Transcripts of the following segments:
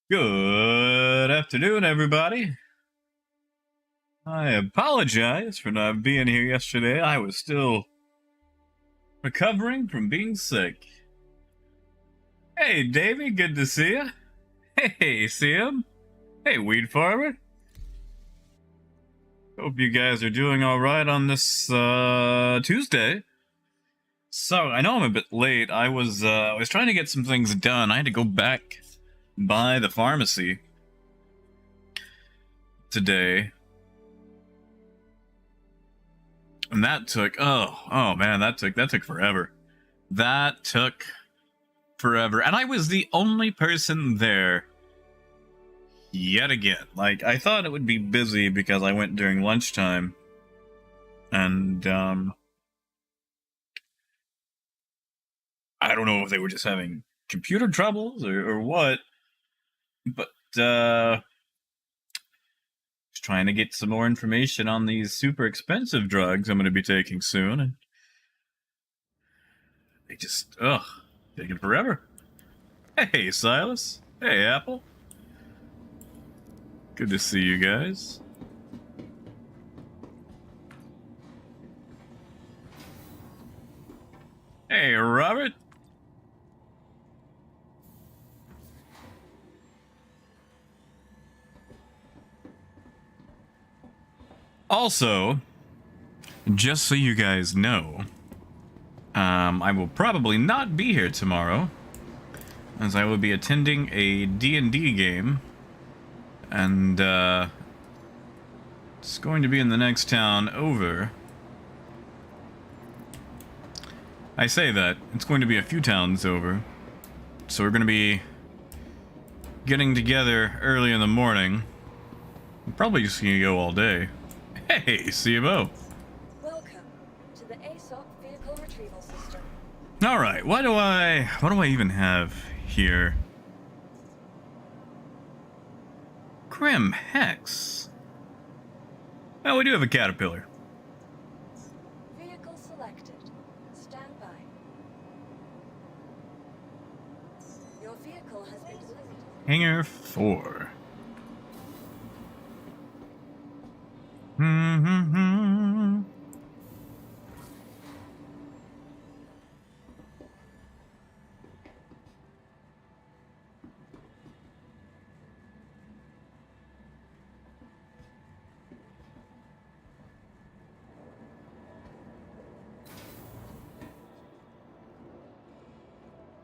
Good afternoon, everybody. I apologize for not being here yesterday. I was still recovering from being sick. Hey, Davey, good to see you. Hey, Sim. Hey, Weed Farmer. Hope you guys are doing all right on this Tuesday. So I know I'm a bit late. I was trying to get some things done. I had to go back by the pharmacy today. And that took oh man, that took forever. That took forever. And I was the only person there yet again. Like, I thought it would be busy because I went during lunchtime. And I don't know if they were just having computer troubles or what. But just trying to get some more information on these super expensive drugs I'm going to be taking soon, and they just taking forever. Hey, Silas. Hey, Apple. Good to see you guys. Hey, Robert. Also, just so you guys know, I will probably not be here tomorrow, as I will be attending a D&D game, and it's going to be in the next town over. I say that, it's going to be a few towns over, so we're going to be getting together early in the morning. I'm probably just going to go all day. Hey, CMO. Welcome to the ASOP vehicle retrieval system. All right, what do I even have here? Grim Hex. Well, we do have a caterpillar. Vehicle selected. Stand by. Your vehicle has been selected. Hangar 4.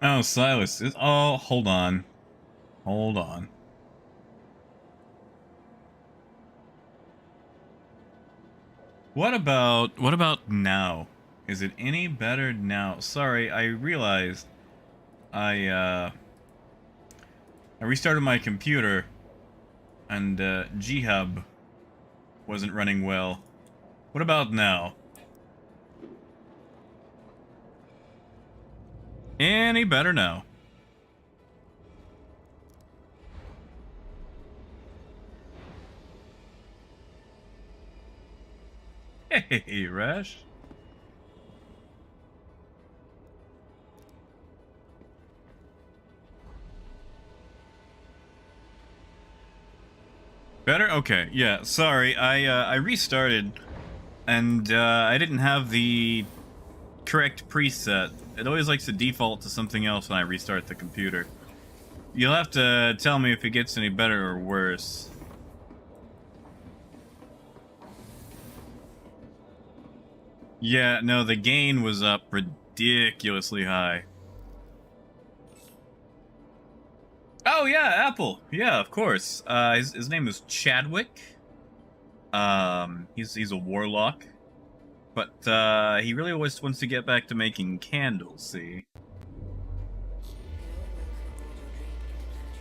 Oh, Silas is. Oh, hold on. Hold on. What about now? Is it any better now? Sorry, I realized I restarted my computer and G-Hub wasn't running well. What about now? Any better now? Hey, Rash. Better? Okay, yeah, sorry, I restarted, and I didn't have the correct preset. It always likes to default to something else when I restart the computer. You'll have to tell me if it gets any better or worse. Yeah, no, the gain was up ridiculously high. Oh yeah, Apple. Yeah, of course. His name is Chadwick. He's a warlock, but he really always wants to get back to making candles. See.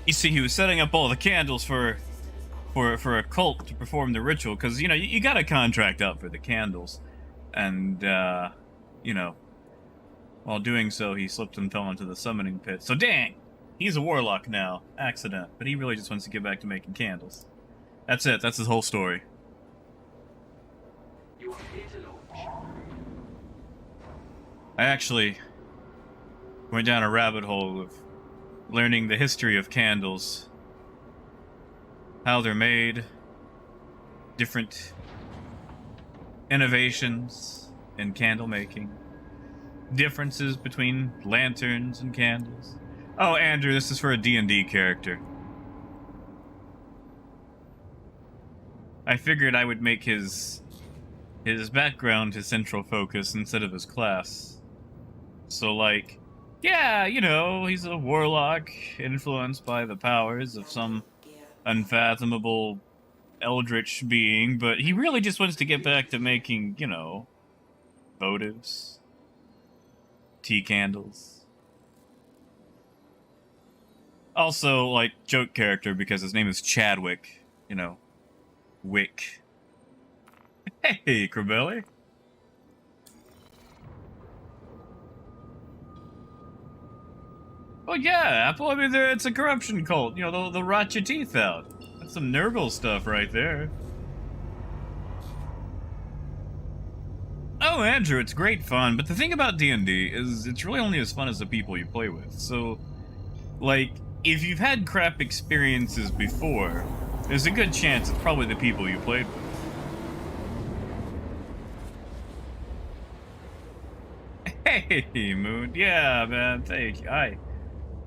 You see, he was setting up all the candles for a cult to perform the ritual, because you got a contract out for the candles, and while doing so, he slipped and fell into the summoning pit. So dang. He's a warlock now. Accident. But he really just wants to get back to making candles. That's it. That's his whole story. You are clear to launch. I actually went down a rabbit hole of learning the history of candles how they're made, different innovations in candle making, differences between lanterns and candles. Oh, Andrew, this is for a D&D character. I figured I would make his background his central focus instead of his class. So, like, yeah, you know, he's a warlock influenced by the powers of some unfathomable eldritch being, but he really just wants to get back to making, you know, votives, tea candles. Also, like, joke character because his name is Chadwick, you know, Wick. Hey, Crabelli. Oh yeah, Apple. I mean, it's a corruption cult. You know, they'll rot your teeth out. That's some Nurgle stuff right there. Oh, Andrew, it's great fun. But the thing about D&D is it's really only as fun as the people you play with. So, like, if you've had crap experiences before, there's a good chance it's probably the people you played with. Hey, Moon. Yeah, man. Thank you.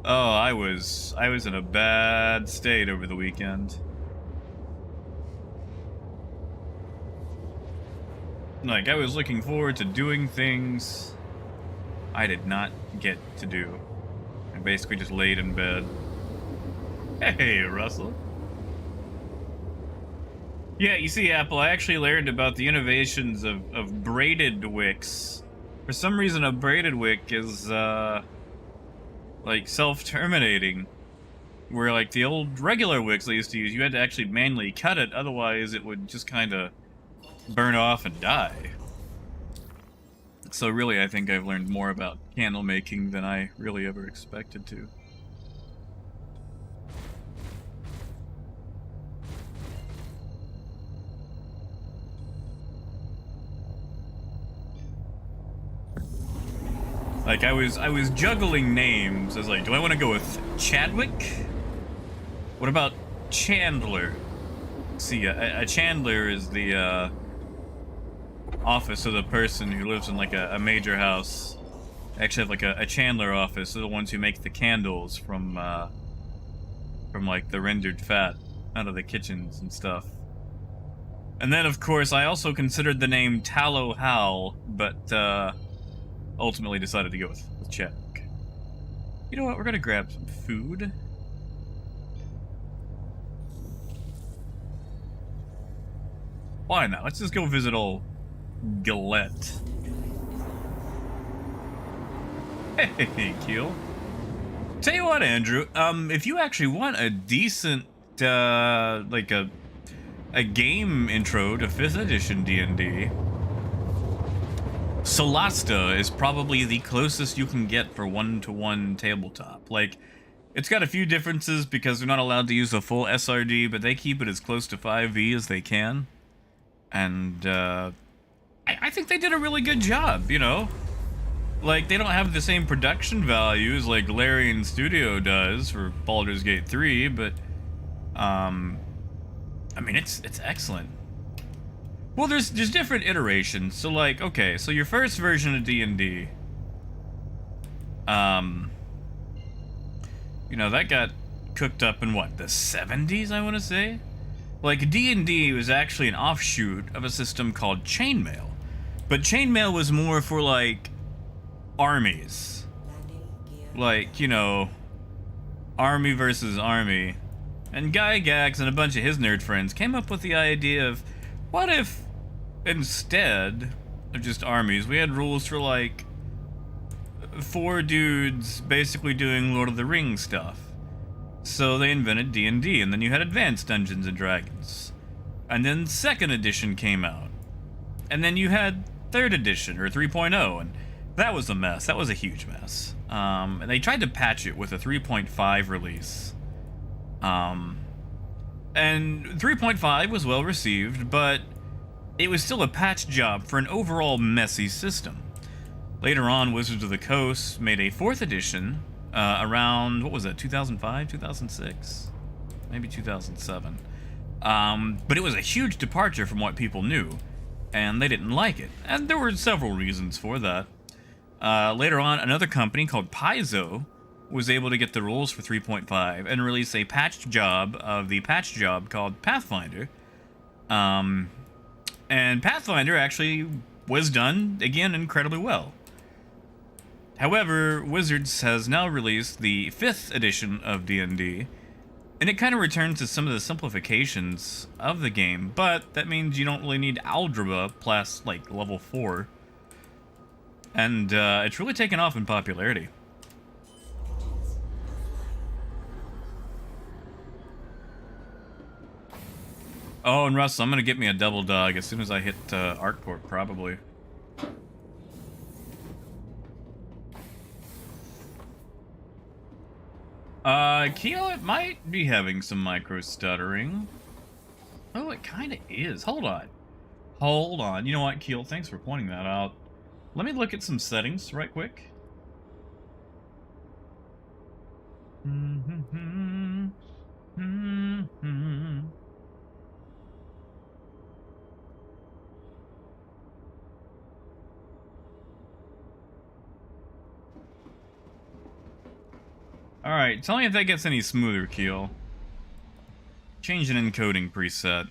I was in a bad state over the weekend. Like, I was looking forward to doing things I did not get to do. I basically just laid in bed. Hey, Russell. Yeah, you see, Apple, I actually learned about the innovations of braided wicks. For some reason, a braided wick is, like, self-terminating. Where, like, the old regular wicks they used to use, you had to actually manually cut it, otherwise it would just kind of burn off and die. So really, I think I've learned more about candle making than I really ever expected to. Like, I was juggling names. I was like, do I want to go with Chadwick? What about Chandler? See, a Chandler is the office of the person who lives in like a major house. I actually have like a Chandler office. They're the ones who make the candles from like the rendered fat out of the kitchens and stuff. And then, of course, I also considered the name Tallow Hal, but ultimately decided to go with Chadwick. You know what? We're gonna grab some food. Why not? Let's just go visit old Galette. Hey, Keel. Tell you what, Andrew. If you actually want a decent, like a game intro to 5th edition D&D, Solasta is probably the closest you can get for one-to-one tabletop. Like, it's got a few differences because they're not allowed to use a full SRD, but they keep it as close to 5e as they can. And, I think they did a really good job, you know? Like, they don't have the same production values like Larian Studio does for Baldur's Gate 3, but, I mean, it's excellent. Well, there's different iterations. So, like, okay, so your first version of D&D, you know, that got cooked up in, what, the 70s, I want to say? Like, D&D was actually an offshoot of a system called Chainmail. But Chainmail was more for, like, armies. Like, you know, army versus army. And Guy Gags and a bunch of his nerd friends came up with the idea of, what if, instead of just armies, we had rules for, like, 4 dudes basically doing Lord of the Rings stuff. So they invented D&D, and then you had Advanced Dungeons and Dragons. And then 2nd edition came out. And then you had 3rd edition, or 3.0, and that was a mess. That was a huge mess. And they tried to patch it with a 3.5 release. And 3.5 was well received, but it was still a patch job for an overall messy system. Later on, Wizards of the Coast made a 4th edition, around, what was that, 2005, 2006? Maybe 2007. But it was a huge departure from what people knew, and they didn't like it. And there were several reasons for that. Later on, another company called Paizo was able to get the rules for 3.5 and release a patched job of the patch job called Pathfinder. And Pathfinder actually was done, again, incredibly well. However, Wizards has now released the 5th edition of D&D, and it kind of returns to some of the simplifications of the game, but that means you don't really need algebra past, like, level 4. And it's really taken off in popularity. Oh, and Russ, I'm gonna get me a double dog as soon as I hit Arcport, probably. Keel, it might be having some micro stuttering. Oh, it kind of is. Hold on. Hold on. You know what, Keel? Thanks for pointing that out. Let me look at some settings right quick. Alright, tell me if that gets any smoother, Keel. Change an encoding preset.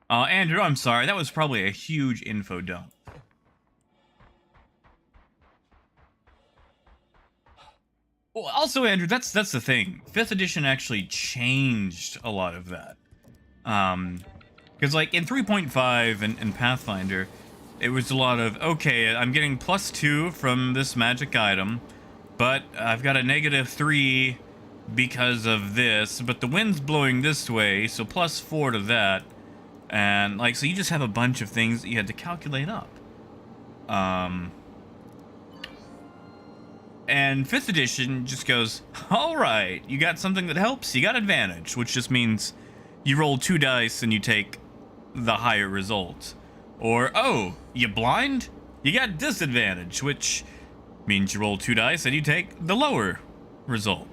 Andrew, I'm sorry. That was probably a huge info dump. Well, also, Andrew, that's the thing. 5th edition actually changed a lot of that. Because, like, in 3.5 and Pathfinder, it was a lot of, okay, I'm getting +2 from this magic item, but I've got a -3 because of this, but the wind's blowing this way, so +4 to that. And, like, so you just have a bunch of things that you had to calculate up. And 5th edition just goes, alright, you got something that helps, you got advantage, which just means you roll 2 dice and you take the higher result. Or, oh, you blind? You got disadvantage, which means you roll 2 dice and you take the lower result.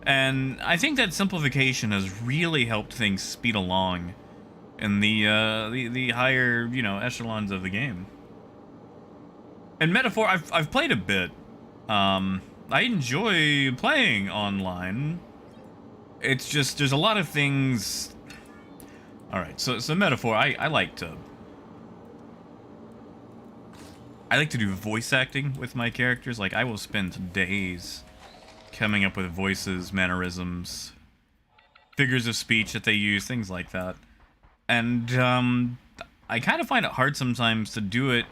And I think that simplification has really helped things speed along in the higher, you know, echelons of the game. And Metaphor, I've played a bit. I enjoy playing online. It's just, there's a lot of things. Alright, so Metaphor, I like to do voice acting with my characters. Like, I will spend days coming up with voices, mannerisms, figures of speech that they use, things like that. And, I kind of find it hard sometimes to do it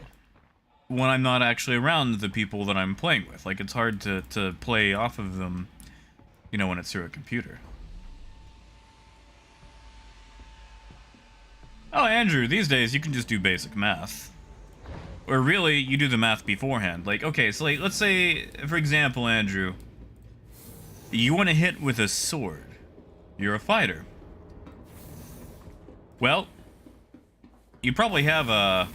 when I'm not actually around the people that I'm playing with. Like, it's hard to play off of them, you know, when it's through a computer. Oh, Andrew, these days you can just do basic math. Or really, you do the math beforehand. Like, okay, so like, let's say, for example, Andrew, you want to hit with a sword. You're a fighter. Well, you probably have a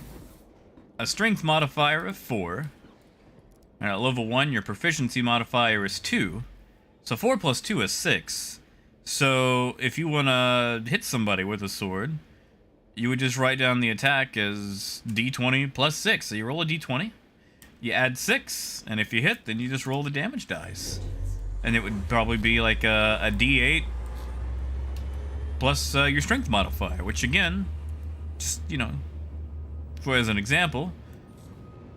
strength modifier of 4. And at level 1, your proficiency modifier is 2. So 4 plus 2 is 6. So if you want to hit somebody with a sword, you would just write down the attack as d20 plus 6. So you roll a d20, you add 6, and if you hit, then you just roll the damage dice. And it would probably be like a d8 plus your strength modifier, which again, just, you know, for as an example,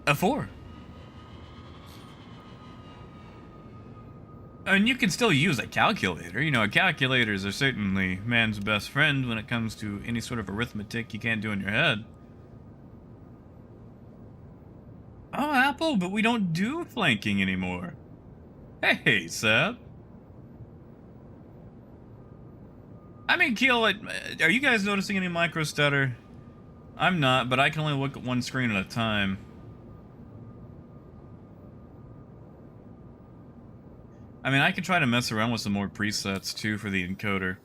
a 4. And you can still use a calculator. You know, calculators are certainly man's best friend when it comes to any sort of arithmetic you can't do in your head. Oh, Apple, but we don't do flanking anymore. Hey, Seb. I mean, Keel, are you guys noticing any micro stutter? I'm not, but I can only look at one screen at a time. I mean, I could try to mess around with some more presets, too, for the encoder.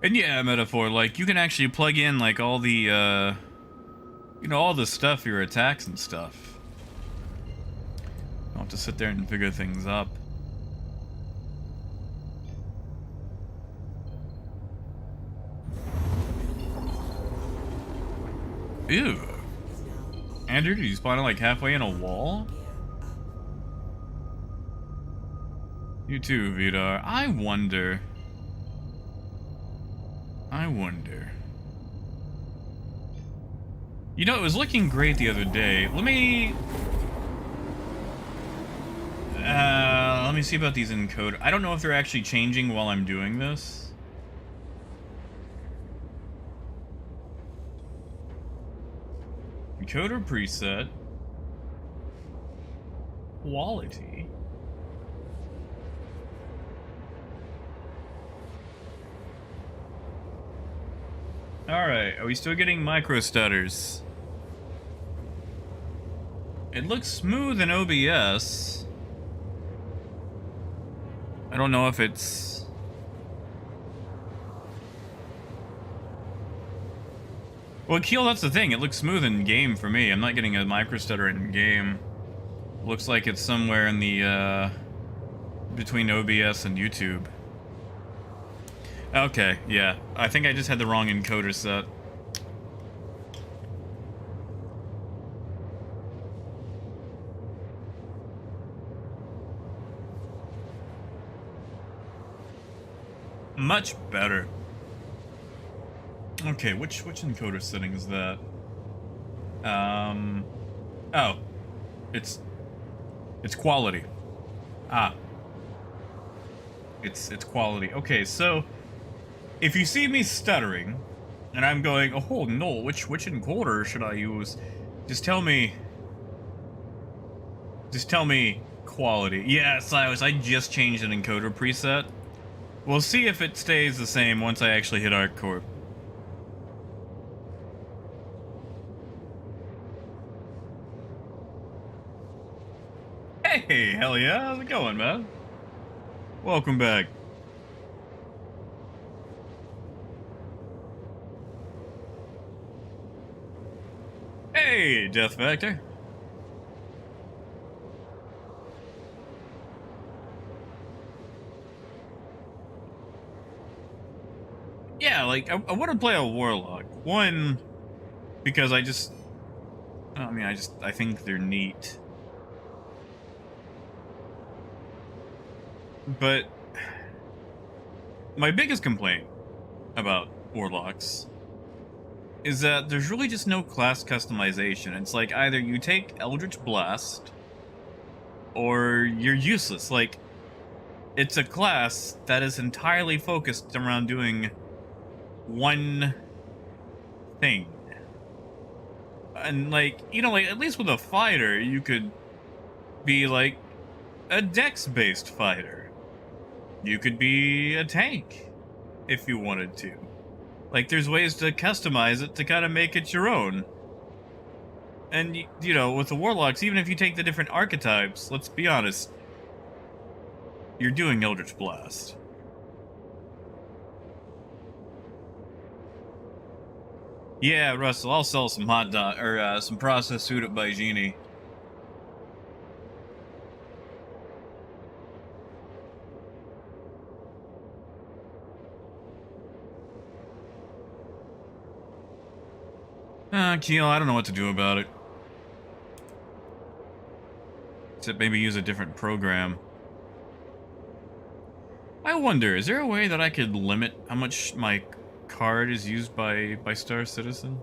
And yeah, metaphor, like, you can actually plug in, like, all the, you know, all the stuff, your attacks and stuff. You don't have to sit there and figure things up. Ew. Andrew, did you spawn like halfway in a wall? You too, Vidar. I wonder. You know, it was looking great the other day. Let me see about these encoder. I don't know if they're actually changing while I'm doing this. Encoder preset. Quality. Alright, are we still getting micro stutters? It looks smooth in OBS. I don't know if it's... Well, Keel, that's the thing. It looks smooth in game for me. I'm not getting a micro stutter in game. Looks like it's somewhere in the, between OBS and YouTube. Okay, yeah. I think I just had the wrong encoder set. Much better. Okay, which encoder setting is that? Oh. It's quality. Ah. It's quality. Okay, so if you see me stuttering and I'm going, oh no, which encoder should I use? Just tell me quality. Yeah, Silas, I just changed an encoder preset. We'll see if it stays the same once I actually hit ArcCorp. Hey, hell yeah, how's it going, man? Welcome back. Hey, Death Factor. Yeah, like, I want to play a Warlock. One, because I think they're neat. But my biggest complaint about Warlocks is that there's really just no class customization. It's like either you take Eldritch Blast or you're useless. Like, it's a class that is entirely focused around doing one thing. And like, you know, like at least with a fighter, you could be like a dex-based fighter. You could be a tank if you wanted to. Like, there's ways to customize it to kind of make it your own. And, you know, with the Warlocks, even if you take the different archetypes, let's be honest, you're doing Eldritch Blast. Yeah, Russell, I'll sell some hot dog, or some processed food at Baijini. Keel, I don't know what to do about it. Except maybe use a different program. I wonder, is there a way that I could limit how much my card is used by Star Citizen?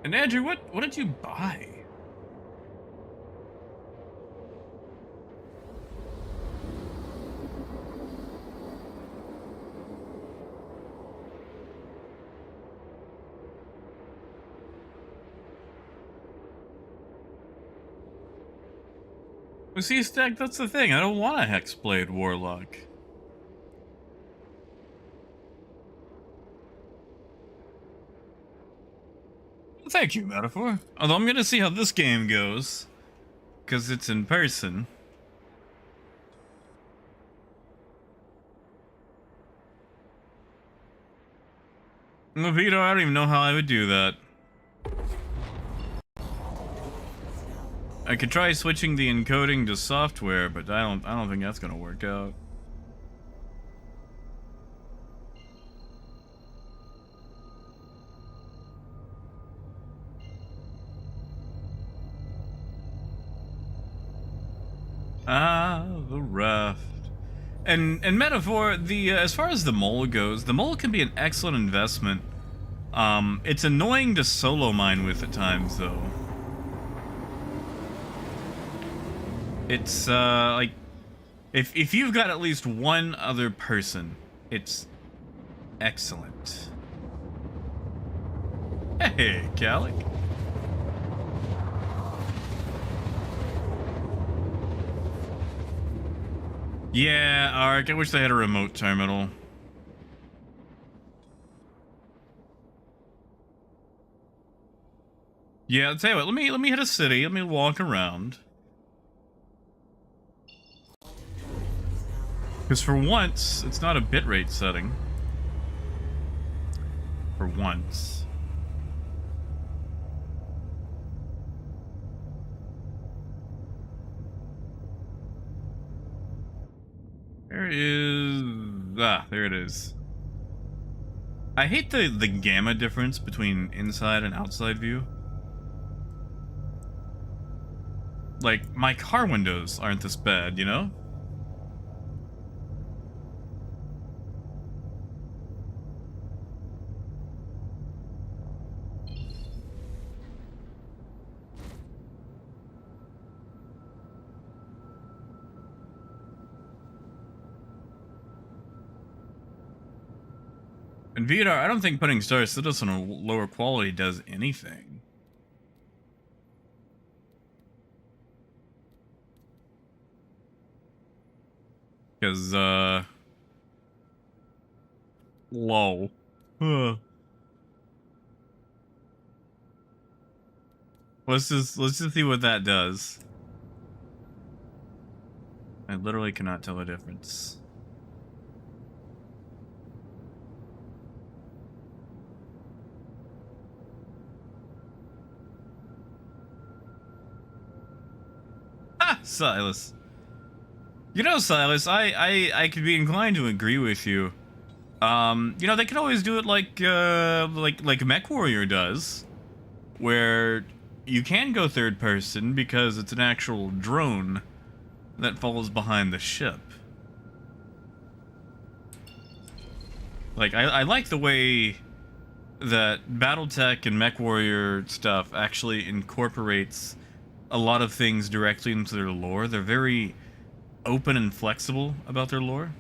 And Andrew, what did you buy? Well, see, Stack, that's the thing. I don't want a Hexblade Warlock. Thank you, Metaphor. Although I'm gonna see how this game goes, because it's in person. Vito, I don't even know how I would do that. I could try switching the encoding to software, but I don't think that's gonna work out. Ah, the raft. And metaphor, the as far as the mole goes, the mole can be an excellent investment. It's annoying to solo mine with at times, though. It's like if you've got at least one other person, it's excellent. Hey, Calic. Yeah, Ark, I wish they had a remote terminal. Yeah, I'll tell you what, let me hit a city, let me walk around. Because for once, it's not a bitrate setting. For once. There is... Ah, there it is. I hate the gamma difference between inside and outside view. Like, my car windows aren't this bad, you know? And Vidar, I don't think putting Star Citizen on a lower quality does anything. Because, low. Let's just see what that does. I literally cannot tell the difference. Ah, Silas. You know, Silas, I could be inclined to agree with you. You know, they could always do it like MechWarrior does, where you can go third person because it's an actual drone that follows behind the ship. Like, I like the way that BattleTech and MechWarrior stuff actually incorporates a lot of things directly into their lore. They're very open and flexible about their lore.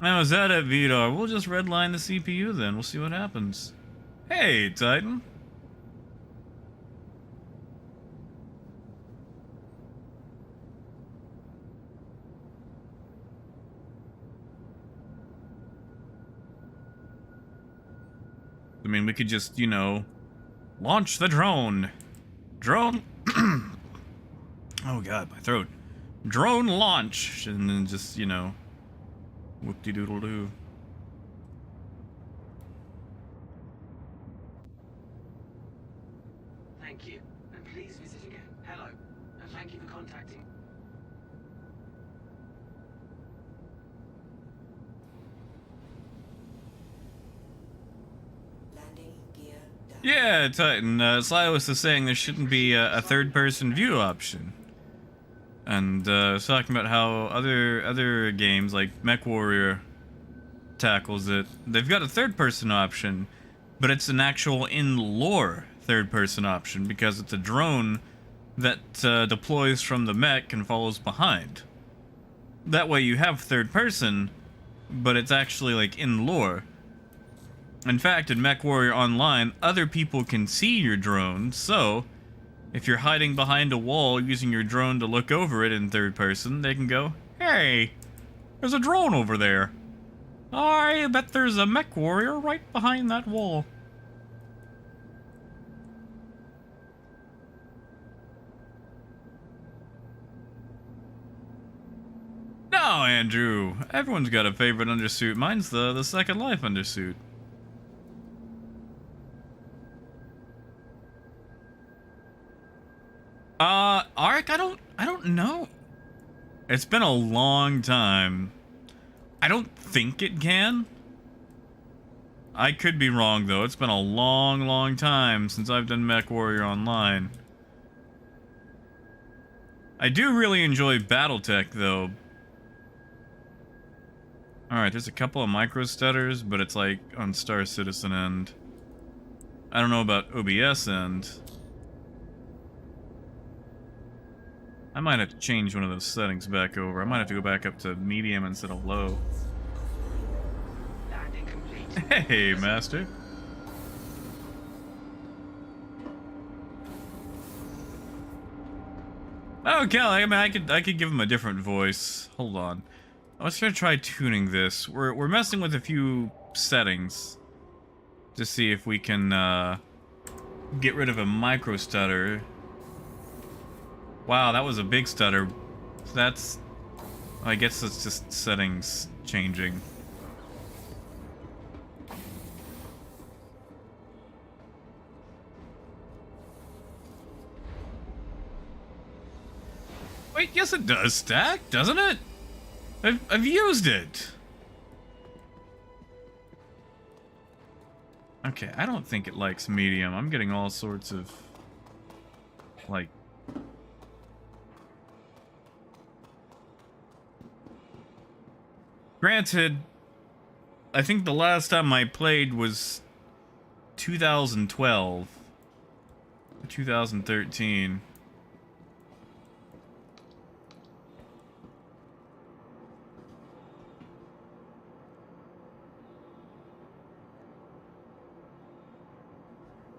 Now, is that it, Vidar? We'll just redline the CPU then. We'll see what happens. Hey, Titan. I mean, we could just, you know, launch the drone. Drone. Oh god, my throat. Drone launch. And then just, you know, whoop-de-doodle-doo. Thank you, and please visit again. Hello, and thank you for contacting. Landing gear down. Yeah, Titan. Silas is saying there shouldn't be a third-person view option. And was talking about how other games like MechWarrior tackles it. They've got a third-person option, but it's an actual in-lore third-person option because it's a drone that deploys from the mech and follows behind. That way you have third-person, but it's actually like in lore. In fact, in MechWarrior Online, other people can see your drone, so if you're hiding behind a wall using your drone to look over it in third person, they can go, "Hey, there's a drone over there. I bet there's a MechWarrior right behind that wall." Oh, Andrew, everyone's got a favorite undersuit. Mine's the Second Life undersuit. Ark, I don't know. It's been a long time. I don't think it can. I could be wrong, though. It's been a long time since I've done MechWarrior Online. I do really enjoy Battletech, though. Alright, there's a couple of micro stutters, but it's like on Star Citizen end. I don't know about OBS end. I might have to change one of those settings back over. I might have to go back up to medium instead of low. Landing complete. Hey, Master. Oh, Kelly, I mean, I could give him a different voice. Hold on. Let's try tuning this. We're messing with a few settings to see if we can get rid of a micro stutter. Wow, that was a big stutter. That's... I guess it's just settings changing. Wait, yes it does stack, doesn't it? I've used it. Okay, I don't think it likes medium. I'm getting all sorts of... like... Granted, I think the last time I played was 2012 or 2013.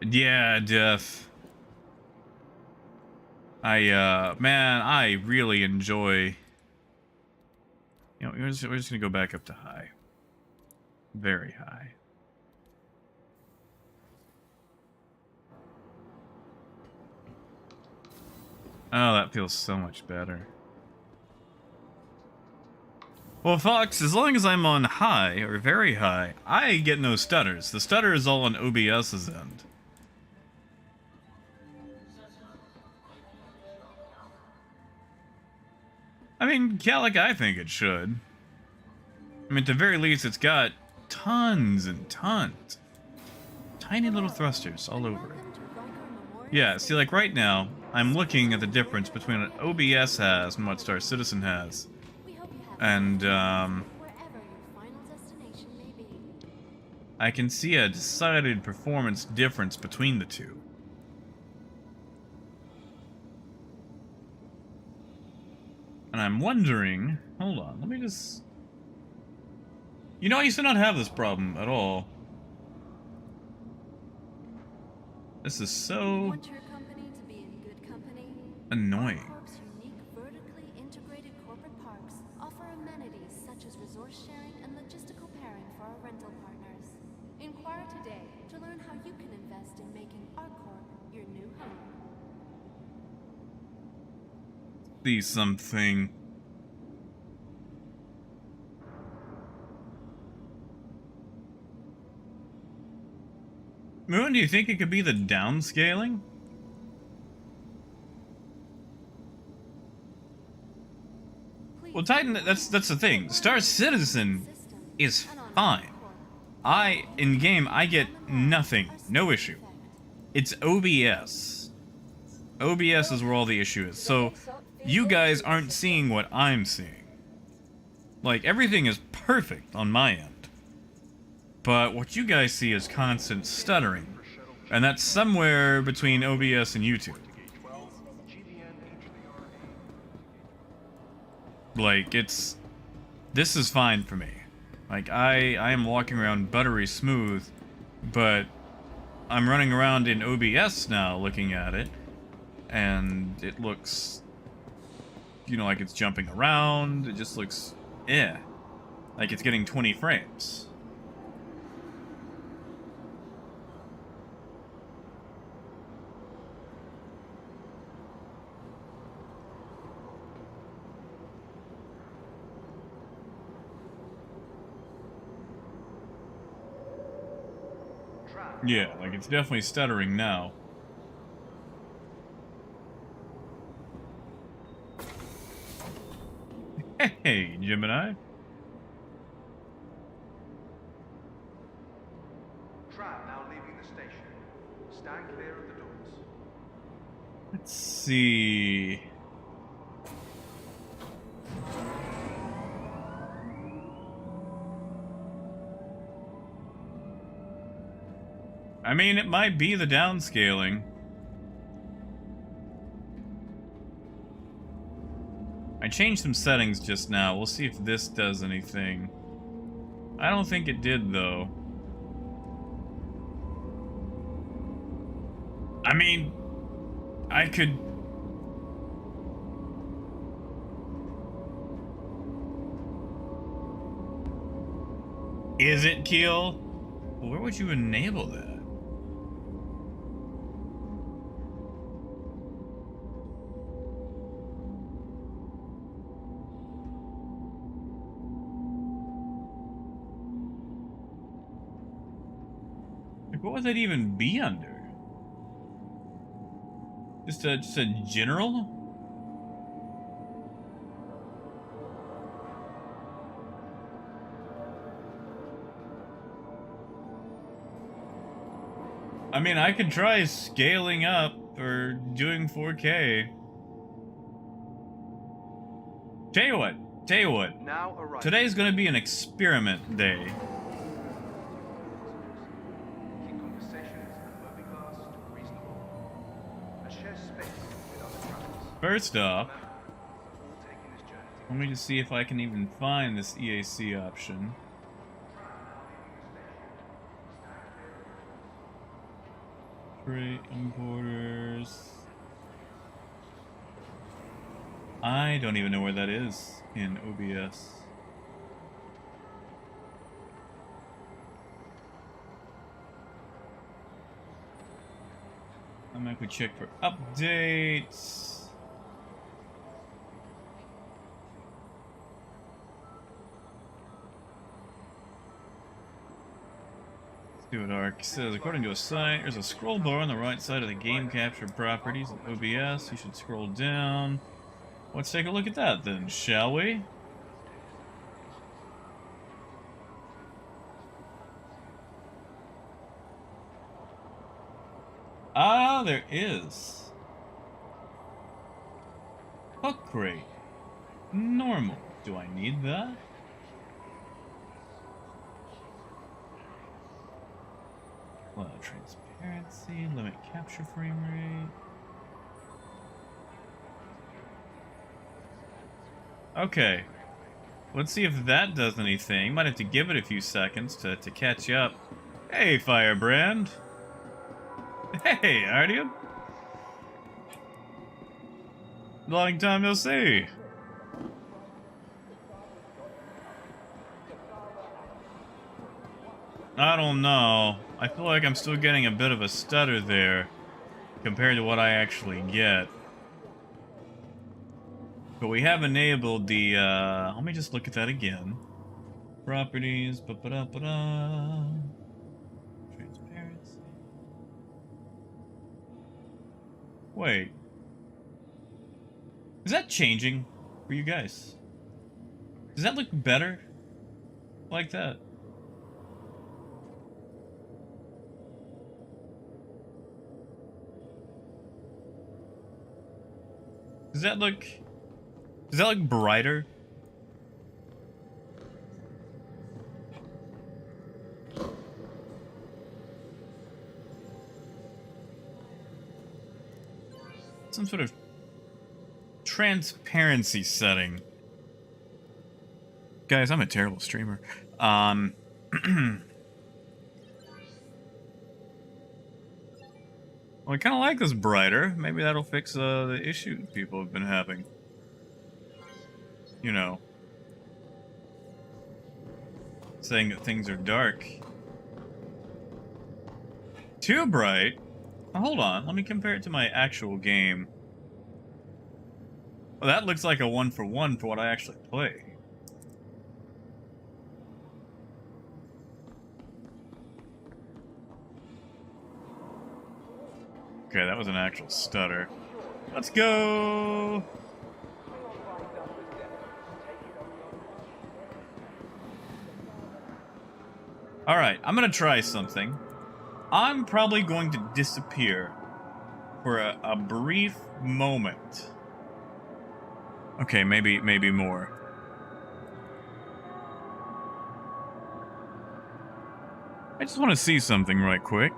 Yeah, Death. Man, I really enjoy... You know, we're just gonna go back up to high. Very high. Oh, that feels so much better. Well, Fox, as long as I'm on high, or very high, I get no stutters. The stutter is all on OBS's end. I mean, yeah, like I think it should. I mean, at the very least, it's got tons and tons. Tiny little thrusters all over it. Yeah, see, like right now, I'm looking at the difference between what OBS has and what Star Citizen has. And, I can see a decided performance difference between the two. And I'm wondering... Hold on, let me just... You know, I used to not have this problem at all. This is so... Want your company to be in good company? annoying. Corp's unique vertically integrated corporate parks offer amenities such as resource sharing and logistical pairing for our rental partners. Inquire today to learn how you can invest in making our corp your new home. See something. Moon, do you think it could be the downscaling? Well, Titan, that's the thing. Star Citizen is fine. In game, I get nothing, no issue. It's OBS. OBS is where all the issue is. So, you guys aren't seeing what I'm seeing. Like, everything is perfect on my end. But what you guys see is constant stuttering. And that's somewhere between OBS and YouTube. Like, this is fine for me. Like, I am walking around buttery smooth, but I'm running around in OBS now looking at it, and it looks, you know, like it's jumping around. It just looks, like it's getting 20 frames. Yeah, like it's definitely stuttering now. Hey, Gemini. Tram now leaving the station. Stand clear of the doors. Let's see. I mean, it might be the downscaling. I changed some settings just now. We'll see if this does anything. I don't think it did, though. I mean, I could... Is it kill? Where would you enable that? Like, what would that even be under? Just a general? I mean, I could try scaling up or doing 4K. Tell you what. Now arrive. Today's gonna be an experiment day. Keep conversations and mobiglass reasonable. And share space with other travelers. First off, Remember, we're all taking this journey together. let me just see if I can even find this EAC option. Create importers. I don't even know where that is in OBS. I'm gonna go check for updates. See what ARC says. According to a site, there's a scroll bar on the right side of the game capture properties in OBS. You should scroll down. Let's take a look at that then, shall we? Ah, there is. Hook rate. Normal. Do I need that? Allow transparency, limit capture frame rate. Okay. Let's see if that does anything. Might have to give it a few seconds to catch up. Hey, Firebrand. Hey, Artyom. Long time no see. I don't know. I feel like I'm still getting a bit of a stutter there compared to what I actually get. But we have enabled the, let me just look at that again. Properties, ba-ba-da-ba-da. Transparency. Wait. Is that changing for you guys? Does that look better? Like that? Does that look brighter? Some sort of transparency setting. Guys, I'm a terrible streamer. Well, I kind of like this brighter. Maybe that'll fix the issue people have been having. You know, saying that things are dark. Too bright? Oh, hold on, let me compare it to my actual game. Well, that looks like a 1-for-1 for what I actually play. Okay, that was an actual stutter. Let's go! Alright, I'm gonna try something. I'm probably going to disappear for a brief moment. Okay, maybe more. I just want to see something right quick.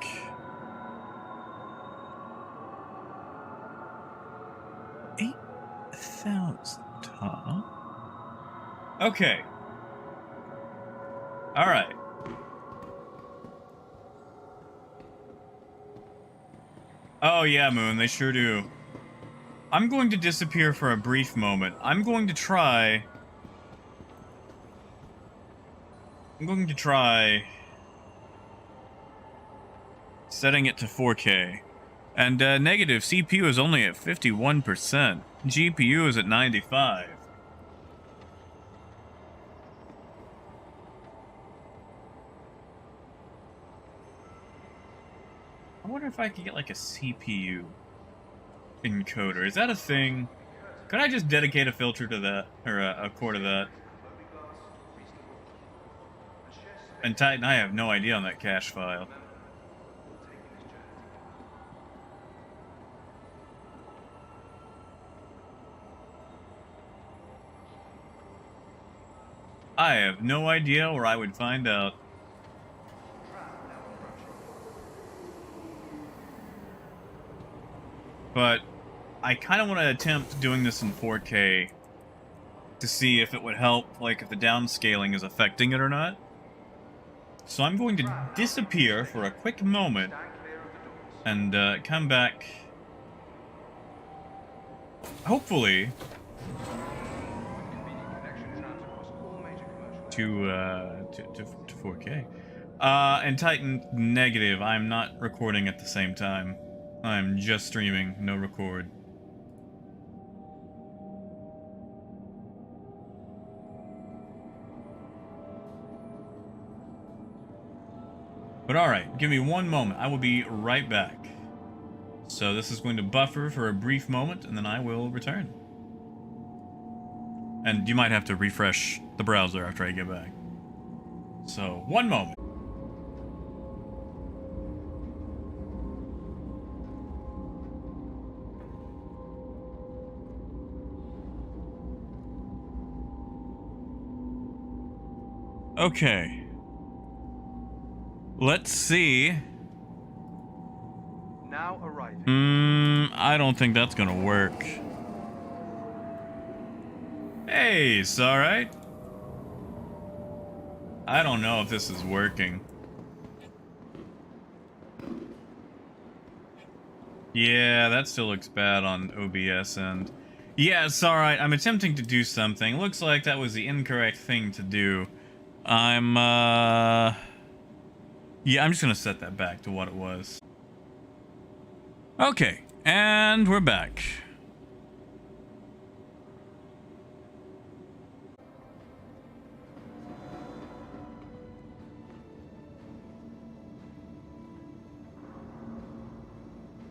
$8,000, huh? Okay. Alright. Oh yeah, Moon, they sure do. I'm going to disappear for a brief moment. I'm going to try setting it to 4K. And negative, CPU is only at 51%. GPU is at 95. I wonder if I could get like a CPU encoder. Is that a thing? Could I just dedicate a filter to that, or a core to that? And Titan, I have no idea on that cache file. I have no idea where I would find out. But I kind of want to attempt doing this in 4K to see if it would help, like if the downscaling is affecting it or not. So I'm going to disappear for a quick moment and come back, hopefully, to 4K. And Titan, negative. I'm not recording at the same time. I'm just streaming, no record. But alright, give me one moment. I will be right back. So this is going to buffer for a brief moment, and then I will return. And you might have to refresh the browser after I get back. So, one moment. Okay. Let's see. Now arriving. I don't think that's gonna work. Hey, it's alright. I don't know if this is working. Yeah, that still looks bad on OBS end. Yeah, it's alright. I'm attempting to do something. Looks like that was the incorrect thing to do. Yeah, I'm just gonna set that back to what it was. Okay, and we're back.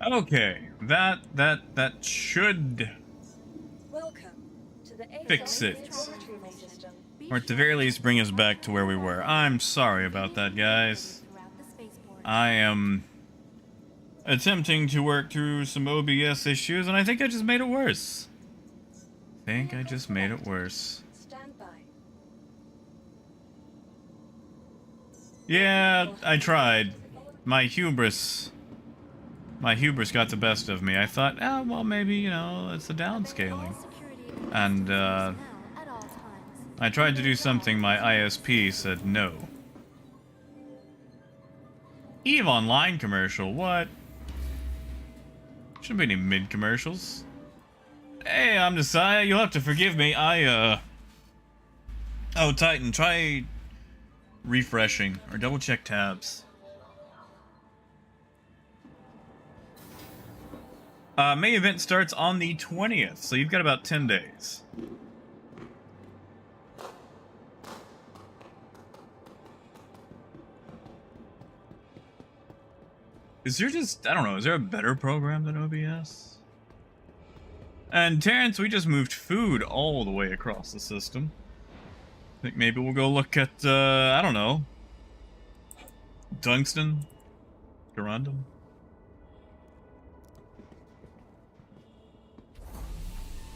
Okay, that should Welcome to the Fix it. retrieval system. or at the very least bring us back to where we were. I'm sorry about that, guys. I am attempting to work through some OBS issues, and I think I just made it worse. Stand by. Yeah, I tried. My hubris got the best of me. I thought, oh, well, maybe, you know, it's the downscaling. And, I tried to do something my ISP said no. EVE Online commercial, what? Shouldn't be any mid-commercials. Hey, I'm Messiah, you'll have to forgive me, Oh, Titan, try refreshing, or double-check tabs. May event starts on the 20th, so you've got about 10 days. Is there just, I don't know, is there a better program than OBS? And Terrence, we just moved food all the way across the system. I think maybe we'll go look at, I don't know, Tungsten? Corundum?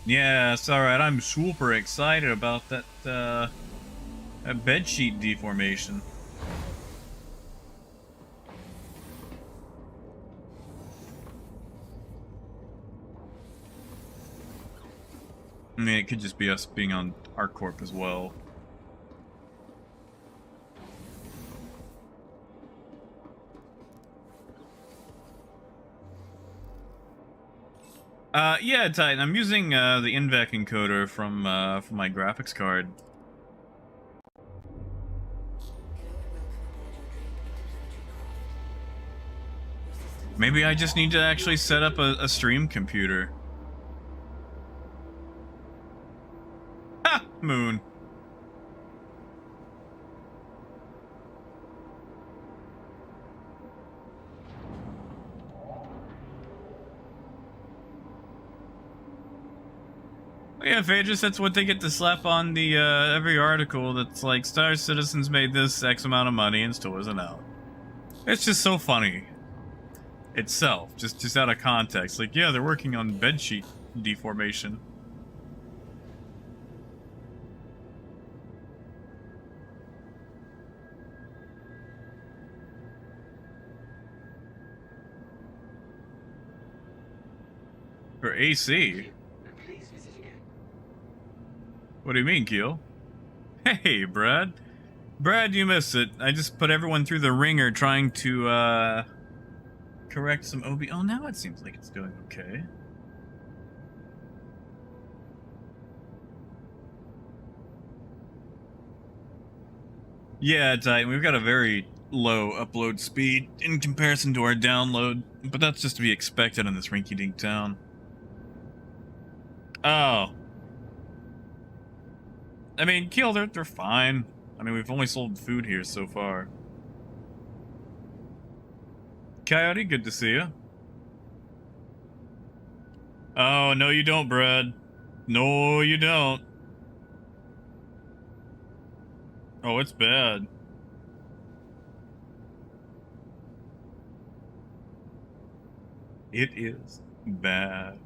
Yes, alright, I'm super excited about that, that bedsheet deformation. I mean, it could just be us being on ArcCorp as well. Yeah, Titan. I'm using the INVEC encoder from my graphics card. Maybe I just need to actually set up a stream computer. Ha! Moon. Yeah, Phaedrus, that's what they get to slap on the, every article that's like, Star Citizens made this X amount of money and still isn't out. It's just so funny. Itself, just out of context. Like, yeah, they're working on bedsheet deformation. For AC? Please visit again. What do you mean, Keel? Hey, Brad. Brad, you missed it. I just put everyone through the ringer trying to, correct some OB. Oh, now it seems like it's doing okay. Yeah, Titan, we've got a very low upload speed in comparison to our download, but that's just to be expected in this rinky-dink town. Oh. I mean, Keel, they're fine. I mean, we've only sold food here so far. Coyote, good to see you. Oh, no you don't, Brad. No, you don't. Oh, it's bad. It is bad.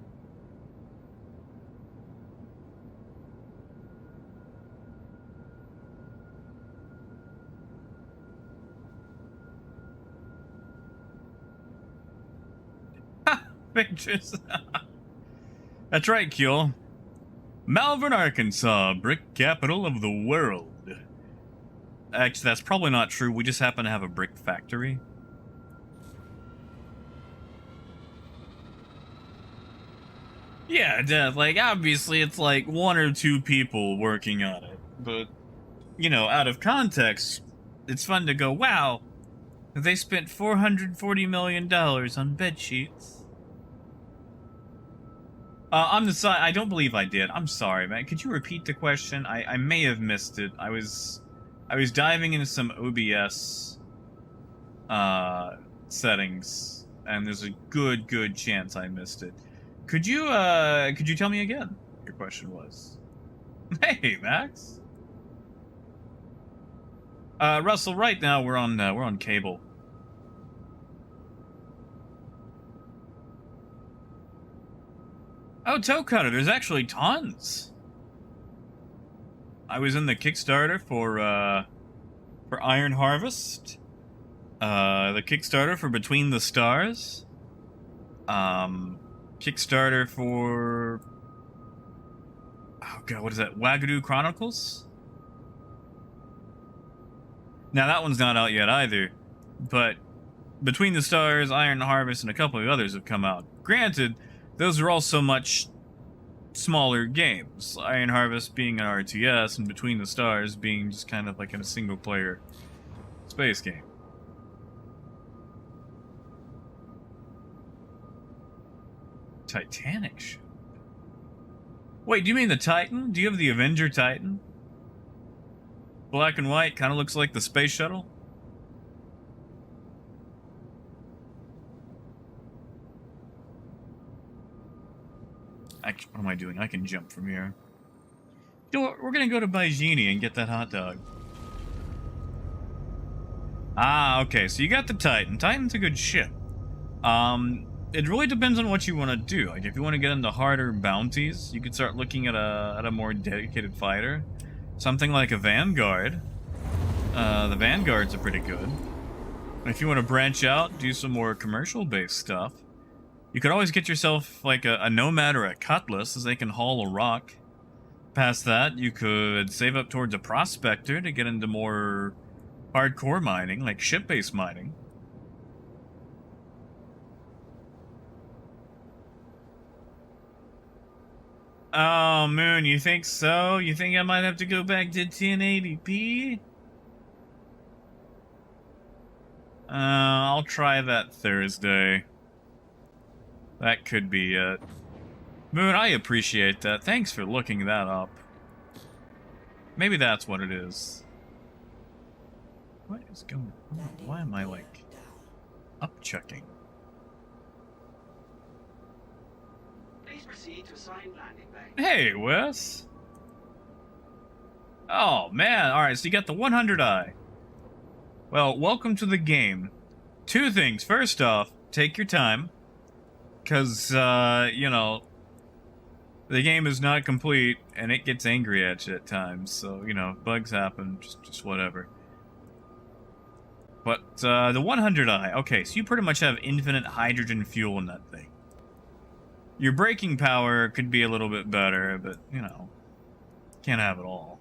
Pictures. That's right, Keel. Malvern, Arkansas, brick capital of the world. Actually, that's probably not true. We just happen to have a brick factory. Yeah, like, obviously it's like 1 or 2 people working on it. But, you know, out of context, it's fun to go, wow, they spent $440 million on bedsheets. On the side, I don't believe I did. I'm sorry, man. Could you repeat the question? I may have missed it. I was diving into some OBS settings, and there's a good chance I missed it. Could you tell me again what your question was? Hey, Max. Russell, right now we're on cable. Oh, Toe Cutter, there's actually tons. I was in the Kickstarter for Iron Harvest. The Kickstarter for Between the Stars. Kickstarter for... Oh god, what is that? Wagadu Chronicles? Now, that one's not out yet either. But Between the Stars, Iron Harvest, and a couple of others have come out. Granted, those are also much smaller games. Iron Harvest being an RTS, and Between the Stars being just kind of like in a single-player space game. Titanic ship? Wait, do you mean the Titan? Do you have the Avenger Titan? Black and white, kind of looks like the space shuttle? What am I doing? I can jump from here. You know what? We're gonna go to Baijini and get that hot dog. Ah, okay. So you got the Titan. Titan's a good ship. It really depends on what you want to do. Like, if you want to get into harder bounties, you could start looking at a more dedicated fighter. Something like a Vanguard. The Vanguards are pretty good. If you want to branch out, do some more commercial-based stuff, you could always get yourself, like, a Nomad or a Cutlass, as they can haul a rock. Past that, you could save up towards a Prospector to get into more hardcore mining, like ship-based mining. Oh, Moon, you think so? You think I might have to go back to 1080p? I'll try that Thursday. That could be it. Moon, I appreciate that. Thanks for looking that up. Maybe that's what it is. What is going on? Why am I, like, up-checking? Please proceed to assigned landing bay. Hey, Wes. Oh, man. Alright, so you got the 100i. Well, welcome to the game. Two things. First off, take your time. Because, you know, the game is not complete, and it gets angry at you at times. So, you know, bugs happen. Just whatever. But, the 100i. Okay, so you pretty much have infinite hydrogen fuel in that thing. Your braking power could be a little bit better, but, you know, can't have it all.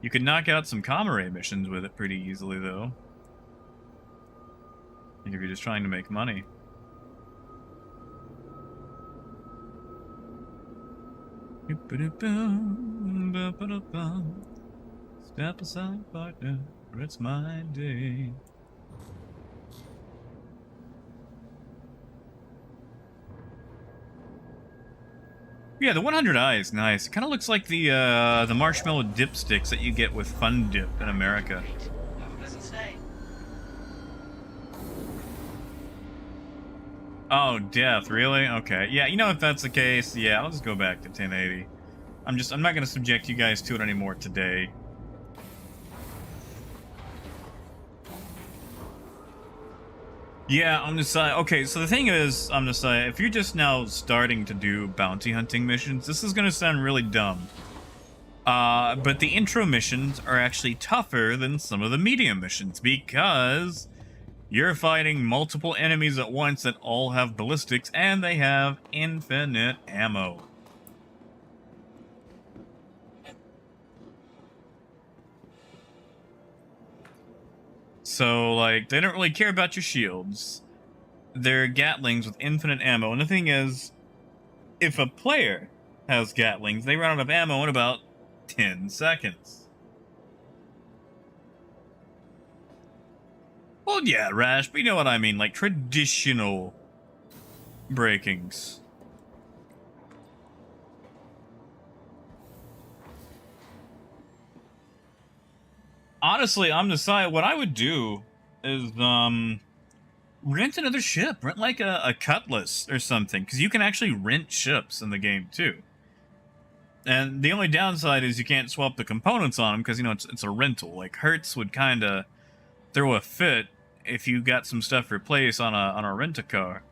You could knock out some Comrade missions with it pretty easily, though. If you're just trying to make money. Step aside, partner, or it's my day. Yeah, the 100i is nice. It kind of looks like the marshmallow dipsticks that you get with Fun Dip in America. Have a pleasant stay. Oh, death, really? Okay. Yeah, you know, if that's the case, yeah, I'll just go back to 1080. I'm not gonna subject you guys to it anymore today. Yeah, on the side. Okay, so the thing is, on the side, if you're just now starting to do bounty hunting missions, this is gonna sound really dumb. But the intro missions are actually tougher than some of the medium missions because you're fighting multiple enemies at once that all have ballistics and they have infinite ammo. So, like, they don't really care about your shields. They're Gatlings with infinite ammo. And the thing is, if a player has Gatlings, they run out of ammo in about 10 seconds. Well, yeah, Rash, but you know what I mean. Like, traditional breakings. Honestly, I'm deciding what I would do is, rent another ship. Rent, like, a Cutlass or something. Because you can actually rent ships in the game, too. And the only downside is you can't swap the components on them because, you know, it's a rental. Like, Hertz would kind of throw a fit if you got some stuff replaced on a rent-a-car.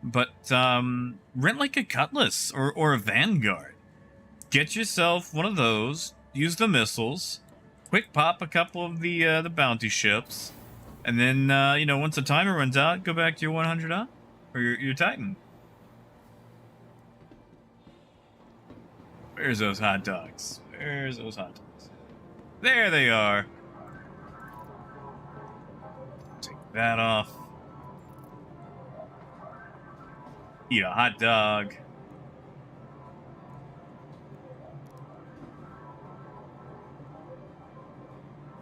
But, rent, like, a Cutlass or a Vanguard. Get yourself one of those. Use the missiles. Quick pop a couple of the bounty ships, and then you know, once the timer runs out, go back to your 100i or your Titan. Where's those hot dogs? Where's those hot dogs? There they are. Take that off. Eat a hot dog.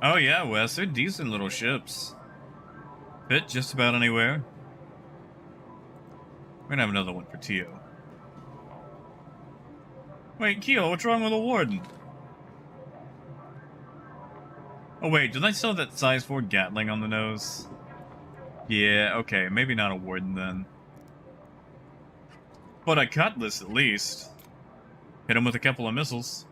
Oh yeah, Wes, they're decent little ships. Fit just about anywhere. We're gonna have another one for Tio. Wait, Keo, what's wrong with the Warden? Oh wait, did I still have that size 4 Gatling on the nose? Yeah, okay, maybe not a Warden then. But a cutlass, at least. Hit him with a couple of missiles.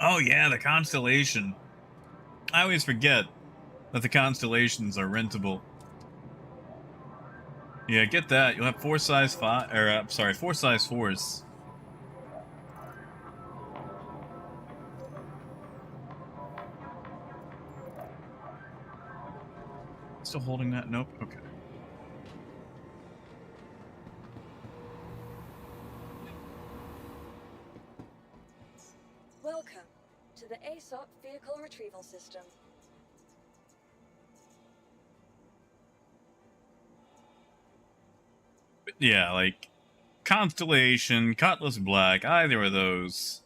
Oh yeah, the Constellation. I always forget that the Constellations are rentable. Yeah, get that. You'll have 4 size 5, or sorry, 4 size 4s. Still holding that? Nope. Okay. Welcome to the ASOP Vehicle Retrieval System. But yeah, like Constellation, Cutlass Black, either of those.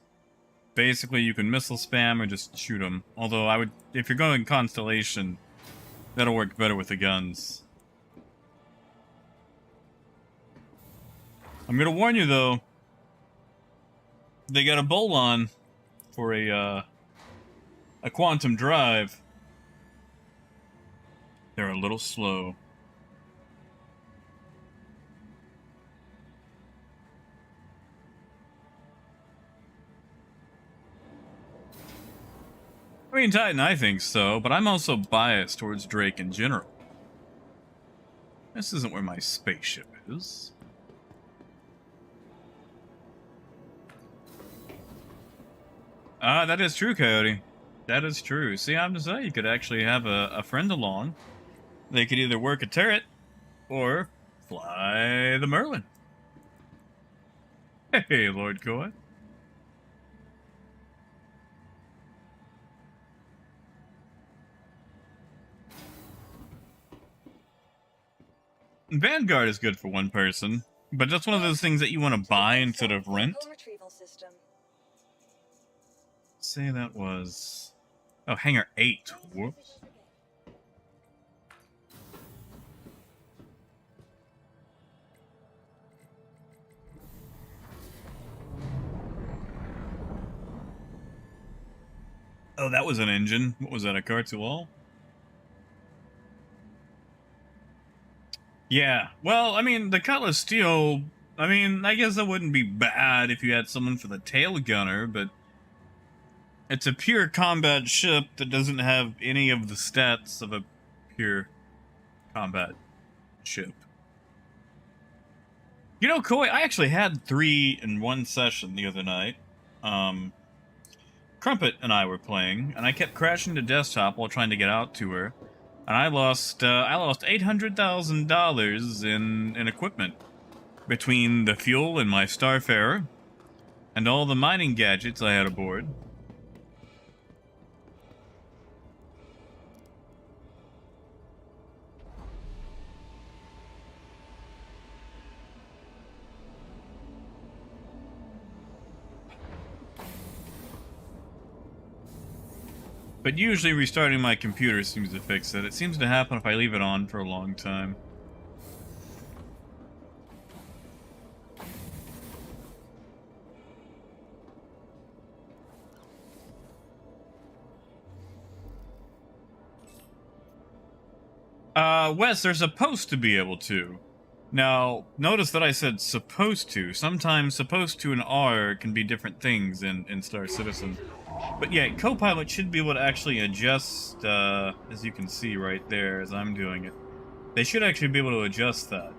Basically, you can missile spam or just shoot them. Although I would, if you're going Constellation, that'll work better with the guns. I'm gonna warn you though. They got a bolt-on for a quantum drive. They're a little slow. I mean, Titan, I think so, but I'm also biased towards Drake in general. This isn't where my spaceship is. Ah, that is true, Coyote. That is true. See, I'm to say you could actually have a friend along. They could either work a turret or fly the Merlin. Hey, Lord Koi. Vanguard is good for one person, but that's one of those things that you want to buy instead of rent. Vehicle Retrieval System. Say that was... Oh, Hangar 8. Whoops. Oh, that was an engine. What was that, a Cartual? Yeah, well, I mean, the Cutlass Steel, I mean, I guess that wouldn't be bad if you had someone for the tail gunner, but it's a pure combat ship that doesn't have any of the stats of a pure combat ship. You know, Koi, I actually had 3 in one session the other night. Crumpet and I were playing, and I kept crashing to desktop while trying to get out to her. And I lost $800,000 in equipment between the fuel in my Starfarer and all the mining gadgets I had aboard. But usually restarting my computer seems to fix it. It seems to happen if I leave it on for a long time. Wes, they're supposed to be able to. Now, notice that I said supposed to. Sometimes supposed to and are can be different things in Star Citizen. But yeah, Copilot should be able to actually adjust, as you can see right there as I'm doing it. They should actually be able to adjust that.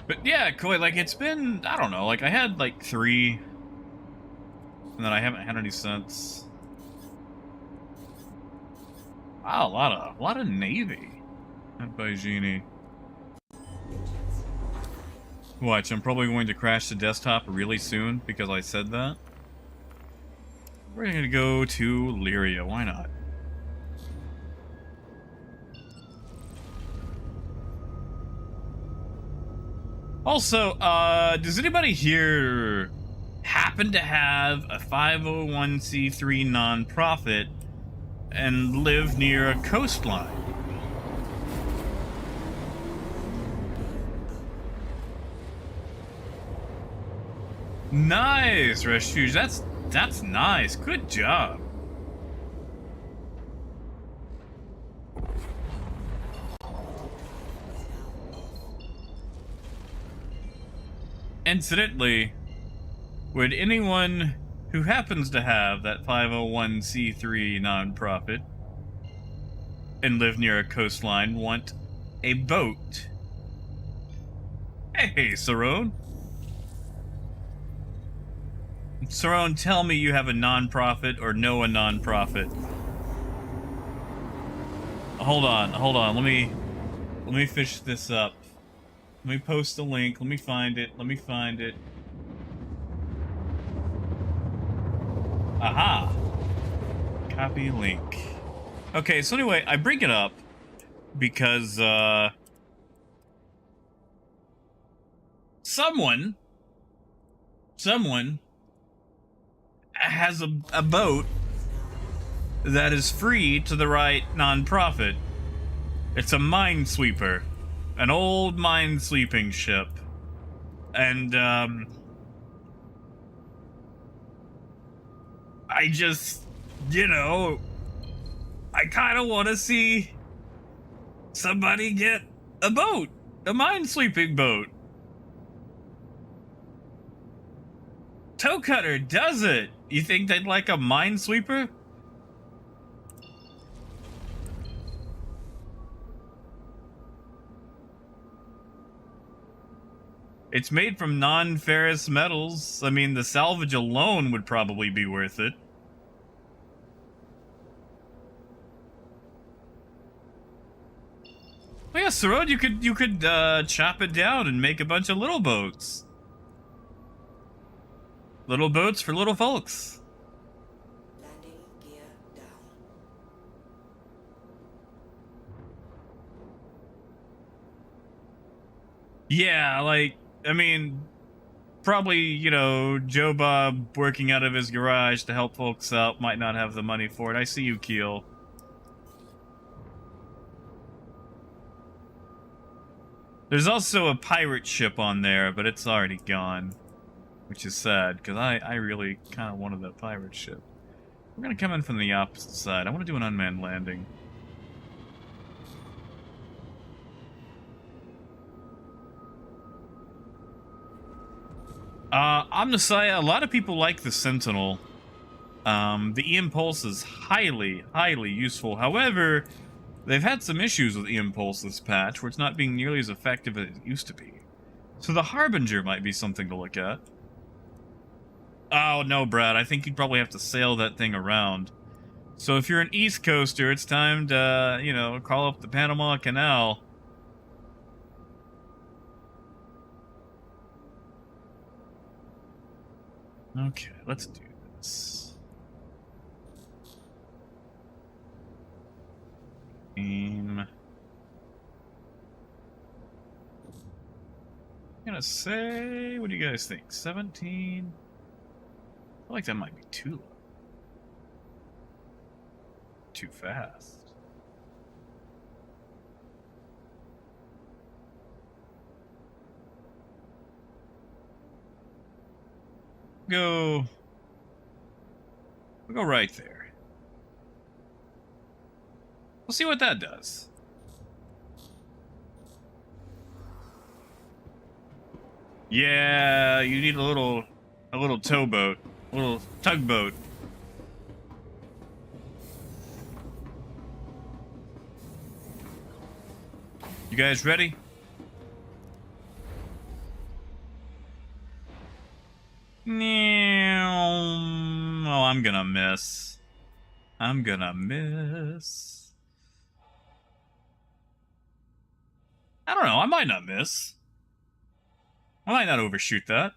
But yeah, Koi, like, it's been, I don't know, like, I had, like, 3, and then I haven't had any since. Wow, a lot of Navy. Not by Genie. Watch, I'm probably going to crash the desktop really soon because I said that. We're gonna go to Lyria, why not? Also, does anybody here happen to have a 501c3 nonprofit and live near a coastline? Nice, Refuge. That's nice. Good job. Incidentally, would anyone who happens to have that 501c3 nonprofit and live near a coastline want a boat? Hey, Sarone. Sarone, tell me you have a nonprofit or know a nonprofit. Hold on. Let me fish this up. Let me post a link. Let me find it. Aha! Copy link. Okay, so anyway, I bring it up because, someone has a boat that is free to the right nonprofit. It's a minesweeper. An old minesweeping ship. And, I just, I kind of want to see somebody get a boat. A minesweeping boat. Toe Cutter does it. You think they'd like a minesweeper? It's made from non-ferrous metals. I mean, the salvage alone would probably be worth it. Oh yeah, Sarod, you could chop it down and make a bunch of little boats. Little boats for little folks. Landing gear down. Yeah, like, I mean, probably, Joe Bob working out of his garage to help folks out might not have the money for it. I see you, Keel. There's also a pirate ship on there, but it's already gone. Which is sad, because I really kind of wanted that pirate ship. We're going to come in from the opposite side. I want to do an unmanned landing. Omnissiah, a lot of people like the Sentinel. The E-Impulse is highly, highly useful. However, they've had some issues with E-Impulse this patch, where it's not being nearly as effective as it used to be. So the Harbinger might be something to look at. Oh, no, Brad, I think you'd probably have to sail that thing around. So if you're an East Coaster, it's time to, call up the Panama Canal. Okay, let's do this. I'm gonna say, what do you guys think? 17? I feel like that might be too low. Too fast. We'll go right there. We'll see what that does. Yeah, you need a little towboat, a little tugboat. You guys ready? Oh, I'm gonna miss. I don't know, I might not miss. I might not overshoot that.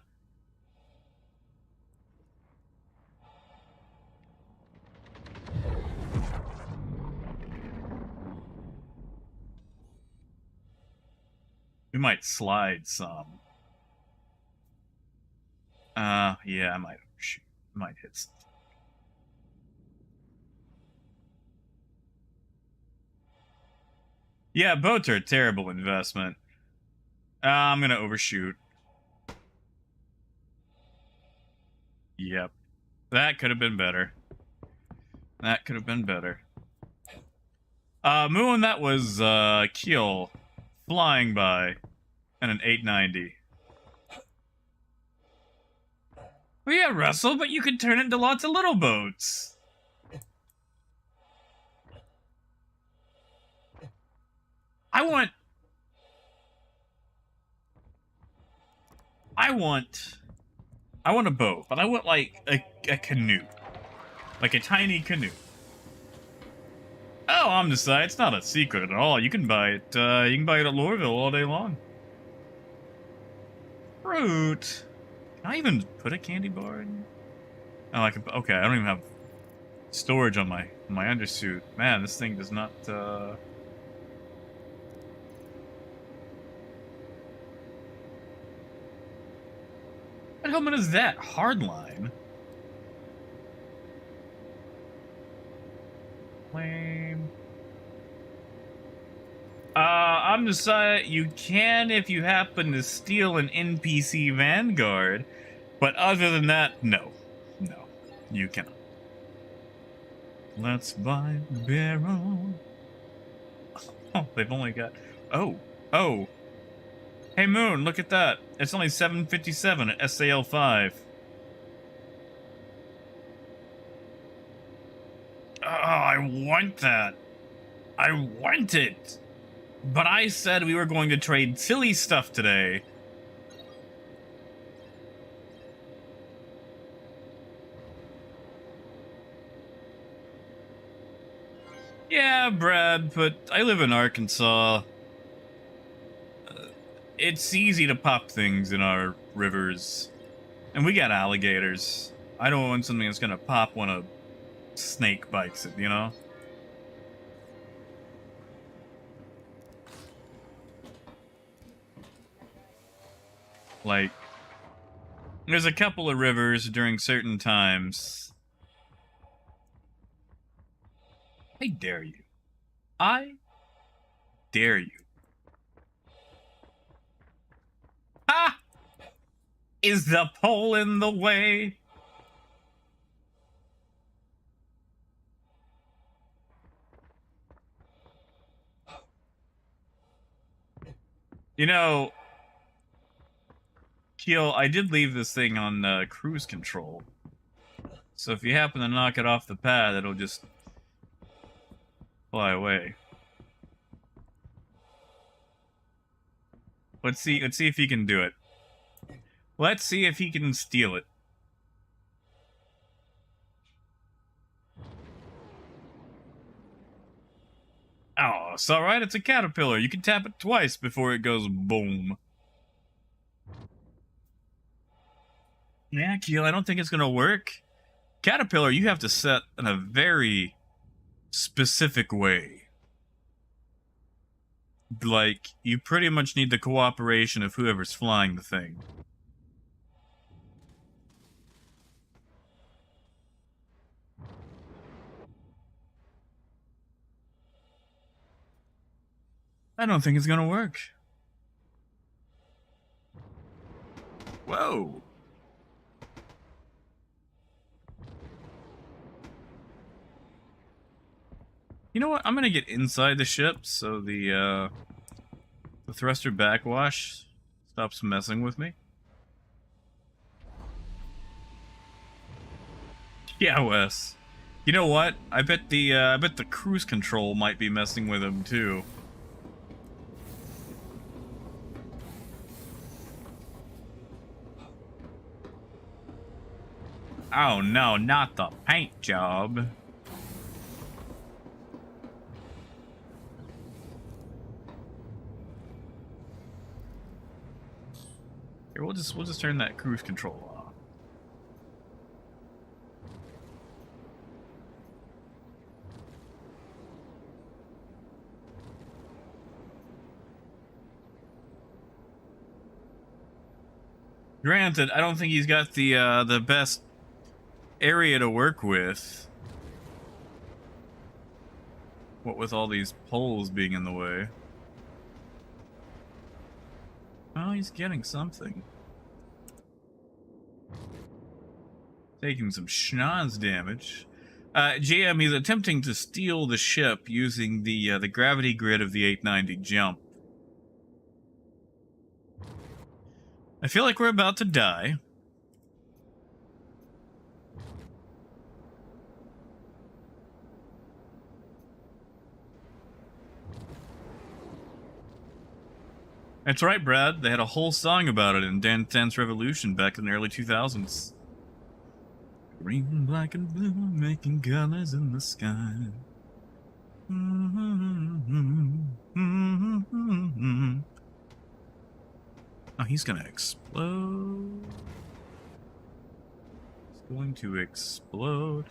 We might slide some. Yeah, I might overshoot. I might hit something. Yeah, boats are a terrible investment. I'm gonna overshoot. Yep. That could have been better. That could have been better. Moon, that was, Keel flying by and an 890. Well, yeah, Russell, but you could turn it into lots of little boats. I want a boat, but I want, like, a canoe. Like a tiny canoe. Oh, I'm just saying, it's not a secret at all. You can buy it, at Lorville all day long. Fruit. Can I even put a candy bar in? Oh, I can, okay, I don't even have storage on my undersuit. Man, this thing does not, What helmet is that? Hardline? Lame. I'm just saying, you can if you happen to steal an NPC Vanguard, but other than that, no. No, you cannot. Let's buy Beryl. Oh, they've only got... Oh. Hey, Moon, look at that. It's only 757 at SAL 5. Oh, I want that. I want it. But I said we were going to trade silly stuff today. Yeah, Brad, but I live in Arkansas. It's easy to pop things in our rivers. And we got alligators. I don't want something that's gonna pop when a snake bites it, you know? Like, there's a couple of rivers during certain times. I dare you. I dare you. Ha! Is the pole in the way? You know, Keel, I did leave this thing on cruise control. So if you happen to knock it off the pad, it'll just fly away. Let's see if he can do it. Let's see if he can steal it. Oh, it's alright, it's a caterpillar. You can tap it twice before it goes boom. Yeah, Keel, I don't think it's gonna work. Caterpillar, you have to set in a very specific way. Like, you pretty much need the cooperation of whoever's flying the thing. I don't think it's gonna work. Whoa. You know what? I'm gonna get inside the ship so the thruster backwash stops messing with me. Yeah, Wes. You know what? I bet the cruise control might be messing with him too. Oh no, not the paint job. Here, we'll just turn that cruise control off. Granted, I don't think he's got the best area to work with. What with all these poles being in the way. Oh, he's getting something. Taking some schnoz damage. GM, he's attempting to steal the ship using the gravity grid of the 890 jump. I feel like we're about to die. That's right, Brad. They had a whole song about it in Dance Dance Revolution back in the early 2000s. Green, black, and blue, making colors in the sky. Oh, he's gonna explode. He's going to explode.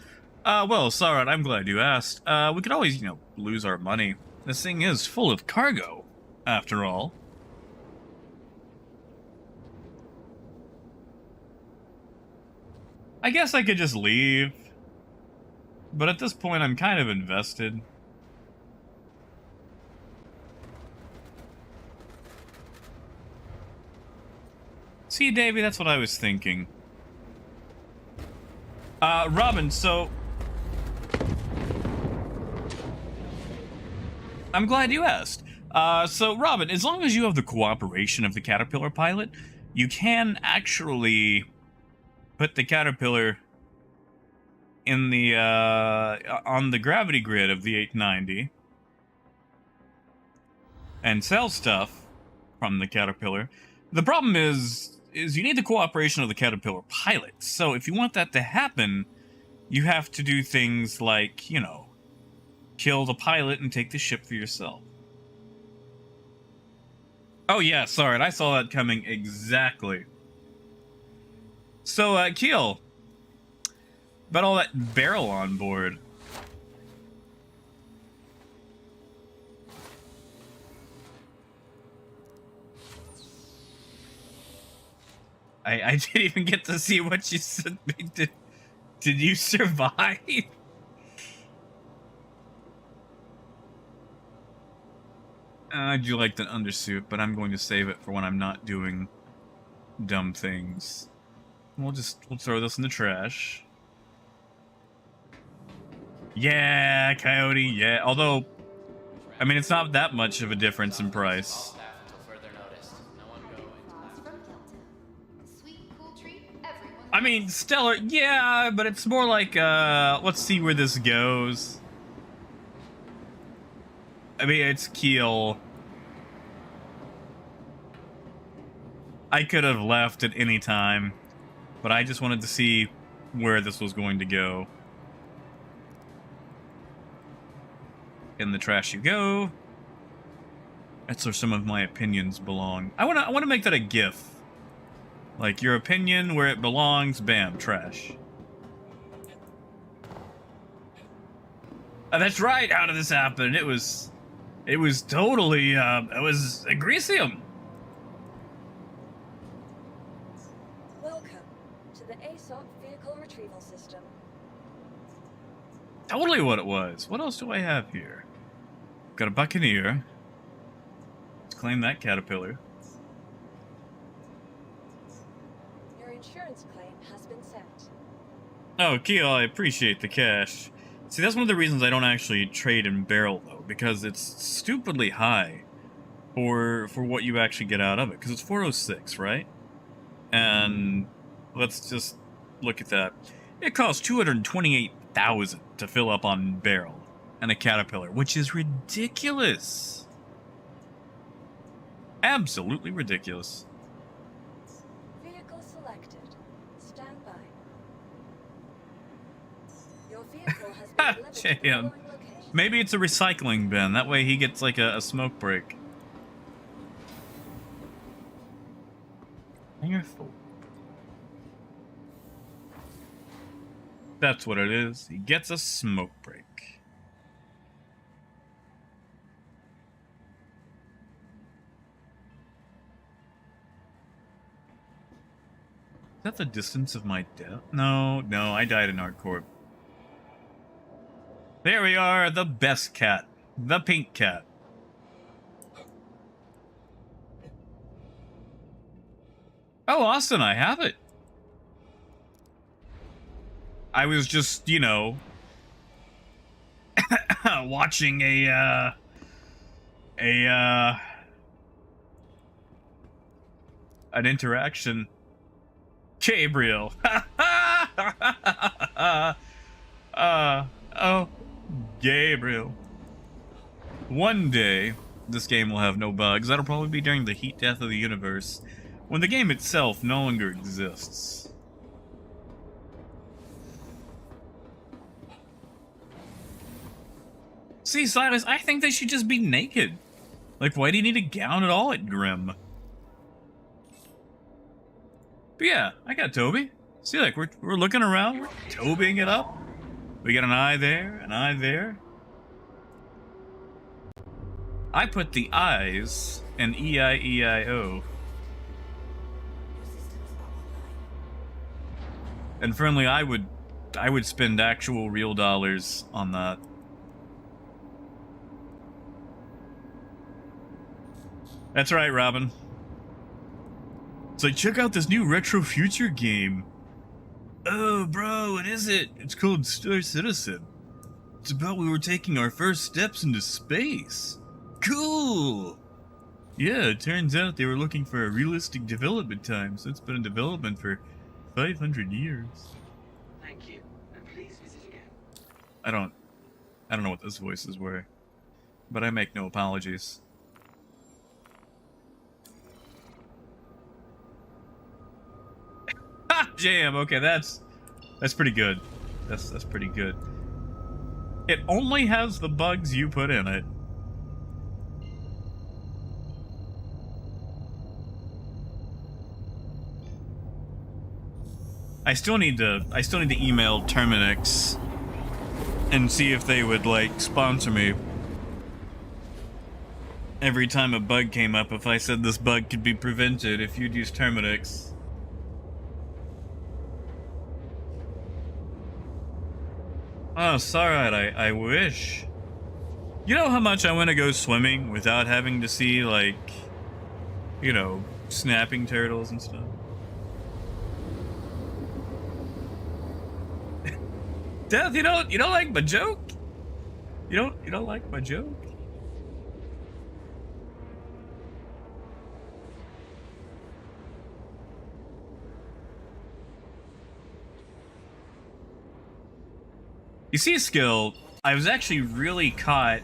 Well, Sarat, I'm glad you asked. We could always, lose our money. This thing is full of cargo, after all. I guess I could just leave. But at this point, I'm kind of invested. See, Davey, that's what I was thinking. Robin, so... I'm glad you asked. So, Robin, as long as you have the cooperation of the Caterpillar pilot, you can actually put the Caterpillar in the, on the gravity grid of the 890 and sell stuff from the Caterpillar. The problem is you need the cooperation of the Caterpillar pilot. So if you want that to happen, you have to do things like, kill the pilot and take the ship for yourself. Oh yeah, sorry, I saw that coming exactly. So, Keel, about all that Beryl on board. I didn't even get to see what you said. Did you survive? I do like the undersuit, but I'm going to save it for when I'm not doing dumb things. We'll throw this in the trash. Yeah, Coyote, yeah. Although, I mean, it's not that much of a difference in price. I mean, Stellar, yeah, but it's more like, let's see where this goes. I mean, it's Keel. I could have left at any time, but I just wanted to see where this was going to go. In the trash you go. That's where some of my opinions belong. I want to make that a GIF. Like, your opinion where it belongs, bam, trash. That's right, how did this happen? It was totally, it was Agresium. Welcome to the ASOP Vehicle Retrieval System. Totally what it was. What else do I have here? Got a Buccaneer. Let's claim that Caterpillar. Your insurance claim has been sent. Oh, Keel, I appreciate the cash. See, that's one of the reasons I don't actually trade in Beryl, though, because it's stupidly high for what you actually get out of it. Because it's 406, right? And let's just look at that. It costs 228,000 to fill up on Beryl and a Caterpillar, which is ridiculous. Absolutely ridiculous. Vehicle selected. Stand by. Your vehicle has been delivered to the Damn. following locations. Maybe it's a recycling bin. That way he gets like a smoke break. Hangar 4. That's what it is. He gets a smoke break. Is that the distance of my death? No, I died in ArtCorp. There we are, the best cat. The pink cat. Oh, Austin, I have it. I was just, you know, watching an interaction. Gabriel. Oh, Gabriel. One day, this game will have no bugs. That'll probably be during the heat death of the universe, when the game itself no longer exists. See, Silas, I think they should just be naked. Like, why do you need a gown at all at Grimm? But yeah, I got Toby. See, like, we're looking around, we're Tobying it up. We got an eye there, an eye there. I put the eyes in E-I-E-I-O. And friendly, I would spend actual real dollars on that. That's right, Robin. It's like, check out this new retro future game. Oh, bro, what is it? It's called Star Citizen. It's about we were taking our first steps into space. Cool! Yeah, it turns out they were looking for a realistic development time, so it's been in development for 500 years. Thank you, and please visit again. I don't know what those voices were, but I make no apologies. Ha! Jam! Okay, that's pretty good. That's pretty good. It only has the bugs you put in it. I still need to email Terminix and see if they would, like, sponsor me. Every time a bug came up, if I said this bug could be prevented if you'd use Terminix. Oh, sorry, I wish. You know how much I want to go swimming without having to see, like, you know, snapping turtles and stuff? Death, you don't like my joke? You don't like my joke? You see, Skill, I was actually really caught,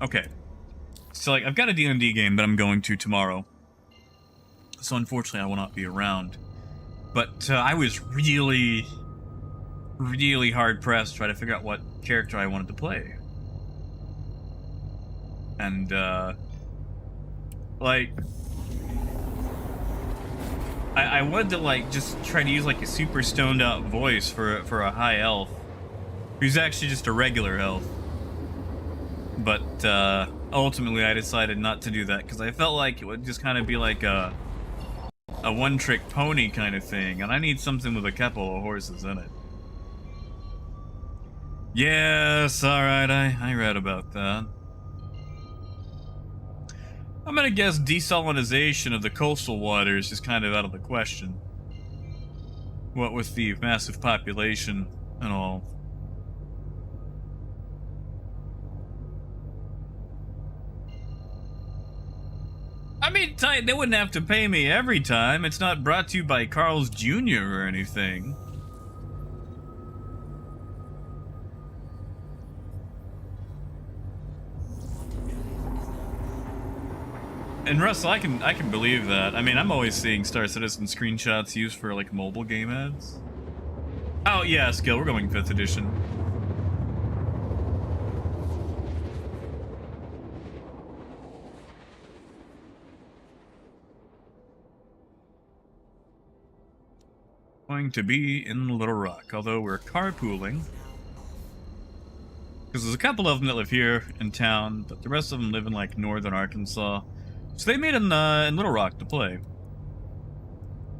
okay. So, like, I've got a D&D game that I'm going to tomorrow. So, unfortunately, I will not be around. But, I was really hard-pressed trying to figure out what character I wanted to play. And, like... I wanted to, like, just try to use, like, a super stoned-out voice for a high elf. Who's actually just a regular elf. But, ultimately I decided not to do that, because I felt like it would just kind of be like a one-trick pony kind of thing, and I need something with a couple of horses in it. Yes, alright, I read about that. I'm gonna guess desalinization of the coastal waters is kind of out of the question. What with the massive population and all. I mean, they wouldn't have to pay me every time. It's not brought to you by Carl's Jr. or anything. And Russell, I can believe that. I mean, I'm always seeing Star Citizen screenshots used for, like, mobile game ads. Oh, yeah, Skill, we're going 5th edition. Going to be in Little Rock, although we're carpooling. Because there's a couple of them that live here in town, but the rest of them live in, like, northern Arkansas. So they made in Little Rock to play.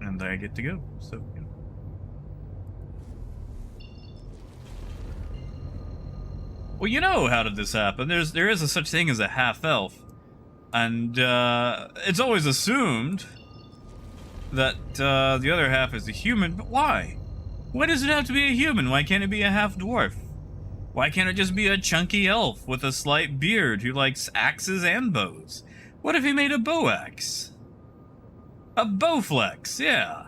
And I get to go, so, you know. Well, you know, how did this happen? There is a such thing as a half-elf. And, it's always assumed that, the other half is a human, but why? Why does it have to be a human? Why can't it be a half-dwarf? Why can't it just be a chunky elf with a slight beard who likes axes and bows? What if he made a bow axe? A bowflex, yeah.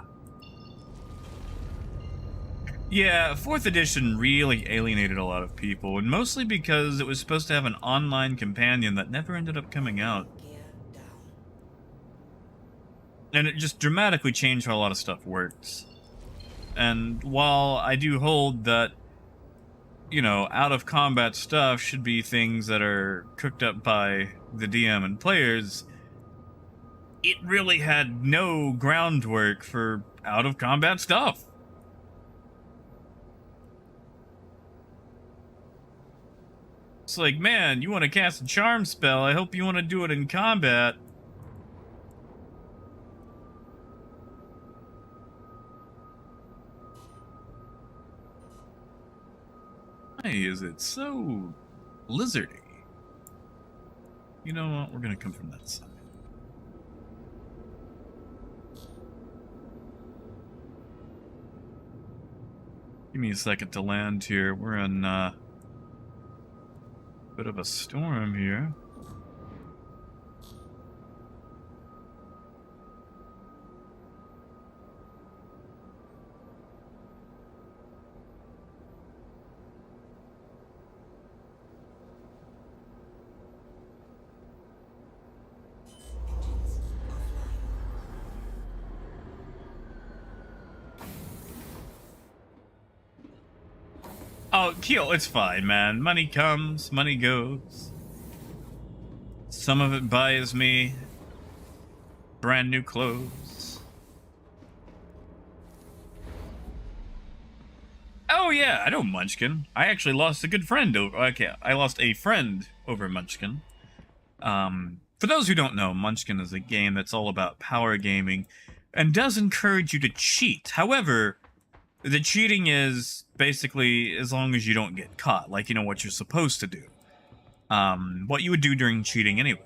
Yeah, 4th edition really alienated a lot of people, and mostly because it was supposed to have an online companion that never ended up coming out. Gear down. And it just dramatically changed how a lot of stuff works. And while I do hold that, you know, out-of-combat stuff should be things that are cooked up by the DM and players, it really had no groundwork for out-of-combat stuff. It's like, man, you want to cast a charm spell, I hope you want to do it in combat. Why is it so lizardy? You know what? We're gonna come from that side. Give me a second to land here. We're in a bit of a storm here. Engines offline. Oh, Keel, it's fine, man. Money comes, money goes. Some of it buys me brand new clothes. Oh yeah, I know Munchkin. I actually lost a good friend over. Okay, I lost a friend over Munchkin. For those who don't know, Munchkin is a game that's all about power gaming and does encourage you to cheat. However, the cheating is basically as long as you don't get caught, like you know what you're supposed to do. What you would do during cheating anyway.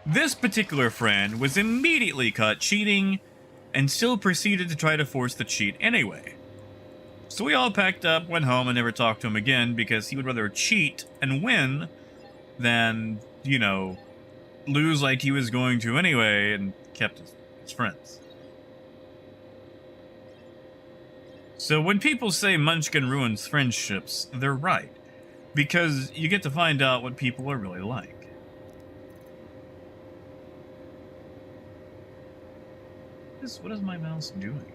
This particular friend was immediately caught cheating and still proceeded to try to force the cheat anyway. So we all packed up, went home, and never talked to him again because he would rather cheat and win than, you know, lose like he was going to anyway, and kept his friends. So when people say Munchkin ruins friendships, they're right. Because you get to find out what people are really like. What is my mouse doing?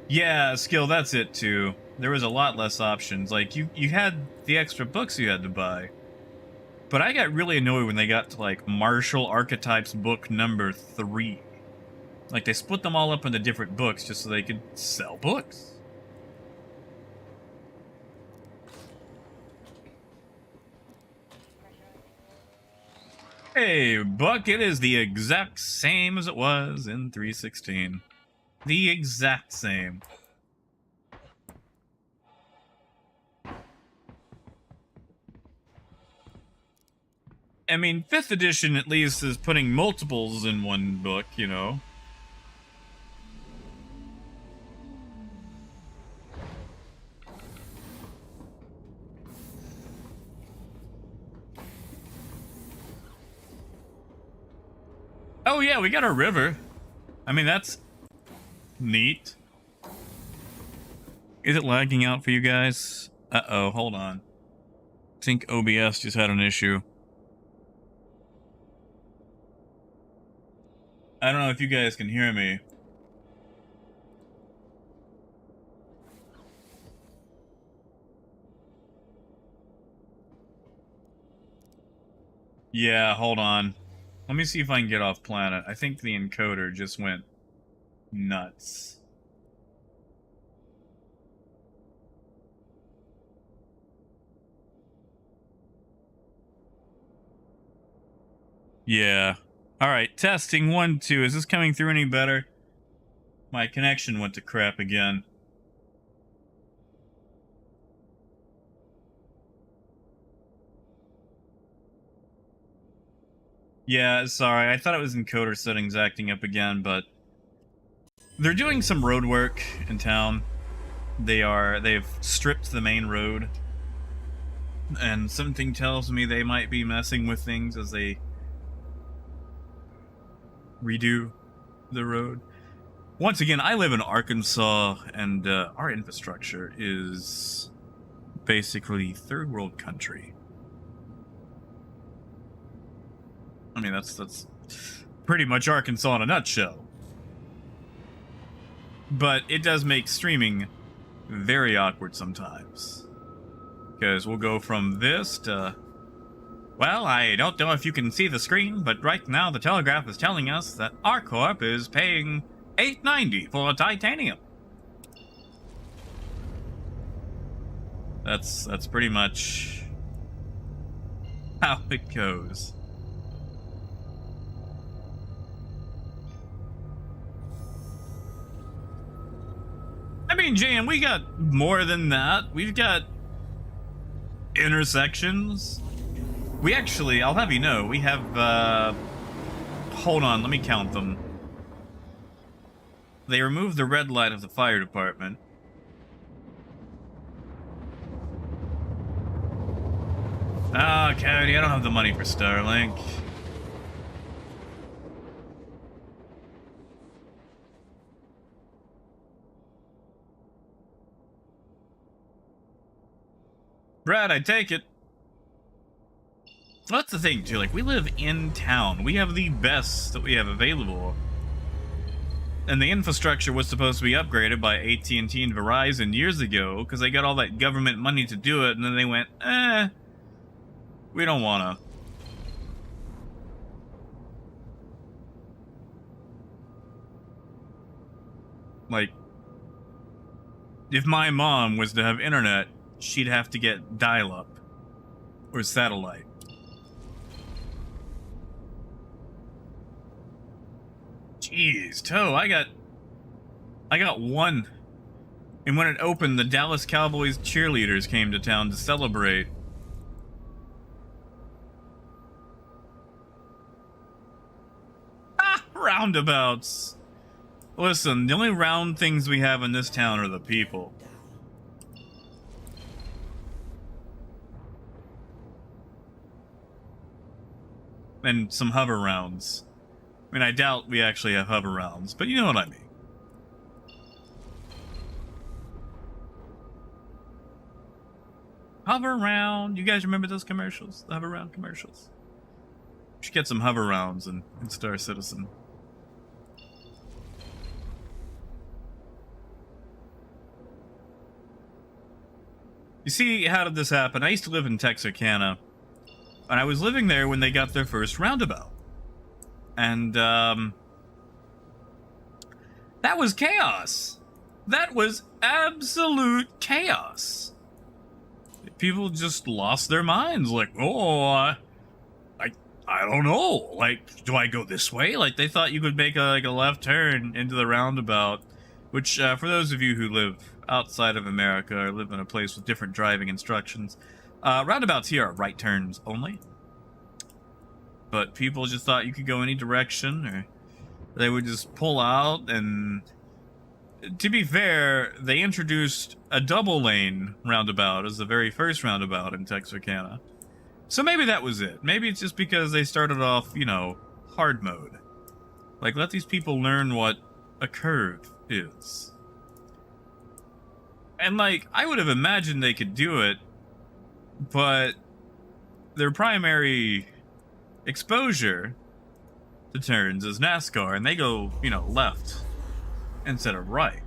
Yeah, Skill, that's it too. There was a lot less options. Like, you had the extra books you had to buy. But I got really annoyed when they got to, like, Martial Archetypes book number 3. Like, they split them all up into different books just so they could sell books. Hey, Buck, it is the exact same as it was in 316. The exact same. I mean, 5th edition at least is putting multiples in one book, you know. Oh yeah, we got a river. I mean, that's neat. Is it lagging out for you guys? Uh-oh, hold on. I think OBS just had an issue. I don't know if you guys can hear me. Yeah, hold on. Let me see if I can get off planet. I think the encoder just went nuts. Yeah. Alright, testing 1, 2. Is this coming through any better? My connection went to crap again. Yeah, sorry. I thought it was encoder settings acting up again, but they're doing some road work in town. They've stripped the main road, and something tells me they might be messing with things as they redo the road. Once again, I live in Arkansas, and our infrastructure is basically third world country. I mean, that's pretty much Arkansas in a nutshell. But it does make streaming very awkward sometimes. Because we'll go from this to... Well, I don't know if you can see the screen, but right now the Telegraph is telling us that our corp is paying $8.90 for titanium. That's pretty much how it goes. I mean, Jan, we got more than that. We've got intersections. We actually, I'll have you know, we have, hold on, let me count them. They removed the red light of the fire department. Oh, Cody, I don't have the money for Starlink. Brad, I take it. Well, that's the thing, too. Like, we live in town. We have the best that we have available. And the infrastructure was supposed to be upgraded by AT&T and Verizon years ago, because they got all that government money to do it, and then they went, we don't wanna. Like, if my mom was to have internet, she'd have to get dial-up or satellite. Jeez, Toe, I got one. And when it opened, the Dallas Cowboys cheerleaders came to town to celebrate. Ah, roundabouts. Listen, the only round things we have in this town are the people. And some hover rounds. I mean, I doubt we actually have hover rounds, but you know what I mean. Hover round. You guys remember those commercials? The hover round commercials? We should get some hover rounds in Star Citizen. You see, how did this happen? I used to live in Texarkana, and I was living there when they got their first roundabout. And, that was chaos. That was absolute chaos. People just lost their minds. Like, oh, I don't know. Like, do I go this way? Like, they thought you could make a left turn into the roundabout. Which, for those of you who live outside of America or live in a place with different driving instructions, roundabouts here are right turns only. But people just thought you could go any direction, or they would just pull out. And to be fair, they introduced a double lane roundabout as the very first roundabout in Texarkana. So maybe that was it. Maybe it's just because they started off, you know, hard mode. Like, let these people learn what a curve is. And, like, I would have imagined they could do it, but their primary exposure to turns is NASCAR, and they go, you know, left instead of right.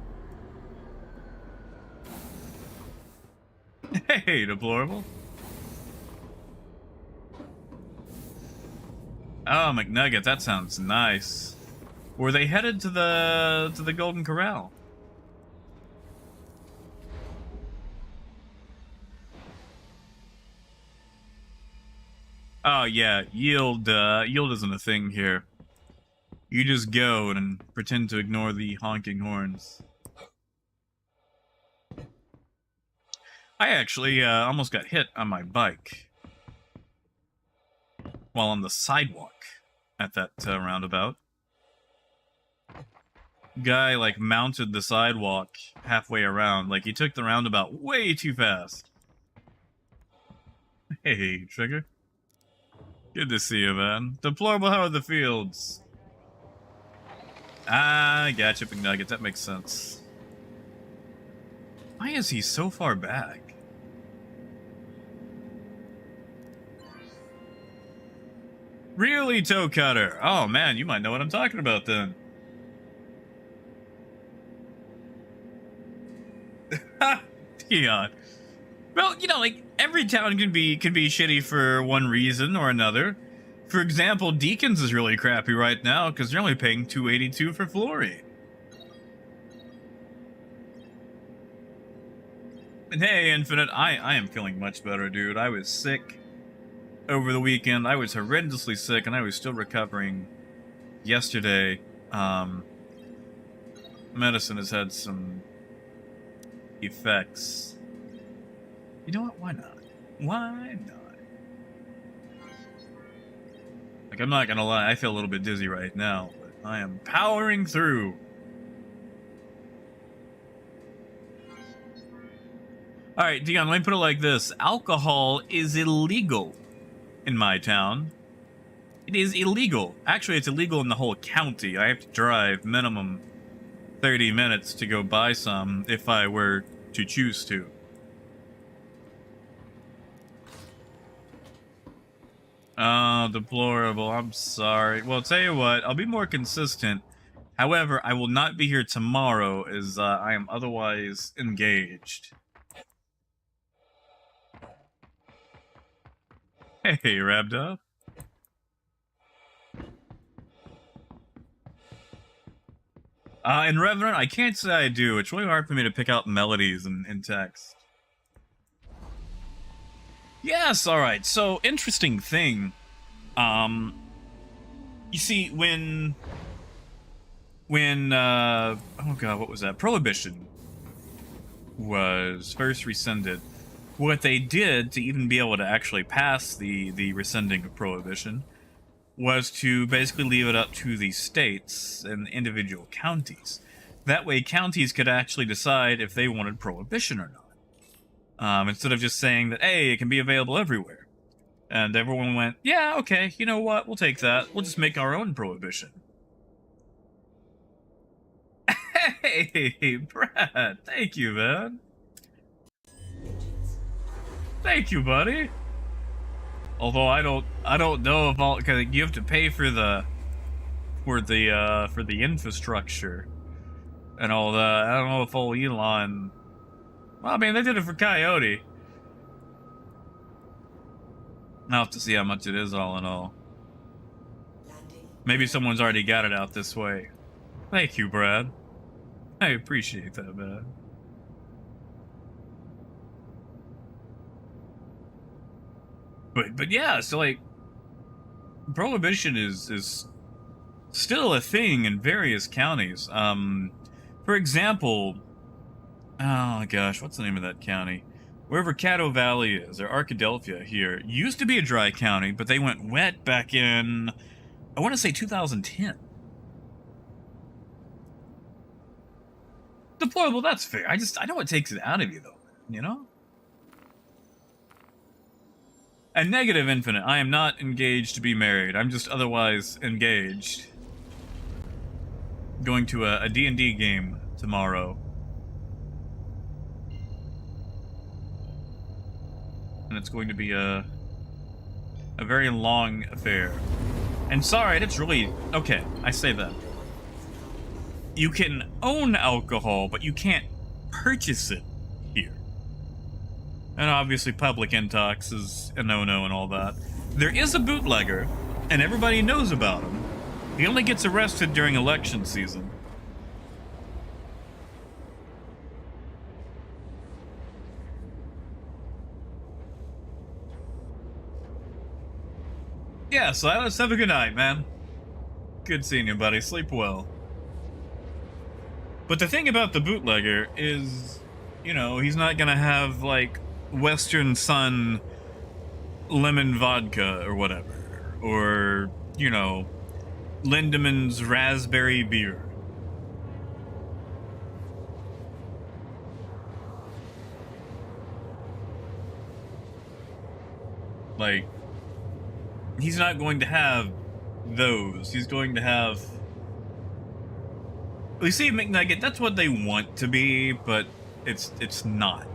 Hey, deplorable. Oh, McNugget, that sounds nice. Were they headed to the Golden Corral? Oh yeah, yield isn't a thing here. You just go and pretend to ignore the honking horns. I actually almost got hit on my bike while on the sidewalk at that roundabout. guy like mounted the sidewalk halfway around. Like he took the roundabout way too fast. Hey, Trigger. Good to see you, man. Deplorable, how are the fields? Ah, gotcha, McNugget. That makes sense. Why is he so far back? Really, Toe Cutter? Oh man, you might know what I'm talking about then. Dion. Well, you know, like every town can be shitty for one reason or another. For example, Deacons is really crappy right now because they're only paying $282 for Flory. And hey, Infinite, I am feeling much better, dude. I was sick over the weekend. I was horrendously sick, and I was still recovering yesterday. Medicine has had some effects. You know what? Why not? Why not? Like, I'm not gonna lie, I feel a little bit dizzy right now, but I am powering through. Alright, Dion, let me put it like this. Alcohol is illegal in my town. It is illegal. Actually, it's illegal in the whole county. I have to drive minimum 30 minutes to go buy some if I were to choose to. Oh, deplorable. I'm sorry. Well, tell you what, I'll be more consistent. However, I will not be here tomorrow as I am otherwise engaged. Hey, Rabdov. In Revenant, I can't say I do. It's really hard for me to pick out melodies in text. Yes, alright. So, interesting thing. You see, when oh god, what was that? Prohibition was first rescinded. What they did to even be able to actually pass the rescinding of Prohibition was to basically leave it up to the states and individual counties. That way, counties could actually decide if they wanted Prohibition or not. Instead of just saying that, hey, it can be available everywhere. And everyone went, yeah, okay, you know what, we'll take that. We'll just make our own Prohibition. Hey, Brad, thank you, man. Thank you, buddy. Although I don't know if I'll, cause you have to pay for the infrastructure and all that. I don't know if old Elon. Well, I mean, they did it for Coyote. I'll have to see how much it is all in all. Maybe someone's already got it out this way. Thank you, Brad. I appreciate that, man. But yeah, so like, Prohibition is still a thing in various counties. For example, oh gosh, what's the name of that county? Wherever Caddo Valley is, or Arkadelphia here, used to be a dry county, but they went wet back in, I want to say 2010. Deployable, that's fair. I know it takes it out of you though, you know? And negative Infinite, I am not engaged to be married. I'm just otherwise engaged. Going to a D&D game tomorrow. And it's going to be a very long affair. And sorry, it's really... Okay, I say that. You can own alcohol, but you can't purchase it here. And obviously public intox is a no-no and all that. There is a bootlegger, and everybody knows about him. He only gets arrested during election season. Yeah, Silas, have a good night, man. Good seeing you, buddy. Sleep well. But the thing about the bootlegger is, you know, he's not gonna have, like, Western Sun lemon vodka or whatever. Or, you know, Lindemann's raspberry beer. Like, he's not going to have those. He's going to have... We see McNugget, that's what they want to be, but it's not.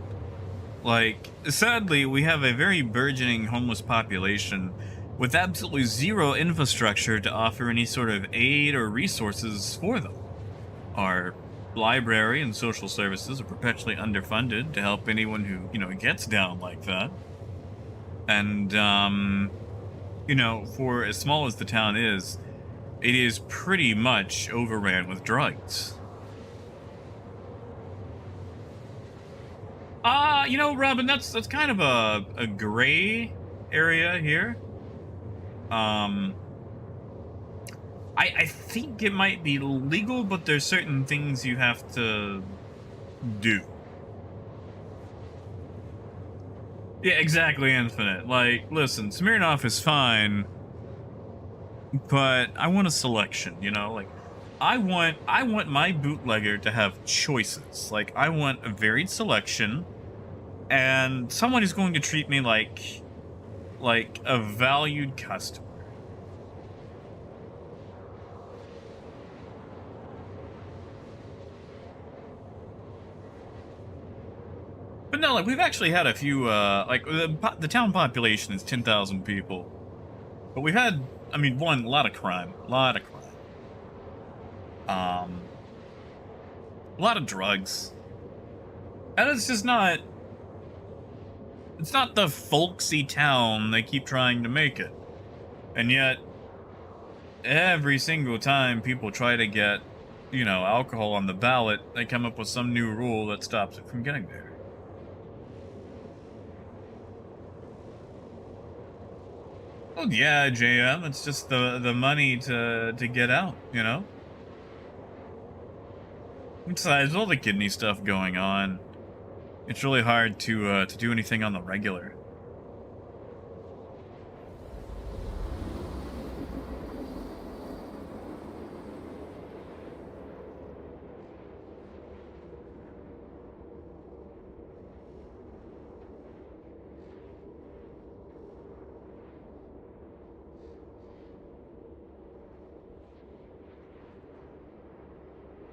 Like, sadly, we have a very burgeoning homeless population with absolutely zero infrastructure to offer any sort of aid or resources for them. Our library and social services are perpetually underfunded to help anyone who, gets down like that. And, for as small as the town is, it is pretty much overran with drugs. Robin, that's kind of a gray area here. I think it might be legal, but there's certain things you have to do. Yeah, exactly, Infinite. Like, listen, Smirnoff is fine, but I want a selection, Like, I want my bootlegger to have choices. Like, I want a varied selection, and someone who's going to treat me like a valued customer. But no, like, we've actually had a few, the town population is 10,000 people. But we've had, a lot of crime. A lot of drugs. And it's just not... It's not the folksy town they keep trying to make it. And yet, every single time people try to get, alcohol on the ballot, they come up with some new rule that stops it from getting there. Well, yeah, JM, it's just the money to get out, Besides, with all the kidney stuff going on, it's really hard to do anything on the regular.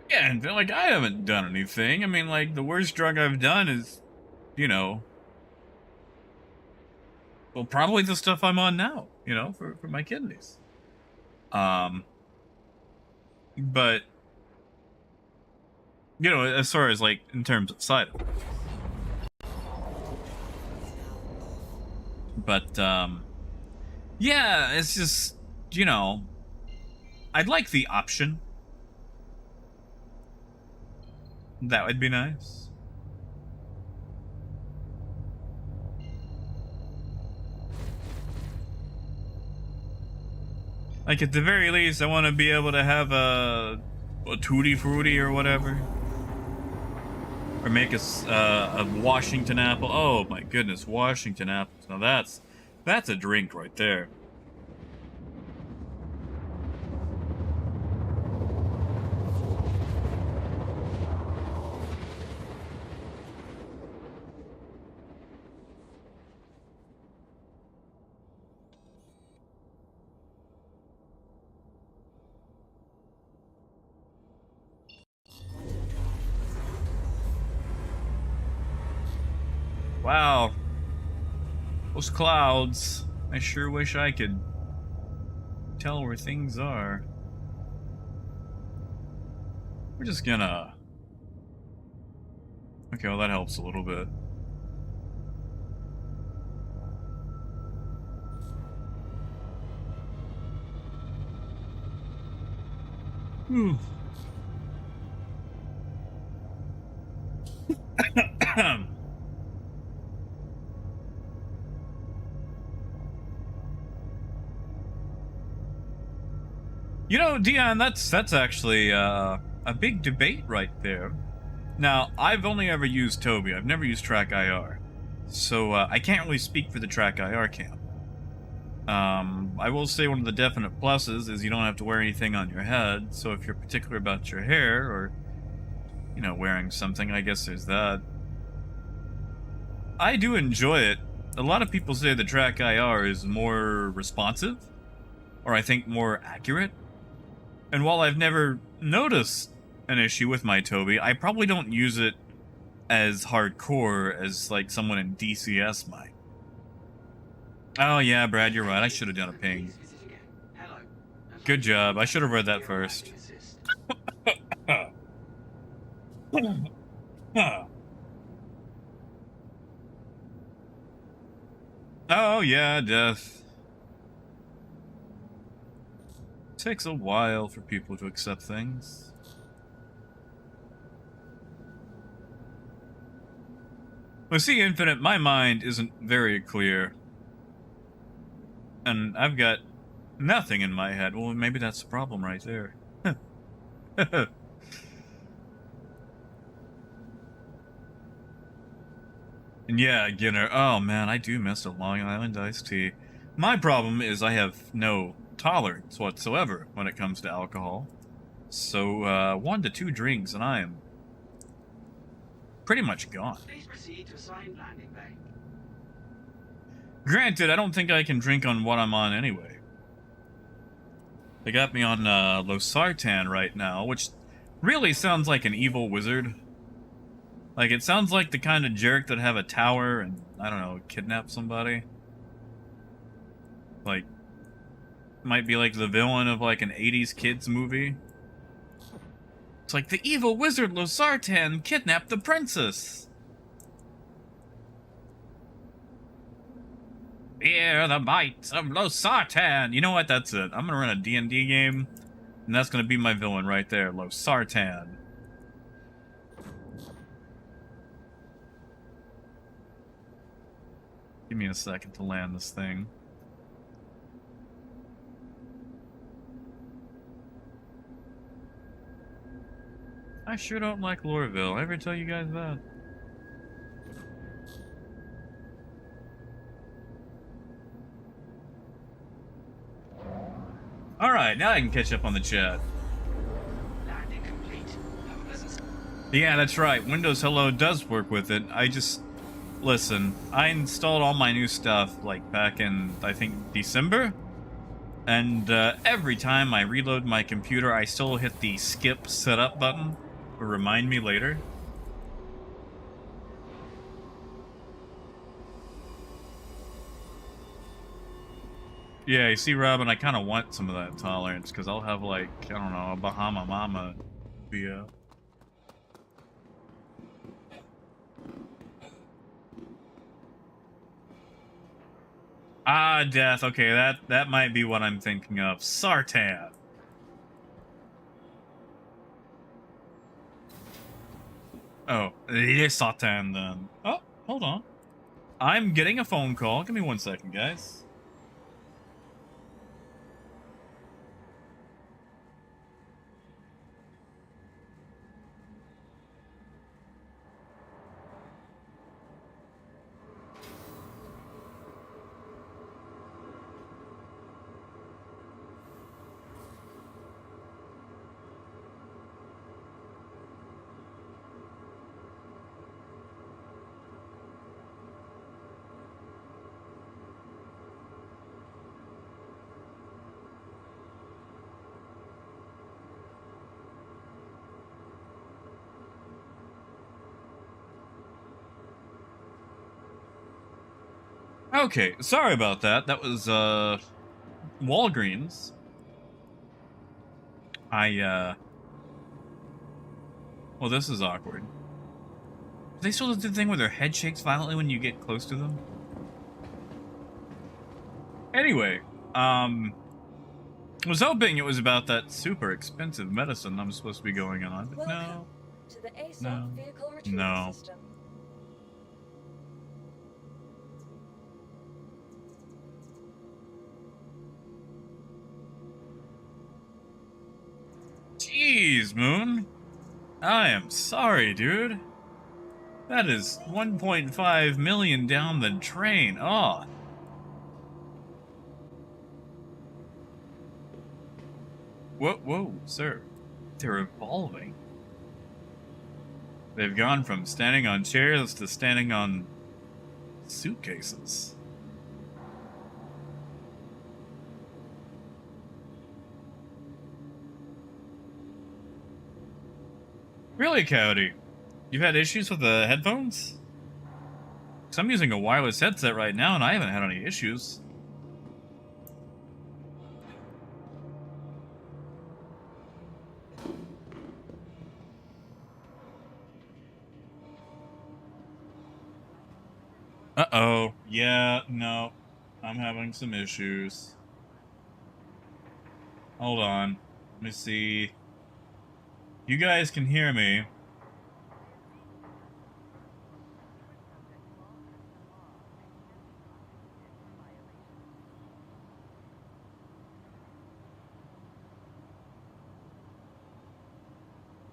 Yeah, and like, I haven't done anything. The worst drug I've done is, well, probably the stuff I'm on now, for my kidneys. But, as far as, like, in terms of side effects. But, yeah, it's just, I'd like the option. That would be nice. Like, at the very least, I want to be able to have a Tutti Frutti or whatever. Or make a Washington apple. Oh my goodness, Washington apples. Now that's a drink right there. Wow. Those clouds. I sure wish I could tell where things are. We're just gonna... Okay, well that helps a little bit. Whew. Dion, that's actually a big debate right there. Now, I've only ever used Toby. I've never used Track IR. So, I can't really speak for the Track IR camp. I will say one of the definite pluses is you don't have to wear anything on your head, so if you're particular about your hair, or, wearing something, I guess there's that. I do enjoy it, a lot of people say the track IR is more responsive, or I think more accurate. And while I've never noticed an issue with my Toby, I probably don't use it as hardcore as like someone in DCS might. Oh yeah, Brad, you're right. I should have done a ping. Please visit again. Hello. And Good thank you job. for I should have read that contacting first. Assist. Oh yeah, death. Takes a while for people to accept things. With Sea Infinite, my mind isn't very clear. And I've got nothing in my head. Well, maybe that's the problem right there. And yeah, Ginner. Oh man, I do miss a Long Island iced tea. My problem is I have no tolerance whatsoever when it comes to alcohol. So, 1 to 2 drinks and I am pretty much gone. Please proceed to assigned landing bay. Granted, I don't think I can drink on what I'm on anyway. They got me on Losartan right now, which really sounds like an evil wizard. Like, it sounds like the kind of jerk that'd have a tower and, I don't know, kidnap somebody. Like, might be like the villain of like an 80s kids movie. It's like the evil wizard Losartan kidnapped the princess. Fear the might of Losartan. You know what? That's it. I'm gonna run a D&D game, and that's gonna be my villain right there, Losartan. Give me a second to land this thing. I sure don't like Lorville. I ever tell you guys that? Alright, now I can catch up on the chat. Landing complete. Have a pleasant. Yeah, that's right. Windows Hello does work with it. Listen, I installed all my new stuff, like, back in, I think, December? And, every time I reload my computer, I still hit the skip setup button. Or remind me later. Yeah, you see, Robin, I kind of want some of that tolerance, because I'll have, like, I don't know, a Bahama Mama via. Ah, death. Okay, that might be what I'm thinking of. Sartan. Oh, yes, Sartan then. Oh, hold on. I'm getting a phone call. Give me 1 second, guys. Okay, sorry about that. That was, Walgreens. Well, this is awkward. Do they still do the thing where their head shakes violently when you get close to them? Anyway, was hoping it was about that super expensive medicine I'm supposed to be going on, but no. Welcome to the ASOP No. vehicle retrieval No. system. Jeez, Moon. I am sorry, dude. That is 1.5 million down the drain. Oh. Whoa, sir. They're evolving. They've gone from standing on chairs to standing on Suitcases. Really, Coyote? You've had issues with the headphones? 'Cause I'm using a wireless headset right now and I haven't had any issues. Uh-oh. Yeah, no. I'm having some issues. Hold on. Let me see. You guys can hear me.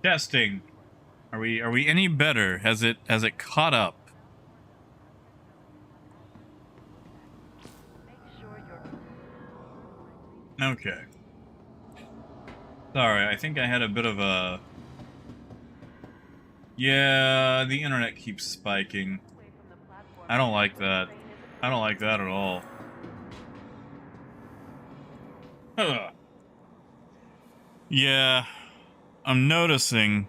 Testing. Are we any better? Has it caught up? Okay. Sorry, I think I had a bit of a... Yeah, the internet keeps spiking. I don't like that. I don't like that at all. Ugh. Yeah, I'm noticing.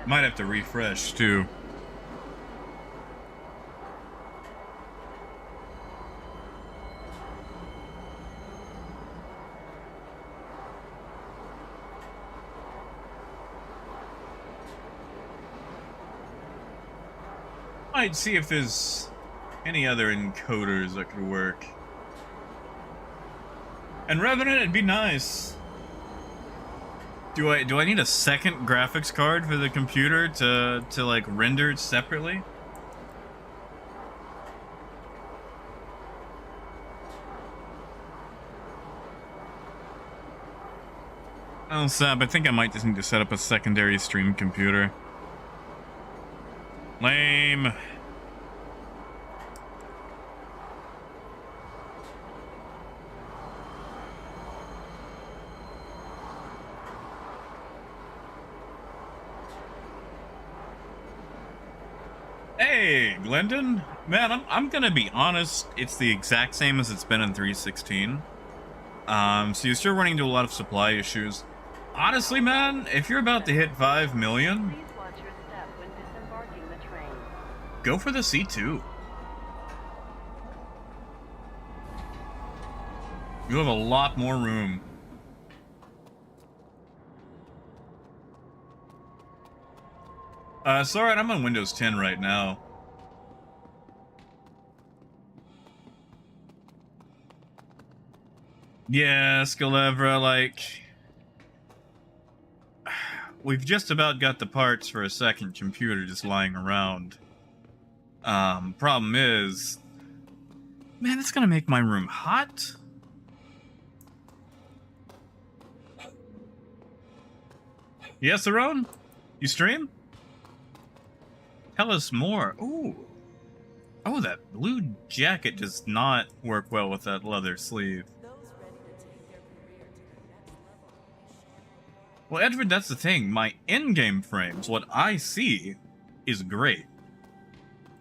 Might have to refresh too. Might see if there's any other encoders that could work. And Revenant, it'd be nice. Do I need a second graphics card for the computer to like render it separately? Oh, Sab, I think I might just need to set up a secondary stream computer. Lame. Hey, Glendon. Man, I'm gonna be honest, it's the exact same as it's been in 3.16. So you're still running into a lot of supply issues. Honestly, man, if you're about to hit 5 million, Please watch your step when disembarking the train. go for the C2. You have a lot more room. It's alright, I'm on Windows 10 right now. Yeah, Skelevra, like... We've just about got the parts for a second computer just lying around. Problem is... Man, it's gonna make my room hot. Yes, Aron? You stream? Tell us more. Ooh. Oh, that blue jacket does not work well with that leather sleeve. Well, Edward, that's the thing. My in-game frames, what I see, is great.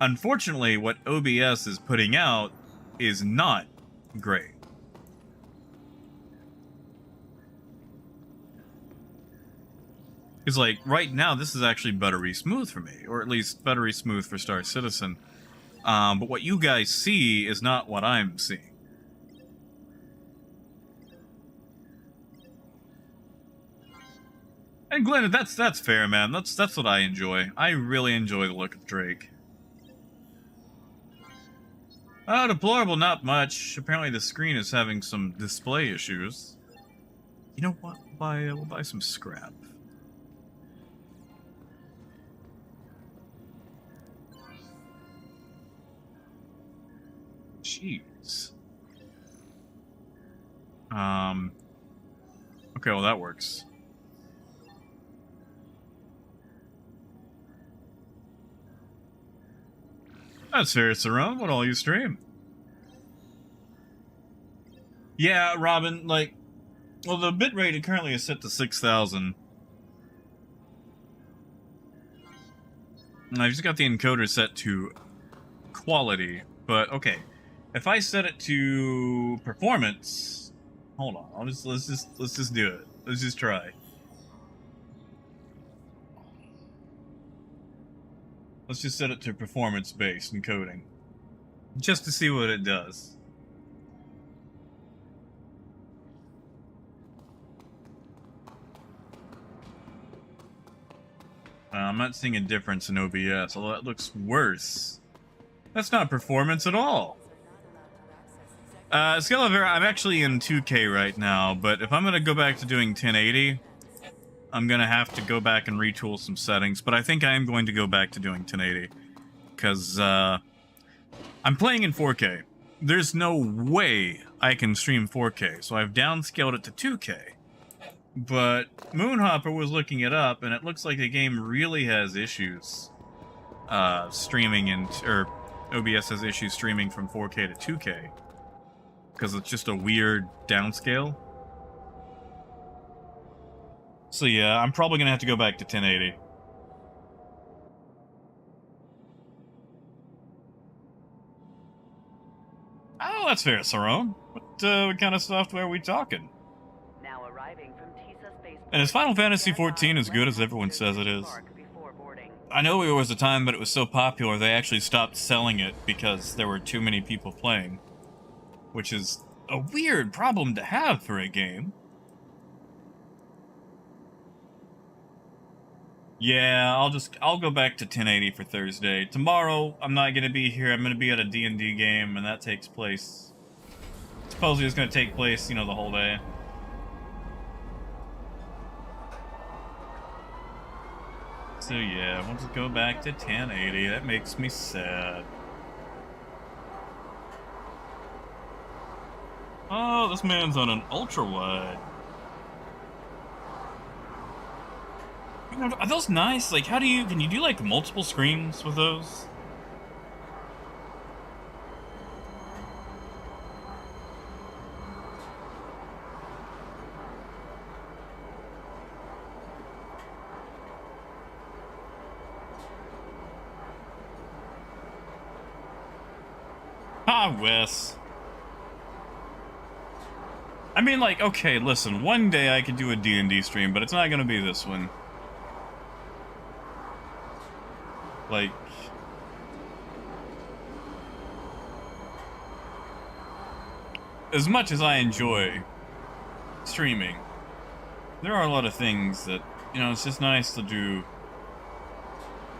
Unfortunately, what OBS is putting out is not great. Because, like, right now, this is actually buttery smooth for me. Or at least buttery smooth for Star Citizen. But what you guys see is not what I'm seeing. And Glenn, that's fair, man. That's what I enjoy. I really enjoy the look of Drake. Oh, deplorable, not much. Apparently the screen is having some display issues. You know what? We'll buy some scrap. Jeez. Okay, well that works. That's fair, Saron. What all you stream? Yeah, Robin, like, Well, the bitrate currently is set to 6,000. And I've just got the encoder set to quality, but okay. If I set it to performance, hold on. Let's just do it. Let's just try. Let's just set it to performance-based encoding, just to see what it does. I'm not seeing a difference in OBS, although that looks worse. That's not performance at all. Scale of error, I'm actually in 2K right now, but if I'm going to go back to doing 1080, I'm going to have to go back and retool some settings, but I think I am going to go back to doing 1080, because I'm playing in 4K. There's no way I can stream 4K, so I've downscaled it to 2K. But Moonhopper was looking it up, and it looks like the game really has issues streaming, or OBS has issues streaming from 4K to 2K. Because it's just a weird downscale. So yeah, I'm probably going to have to go back to 1080. Oh, that's fair, Saron. What kind of software are we talking? Now arriving from TISA space. And is Final Fantasy XIV as good as everyone says it is? I know there was a time, but it was so popular they actually stopped selling it because there were too many people playing. Which is a weird problem to have for a game. Yeah, I'll go back to 1080 for Thursday. Tomorrow, I'm not going to be here. I'm going to be at a D&D game, and that takes place... Supposedly it's going to take place, you know, the whole day. So yeah, we'll just go back to 1080. That makes me sad. Oh, this man's on an ultra-wide. Are those nice? Like, can you do, like, multiple screens with those? Ah, Wes. I mean, like, okay, listen, one day I could do a D&D stream, but it's not gonna be this one. Like... As much as I enjoy streaming, there are a lot of things that, you know, it's just nice to do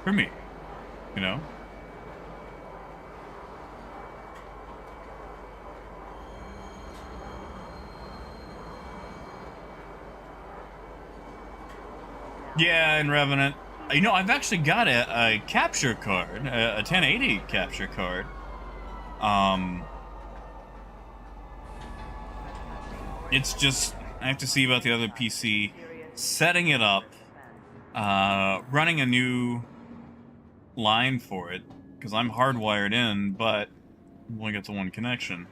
for me, you know? Yeah, in Revenant. You know, I've actually got a capture card, a 1080 capture card. It's just, I have to see about the other PC, setting it up, running a new line for it, because I'm hardwired in, but I've only got the one connection.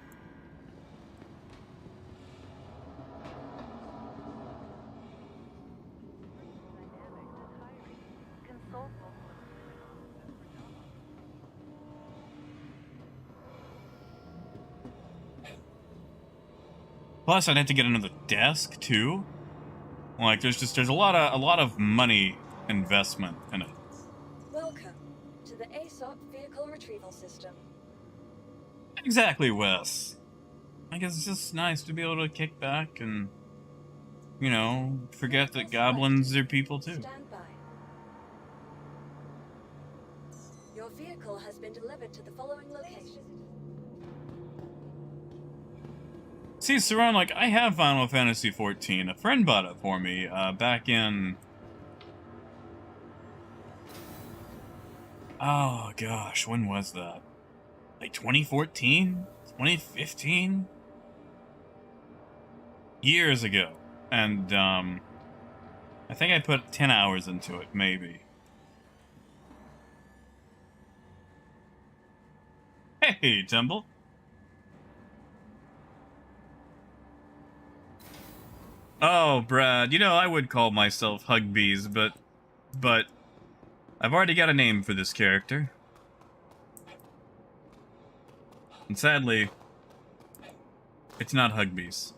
Plus, I'd have to get another desk too. Like, there's a lot of money investment in it. Welcome to the ASOP vehicle retrieval system. Exactly, Wes. I guess it's just nice to be able to kick back and, you know, forget that goblins are people too. Stand by. Your vehicle has been delivered to the following location. See, Saron, like, I have Final Fantasy XIV. A friend bought it for me, back in... Oh, gosh, when was that? Like, 2014? 2015? Years ago. And, I think I put 10 hours into it, maybe. Hey, Temple. Oh, Brad, you know, I would call myself Hugbees, but I've already got a name for this character. And sadly, it's not Hugbees.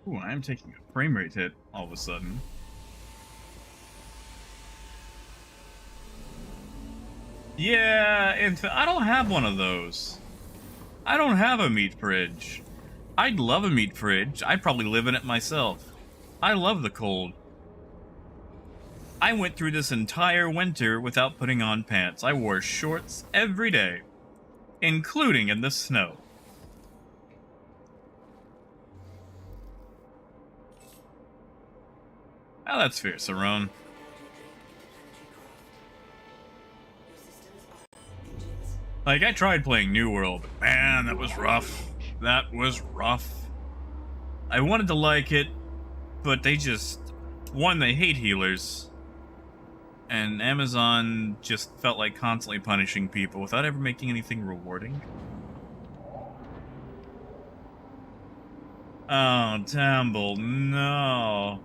Ooh, I am taking a frame rate hit all of a sudden. Yeah, I don't have one of those. I don't have a meat fridge. I'd love a meat fridge. I'd probably live in it myself. I love the cold. I went through this entire winter without putting on pants. I wore shorts every day, including in the snow. Oh, that's fair, Sarone. Like, I tried playing New World, but man, that was rough. That was rough. I wanted to like it, but they just... One, they hate healers. And Amazon just felt like constantly punishing people without ever making anything rewarding. Oh, Tamble, no.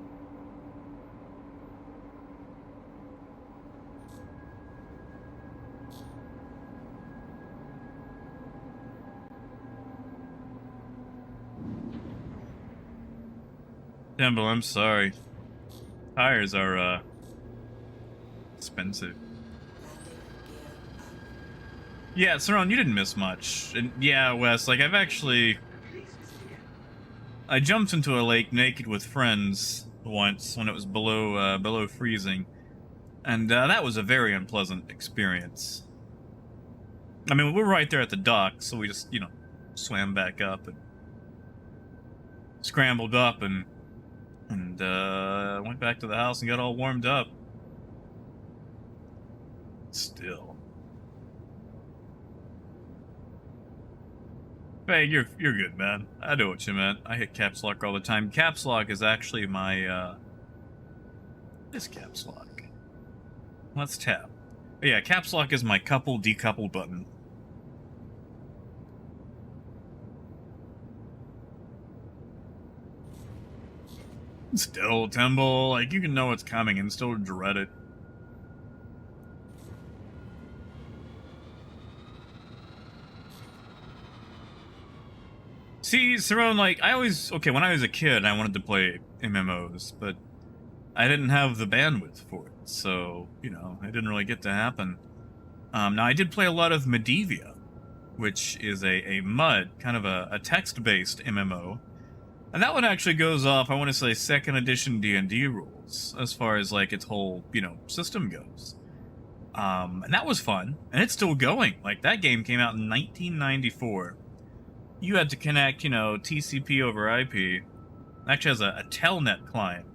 Tamble, I'm sorry. Tires are, expensive. Yeah, Saron, you didn't miss much. And yeah, Wes, like, I've actually... I jumped into a lake naked with friends once when it was below freezing. And, that was a very unpleasant experience. I mean, we're right there at the dock, so we just, you know, swam back up and... scrambled up and went back to the house and got all warmed up. Still. Hey, you're good, man. I know what you meant. I hit caps lock all the time. Caps lock is actually my, this caps lock. Let's tap. But yeah, caps lock is my couple decouple button. Still, Temple, like, you can know what's coming and still dread it. See, Sarone, like, okay, when I was a kid, I wanted to play MMOs, but I didn't have the bandwidth for it, so, you know, it didn't really get to happen. Now, I did play a lot of Medivia, which is a MUD, kind of a text-based MMO. And that one actually goes off, I want to say, 2nd edition D&D rules, as far as, like, its whole, you know, system goes. And that was fun, and it's still going. Like, that game came out in 1994. You had to connect, you know, TCP over IP. It actually has a telnet client.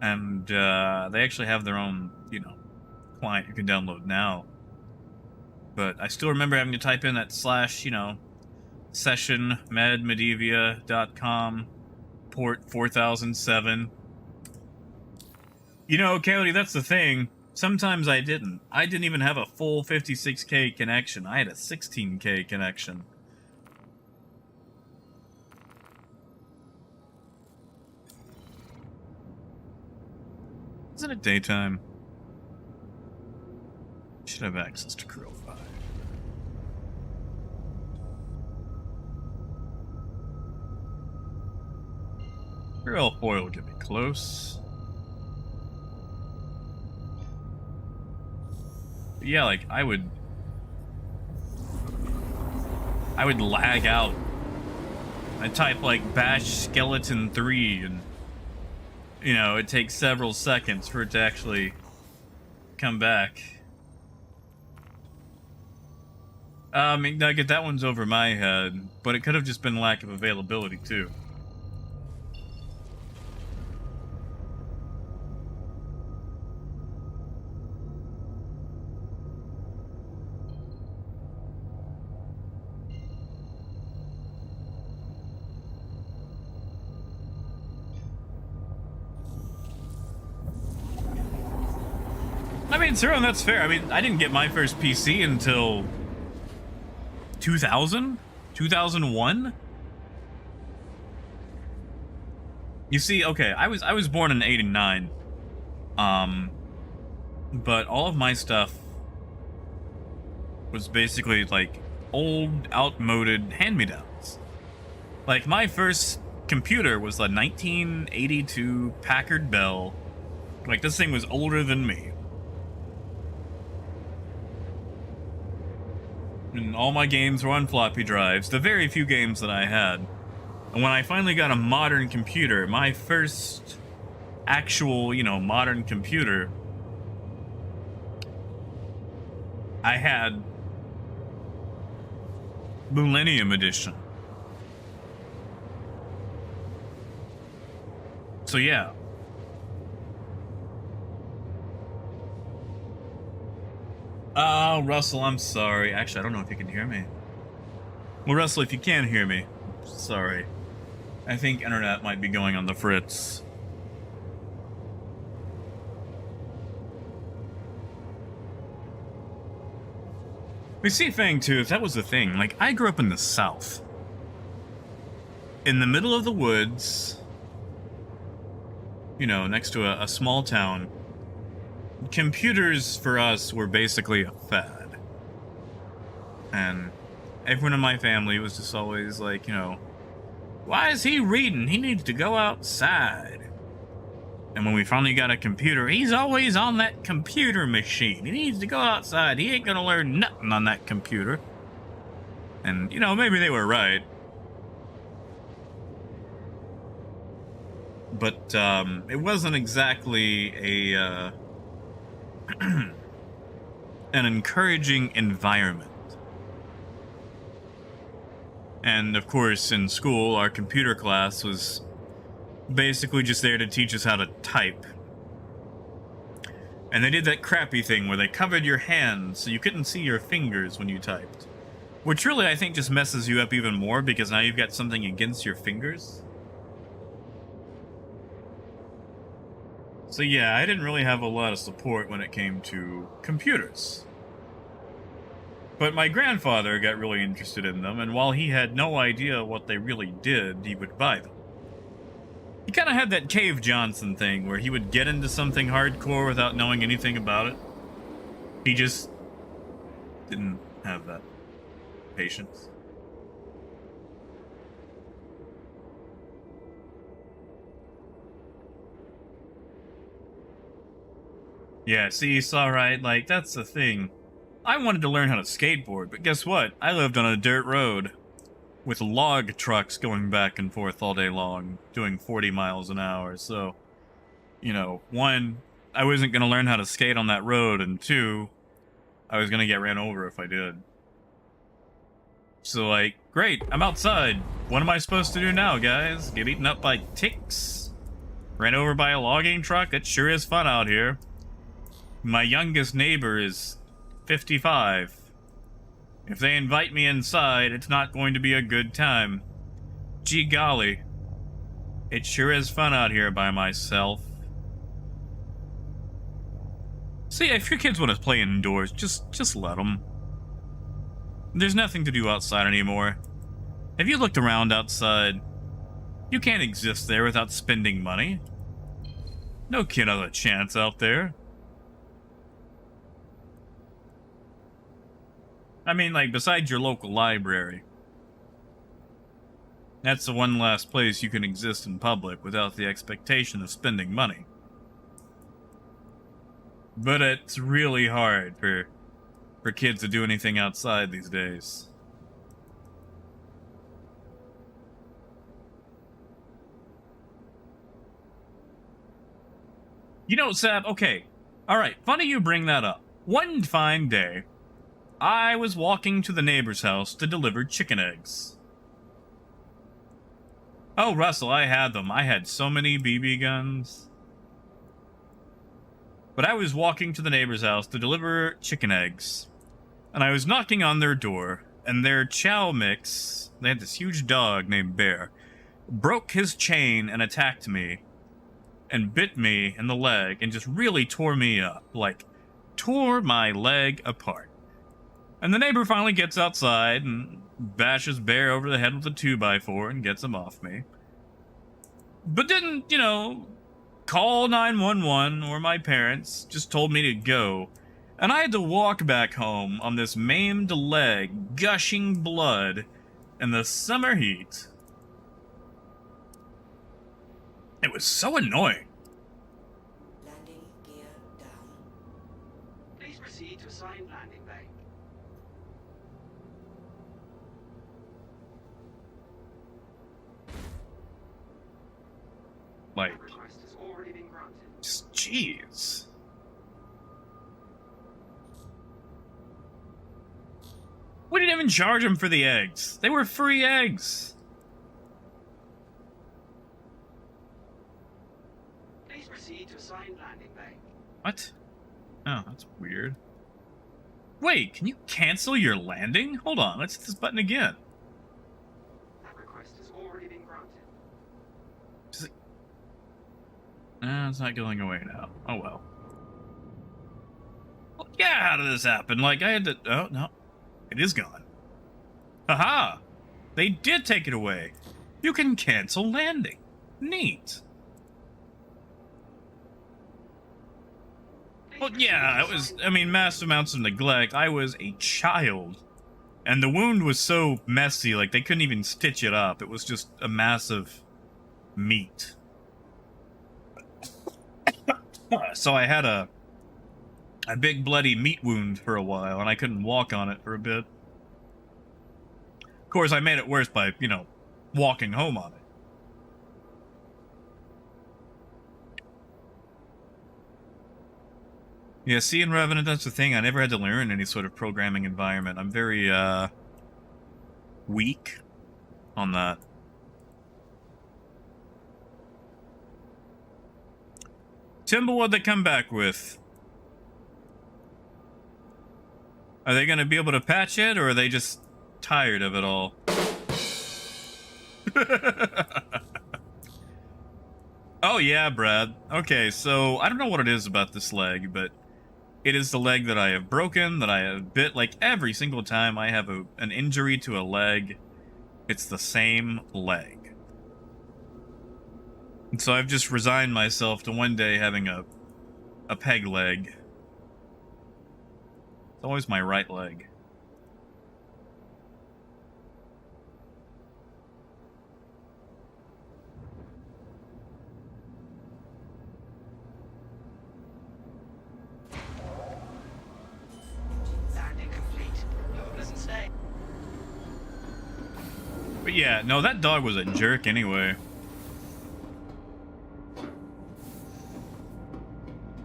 And, they actually have their own, you know, client you can download now. But I still remember having to type in that / you know, session medivia.com port 4007. You know, Kaylee, that's the thing. Sometimes I didn't. I didn't even have a full 56K connection. I had a 16K connection. Isn't it daytime? Should have access to Krill 5. Real foil will get me close. But yeah, like, I would lag out. I'd type, like, bash skeleton 3, and, you know, it takes several seconds for it to actually come back. I mean, Nugget, that one's over my head, but it could have just been lack of availability, too. I mean, Cyril, that's fair. I mean, I didn't get my first PC until 2000? 2001? You see, okay, I was born in '89. But all of my stuff was basically like old, outmoded hand-me-downs. Like my first computer was a 1982 Packard Bell. Like this thing was older than me. And all my games were on floppy drives, the very few games that I had. And when I finally got a modern computer, my first actual, modern computer, I had Millennium Edition. So yeah. Oh, Russell, I'm sorry. Actually, I don't know if you can hear me. Well, Russell, if you can't hear me, sorry. I think internet might be going on the fritz. We see, Fang, too, if that was the thing. Like, I grew up in the South. In the middle of the woods. Next to a small town. Computers, for us, were basically a fad. And everyone in my family was just always like, why is he reading? He needs to go outside. And when we finally got a computer, he's always on that computer machine. He needs to go outside. He ain't gonna learn nothing on that computer. And, maybe they were right. But, it wasn't exactly an encouraging environment. And, of course, in school, our computer class was basically just there to teach us how to type. And they did that crappy thing where they covered your hands so you couldn't see your fingers when you typed. Which really, I think, just messes you up even more because now you've got something against your fingers. So yeah, I didn't really have a lot of support when it came to computers. But my grandfather got really interested in them, and while he had no idea what they really did, he would buy them. He kind of had that Cave Johnson thing where he would get into something hardcore without knowing anything about it. He just didn't have that patience. Yeah, see, it's alright, like, that's the thing. I wanted to learn how to skateboard, but guess what? I lived on a dirt road with log trucks going back and forth all day long, doing 40 miles an hour, so, one, I wasn't going to learn how to skate on that road, and two, I was going to get ran over if I did. So, like, great, I'm outside. What am I supposed to do now, guys? Get eaten up by ticks? Ran over by a logging truck? It sure is fun out here. My youngest neighbor is 55. If they invite me inside, it's not going to be a good time. Gee golly. It sure is fun out here by myself. See, if your kids want to play indoors, just let them. There's nothing to do outside anymore. Have you looked around outside? You can't exist there without spending money. No kid has a chance out there. I mean, like, besides your local library. That's the one last place you can exist in public without the expectation of spending money. But it's really hard for kids to do anything outside these days. Sab, okay. Alright, funny you bring that up. One fine day, I was walking to the neighbor's house to deliver chicken eggs. Oh, Russell, I had them. I had so many BB guns. But I was walking to the neighbor's house to deliver chicken eggs. And I was knocking on their door, and their chow mix, they had this huge dog named Bear, broke his chain and attacked me, and bit me in the leg, and just really tore me up. Like, tore my leg apart. And the neighbor finally gets outside and bashes Bear over the head with a 2x4 and gets him off me. But didn't, call 911 or my parents, just told me to go. And I had to walk back home on this maimed leg, gushing blood, in the summer heat. It was so annoying. Landing gear down. Please proceed to assigned landing bay. Like, That request has already been granted. just jeez. We didn't even charge them for the eggs. They were free eggs. Please proceed to assigned landing bay. What? Oh, that's weird. Wait, can you cancel your landing? Hold on, let's hit this button again. That request has already been granted. It's not going away now. Oh well. Well, yeah, how did this happen? Like, I had to... Oh, no. It is gone. Haha! They did take it away. You can cancel landing. Neat. Well, yeah, it was... I mean, mass amounts of neglect. I was a child. And the wound was so messy, like, they couldn't even stitch it up. It was just a mass of meat. So I had a big bloody meat wound for a while, and I couldn't walk on it for a bit. Of course, I made it worse by, walking home on it. Yeah, see, in Revenant, that's the thing. I never had to learn any sort of programming environment. I'm very, weak on that. Timber, what'd they come back with? Are they gonna be able to patch it, or are they just tired of it all? Oh yeah, Brad. Okay, so I don't know what it is about this leg, but it is the leg that I have broken, that I have bit. Like, every single time I have an injury to a leg, it's the same leg. And so I've just resigned myself to one day having a peg leg. It's always my right leg. Landing complete. Have a pleasant stay. But yeah, no, that dog was a jerk anyway.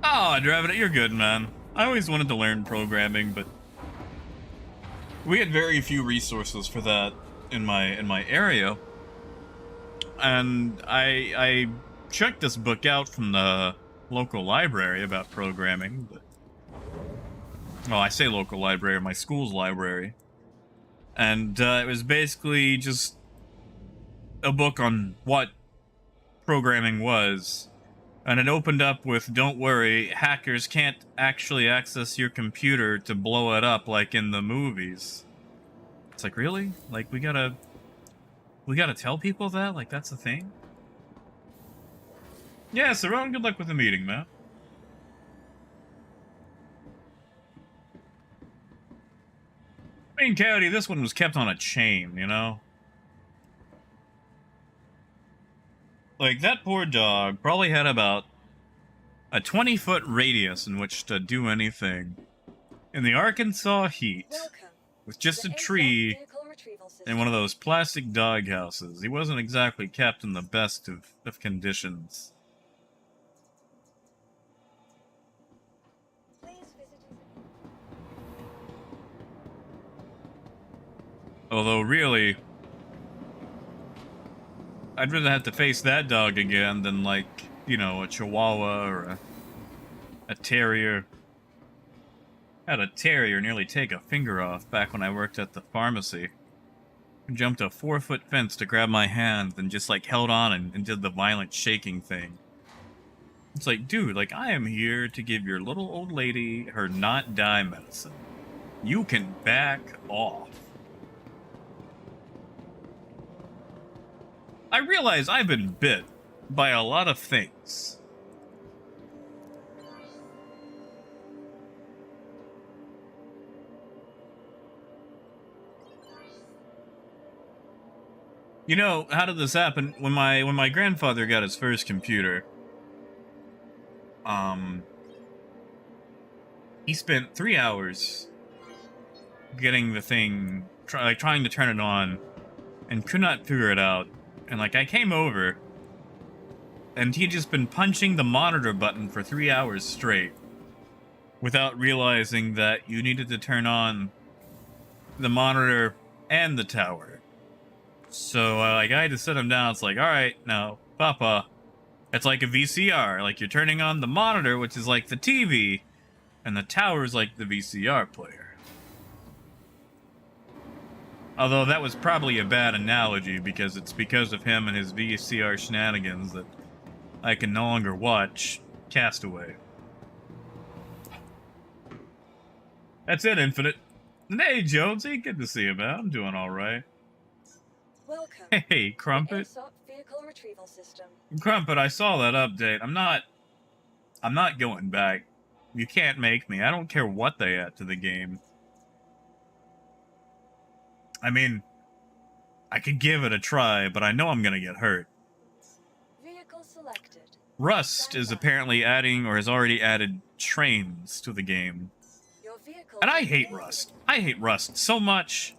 Oh, Draven, you're good, man. I always wanted to learn programming, but we had very few resources for that in my area. And I checked this book out from the local library about programming. But, well, I say local library, my school's library. And it was basically just a book on what programming was. And it opened up with, don't worry, hackers can't actually access your computer to blow it up like in the movies. It's like, really? Like, we gotta tell people that? Like, that's a thing? Yeah, Saron, good luck with the meeting, man. I mean, Coyote, this one was kept on a chain, you know? Like, that poor dog probably had about a 20-foot radius in which to do anything. In the Arkansas heat, Welcome with just to a the tree ASOP vehicle retrieval system. in one of those plastic dog houses. He wasn't exactly kept in the best of conditions. Please visit Although, really, I'd rather have to face that dog again than, like, you know, a Chihuahua or a Terrier. I had a Terrier nearly take a finger off back when I worked at the pharmacy. He jumped a 4-foot fence to grab my hand and just, like, held on and did the violent shaking thing. It's like, dude, like, I am here to give your little old lady her not die medicine. You can back off. I realize I've been bit by a lot of things. You know, how did this happen? When my grandfather got his first computer, he spent 3 hours getting the thing, trying to turn it on, and could not figure it out. And like, I came over, and he'd just been punching the monitor button for 3 hours straight, without realizing that you needed to turn on the monitor and the tower. So, like, I had to sit him down. It's like, all right, now, Papa, it's like a VCR. Like, you're turning on the monitor, which is like the TV, and the tower is like the VCR player. Although that was probably a bad analogy, because it's because of him and his VCR shenanigans that I can no longer watch Castaway. That's it, Infinite. And hey, Jonesy, good to see you, man. I'm doing all right. Welcome. Hey, to Crumpet. the ASOP vehicle retrieval system. Crumpet, I saw that update. I'm not going back. You can't make me. I don't care what they add to the game. I mean, I could give it a try, but I know I'm gonna get hurt. Vehicle selected. Rust is apparently adding, or has already added, trains to the game. Your vehicle. And I hate Rust. I hate Rust so much.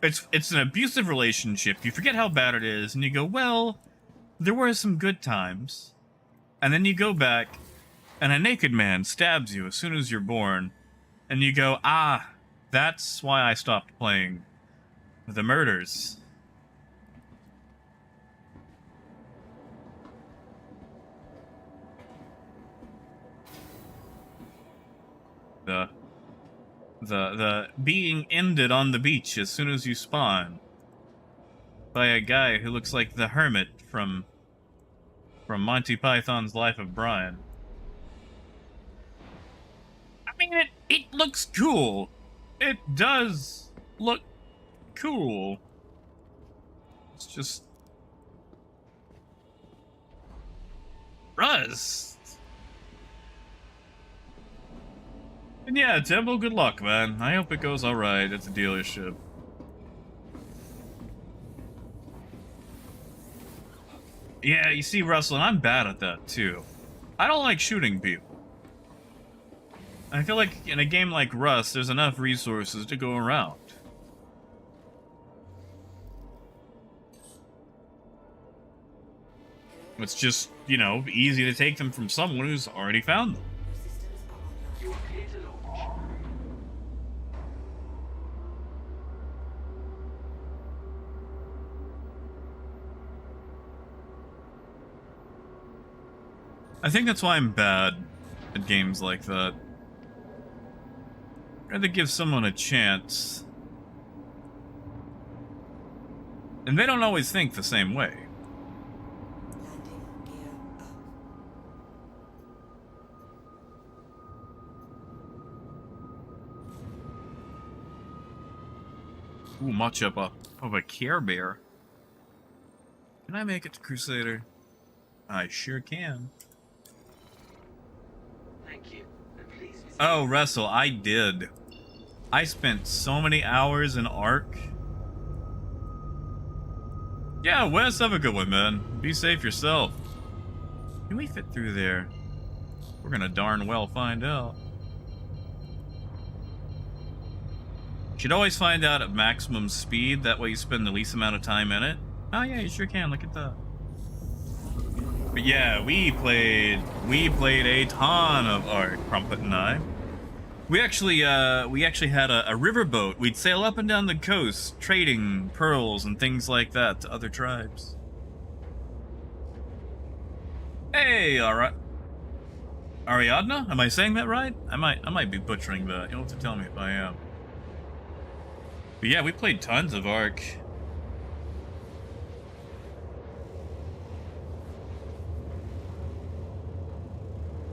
It's an abusive relationship. You forget how bad it is, and you go, well, there were some good times. And then you go back, and a naked man stabs you as soon as you're born, and you go, ah, that's why I stopped playing the murders. The being ended on the beach as soon as you spawn by a guy who looks like the hermit from Monty Python's Life of Brian. I mean, it looks cool. It does look cool. It's just Rust. And yeah, Temple, good luck, man. I hope it goes alright at the dealership. Yeah, you see, Russell, and I'm bad at that, too. I don't like shooting people. I feel like in a game like Rust, there's enough resources to go around. It's just, you know, easy to take them from someone who's already found them. You are clear to launch. I think that's why I'm bad at games like that. I'd rather give someone a chance. And they don't always think the same way. Landing gear up. Ooh, much up of a Care Bear. Can I make it to Crusader? I sure can. Thank you. And please visit. Oh, Wrestle, I did. I spent so many hours in Ark. Yeah, Wes, have a good one, man. Be safe yourself. Can we fit through there? We're gonna darn well find out. Should always find out at maximum speed, that way you spend the least amount of time in it. Oh yeah, you sure can, look at that. But yeah, we played a ton of Ark, Crumpet and I. We actually had a riverboat. We'd sail up and down the coast, trading pearls and things like that to other tribes. Hey, alright. Ariadna? Am I saying that right? I might be butchering that. You'll have to tell me if I am. But yeah, we played tons of Ark.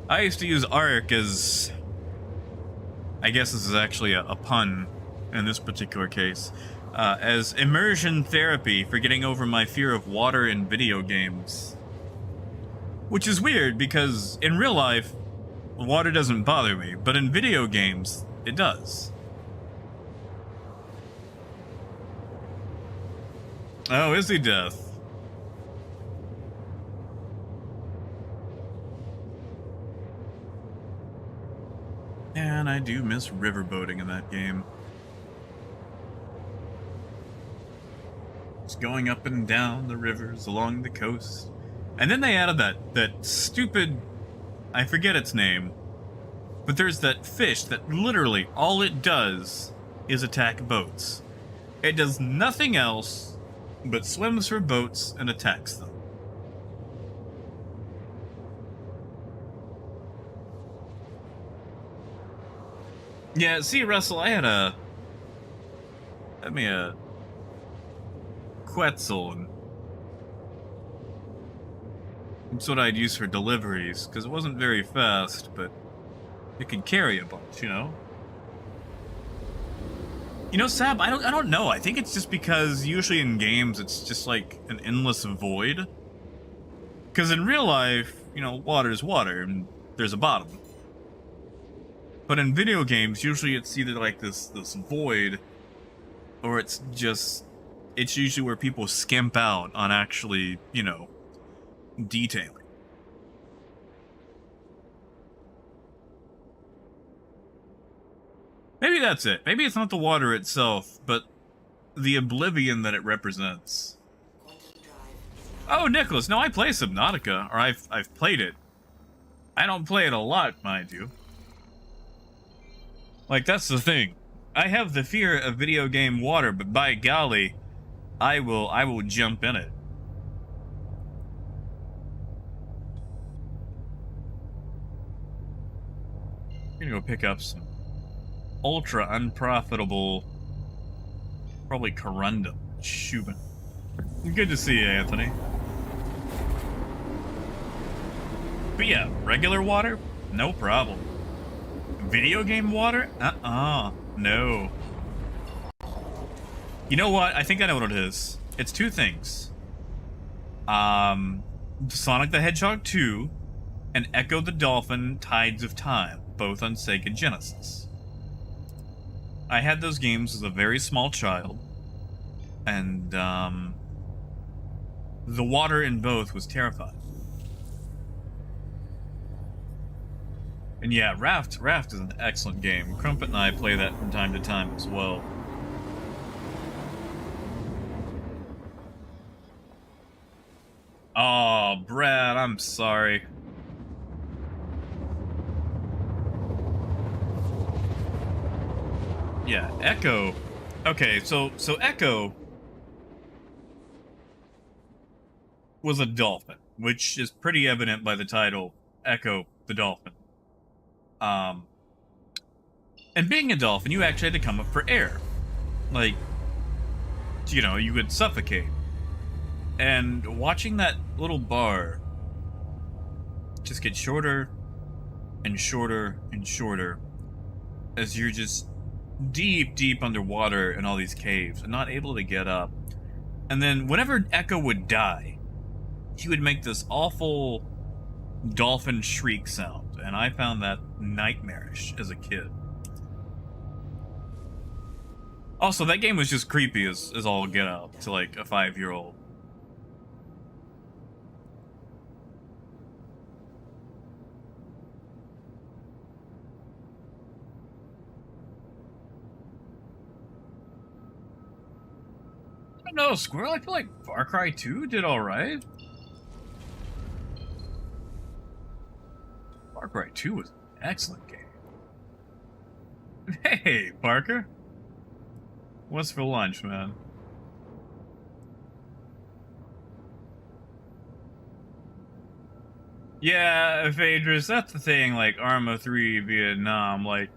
I used to use Arc as... I guess this is actually a pun in this particular case. As immersion therapy for getting over my fear of water in video games. Which is weird, because in real life, water doesn't bother me, but in video games, it does. Oh, is he death? And I do miss riverboating in that game. Just going up and down the rivers along the coast. And then they added that stupid... I forget its name. But there's that fish that literally all it does is attack boats. It does nothing else but swims for boats and attacks them. Yeah, see, Russell, I had a Quetzal, and it's what I'd use for deliveries, because it wasn't very fast, but it could carry a bunch, you know? You know, Sab, I don't know. I think it's just because usually in games it's just like an endless void. Because in real life, you know, water is water, and there's a bottom. But in video games, usually it's either like this void, or it's usually where people skimp out on actually, you know, detailing. Maybe that's it. Maybe it's not the water itself, but the oblivion that it represents. Oh, Nicholas, no, I play Subnautica, or I've played it. I don't play it a lot, mind you. Like, that's the thing. I have the fear of video game water, but by golly, I will jump in it. I'm gonna go pick up some ultra unprofitable, probably Corundum. Shubin. Good to see you, Anthony. But yeah, regular water, no problem. Video game water? No. You know what? I think I know what it is. It's two things. Sonic the Hedgehog 2 and Echo the Dolphin Tides of Time, both on Sega Genesis. I had those games as a very small child, and the water in both was terrifying. And yeah, Raft is an excellent game. Crumpet and I play that from time to time as well. Oh, Brad, I'm sorry. Yeah, Echo. Okay, so Echo was a dolphin, which is pretty evident by the title, Echo the Dolphin. And being a dolphin, you actually had to come up for air. Like, you know, you would suffocate. And watching that little bar just get shorter and shorter and shorter as you're just deep underwater in all these caves and not able to get up. And then whenever Echo would die, he would make this awful dolphin shriek sound. And I found that nightmarish as a kid. Also, that game was just creepy as all get out to like a 5-year-old. I don't know, Squirrel, I feel like Far Cry 2 did alright. Far Cry 2 was an excellent game. Hey, Parker. What's for lunch, man? Yeah, Phaedrus, that's the thing, like, Arma 3 Vietnam, like...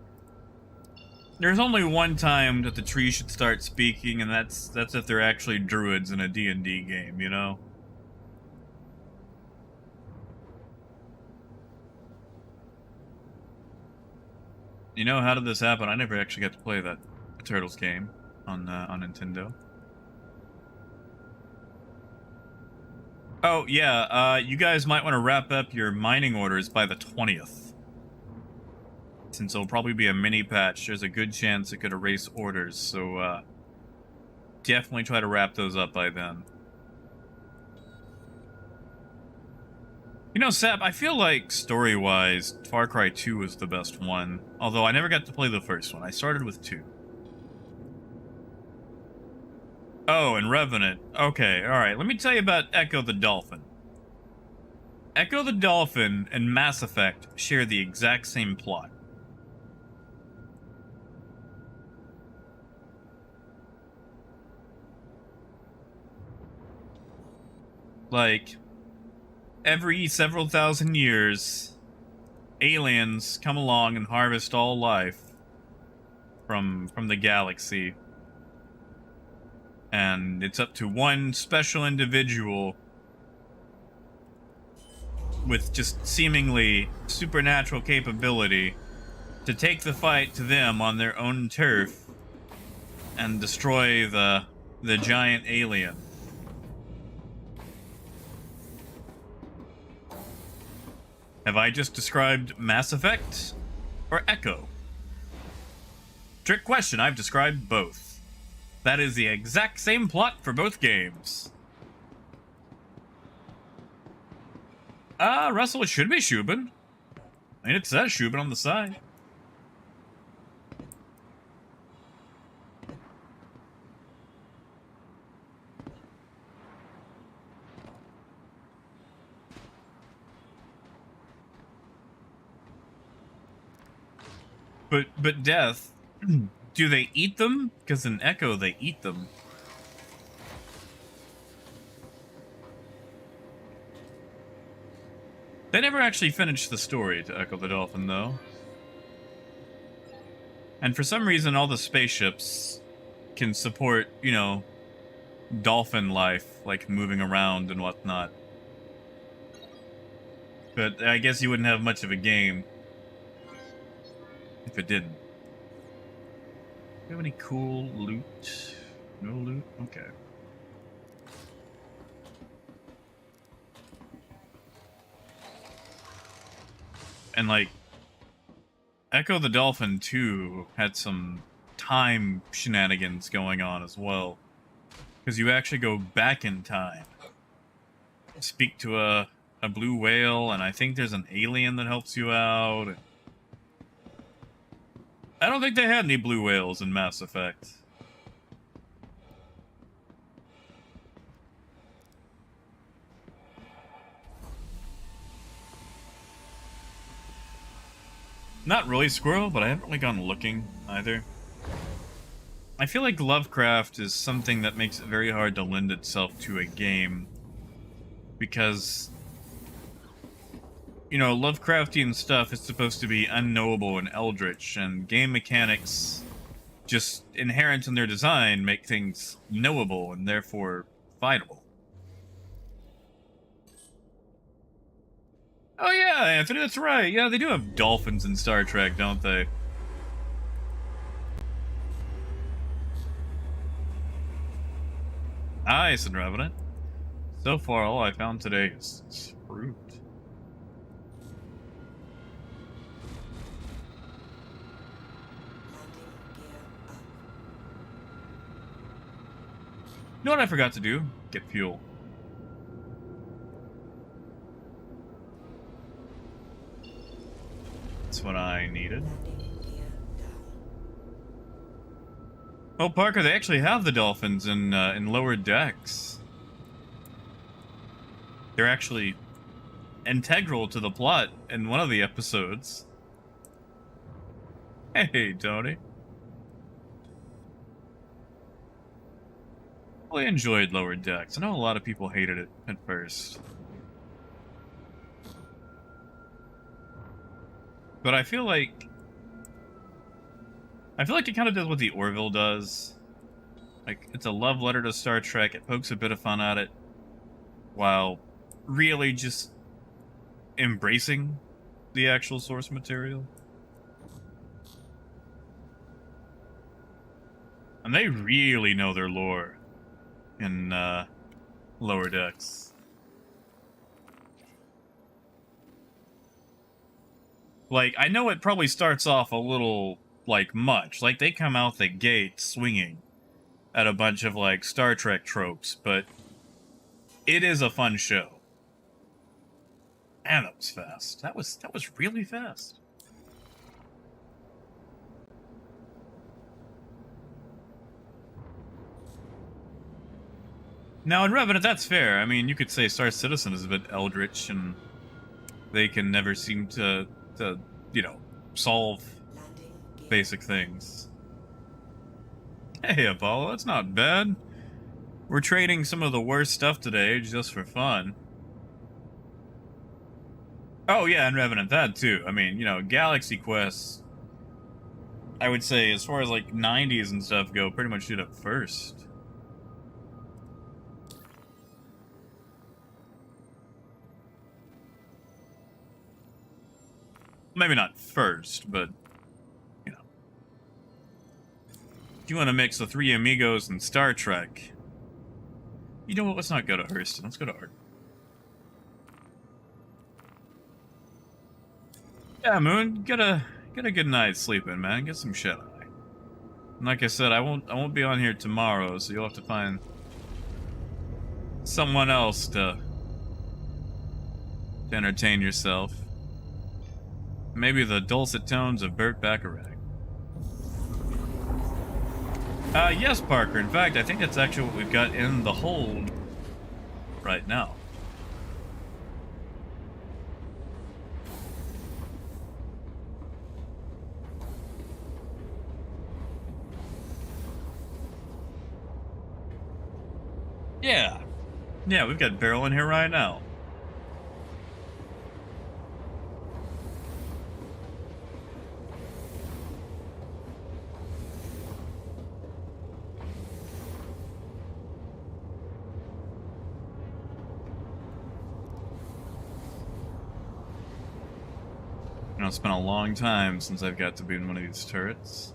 There's only one time that the tree should start speaking, and that's if they're actually druids in a D&D game, you know? You know, how did this happen? I never actually got to play that Turtles game on Nintendo. Oh, yeah, you guys might want to wrap up your mining orders by the 20th. Since it'll probably be a mini patch, there's a good chance it could erase orders, so, definitely try to wrap those up by then. You know, Sap, I feel like, story-wise, Far Cry 2 was the best one. Although I never got to play the first one. I started with 2. Oh, and Revenant. Okay, alright. Let me tell you about Echo the Dolphin. Echo the Dolphin and Mass Effect share the exact same plot. Like, every several thousand years, aliens come along and harvest all life from the galaxy. And it's up to one special individual with just seemingly supernatural capability to take the fight to them on their own turf and destroy the giant alien. Have I just described Mass Effect or Echo? Trick question, I've described both. That is the exact same plot for both games. Russell, it should be Shubin. I mean, it says Shubin on the side. But Death, do they eat them? Because in Echo, they eat them. They never actually finished the story to Echo the Dolphin, though. And for some reason, all the spaceships can support, you know, dolphin life, like moving around and whatnot. But I guess you wouldn't have much of a game if it didn't. Do you have any cool loot? No loot? Okay. And like, Echo the Dolphin 2 had some time shenanigans going on as well. Because you actually go back in time. Speak to a blue whale, and I think there's an alien that helps you out. I don't think they had any blue whales in Mass Effect. Not really Squirrel, but I haven't really gone looking either. I feel like Lovecraft is something that makes it very hard to lend itself to a game. Because, you know, Lovecraftian stuff is supposed to be unknowable and eldritch, and game mechanics, just inherent in their design, make things knowable and therefore fightable. Oh yeah, Anthony, that's right. Yeah, they do have dolphins in Star Trek, don't they? Nice and Revenant. So far, all I found today is fruit. You know what I forgot to do? Get fuel. That's what I needed. Oh, Parker, they actually have the dolphins in lower decks. They're actually integral to the plot in one of the episodes. Hey, Tony. I enjoyed lower decks. I know a lot of people hated it at first. But I feel like it kind of does what the Orville does. Like, it's a love letter to Star Trek. It pokes a bit of fun at it, while really just embracing the actual source material. And they really know their lore in Lower Decks. Like, I know it probably starts off a little, like, much. Like, they come out the gate swinging at a bunch of, like, Star Trek tropes, but it is a fun show. Man, that was fast. That was really fast. Now, in Revenant, that's fair. I mean, you could say Star Citizen is a bit eldritch, and they can never seem to you know, solve Landing gear. basic things. Hey, Apollo, that's not bad. We're trading some of the worst stuff today just for fun. Oh, yeah, and Revenant, that too. I mean, you know, Galaxy Quest, I would say, as far as, like, 90s and stuff go, pretty much did it first. Maybe not first, but, you know. If you want to mix the Three Amigos and Star Trek, you know what, let's not go to Hurston, let's go to Art. Yeah, Moon, get a good night's sleeping, man. Get some shut eye. And like I said, I won't be on here tomorrow, so you'll have to find someone else to entertain yourself. Maybe the dulcet tones of Burt Bacharach. Yes, Parker. In fact, I think that's actually what we've got in the hold right now. Yeah. Yeah, we've got Beryl in here right now. You know, it's been a long time since I've got to be in one of these turrets.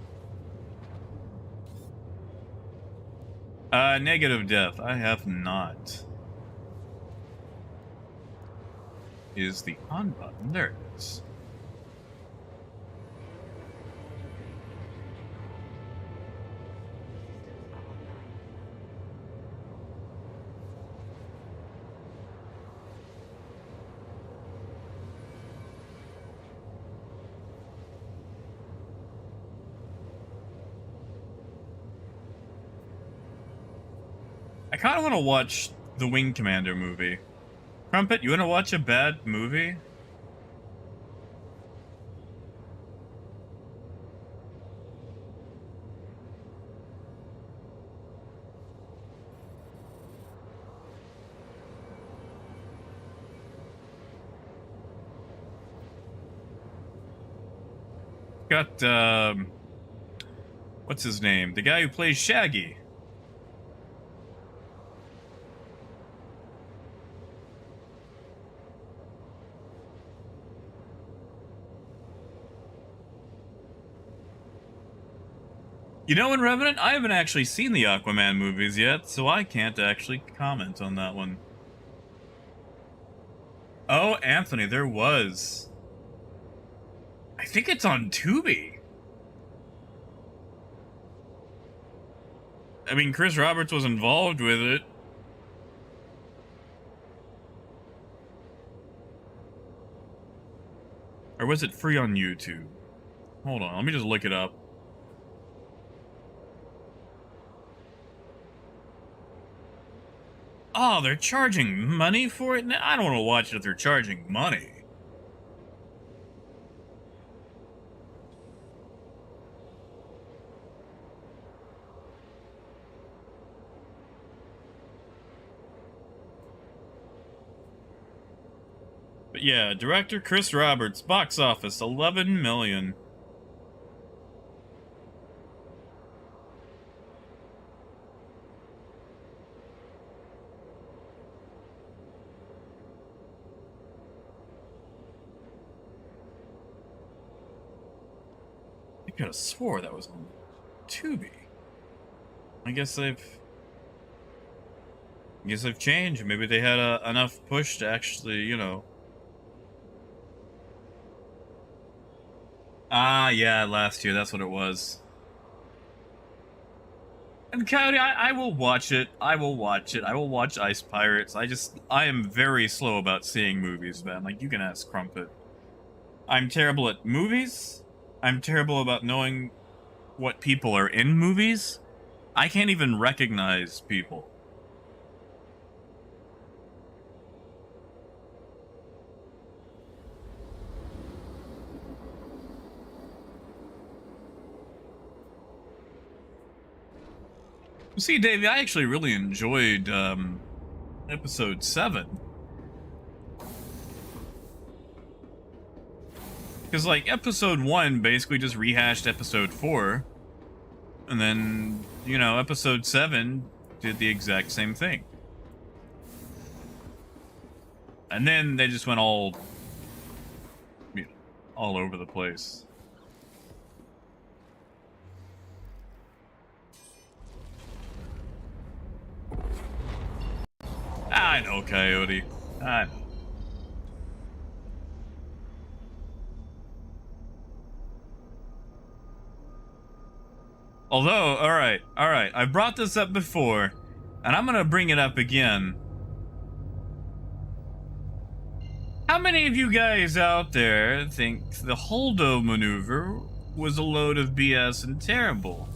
Negative death. I have not. Is the on button. There it is. I kind of want to watch the Wing Commander movie. Crumpet, you want to watch a bad movie? Got, what's his name? The guy who plays Shaggy. You know, in Revenant, I haven't actually seen the Aquaman movies yet, so I can't actually comment on that one. Oh, Anthony, there was. I think it's on Tubi. I mean, Chris Roberts was involved with it. Or was it free on YouTube? Hold on, let me just look it up. Oh, they're charging money for it? I don't want to watch it if they're charging money. But yeah, director Chris Roberts, box office 11 million. I could have swore that was on Tubi. I guess they've changed. Maybe they had enough push to actually, you know. Ah, yeah, last year. That's what it was. And Coyote, I will watch it. I will watch it. I will watch Ice Pirates. I am very slow about seeing movies, man. Like, you can ask Crumpet. I'm terrible at movies. I'm terrible about knowing what people are in movies. I can't even recognize people. See, Davey, I actually really enjoyed episode 7. Because, like, episode 1 basically just rehashed episode 4. And then, you know, episode 7 did the exact same thing. And then they just went all, you know, all over the place. I know, Coyote. I know. Although, alright, I brought this up before, and I'm gonna bring it up again. How many of you guys out there think the Holdo maneuver was a load of BS and terrible?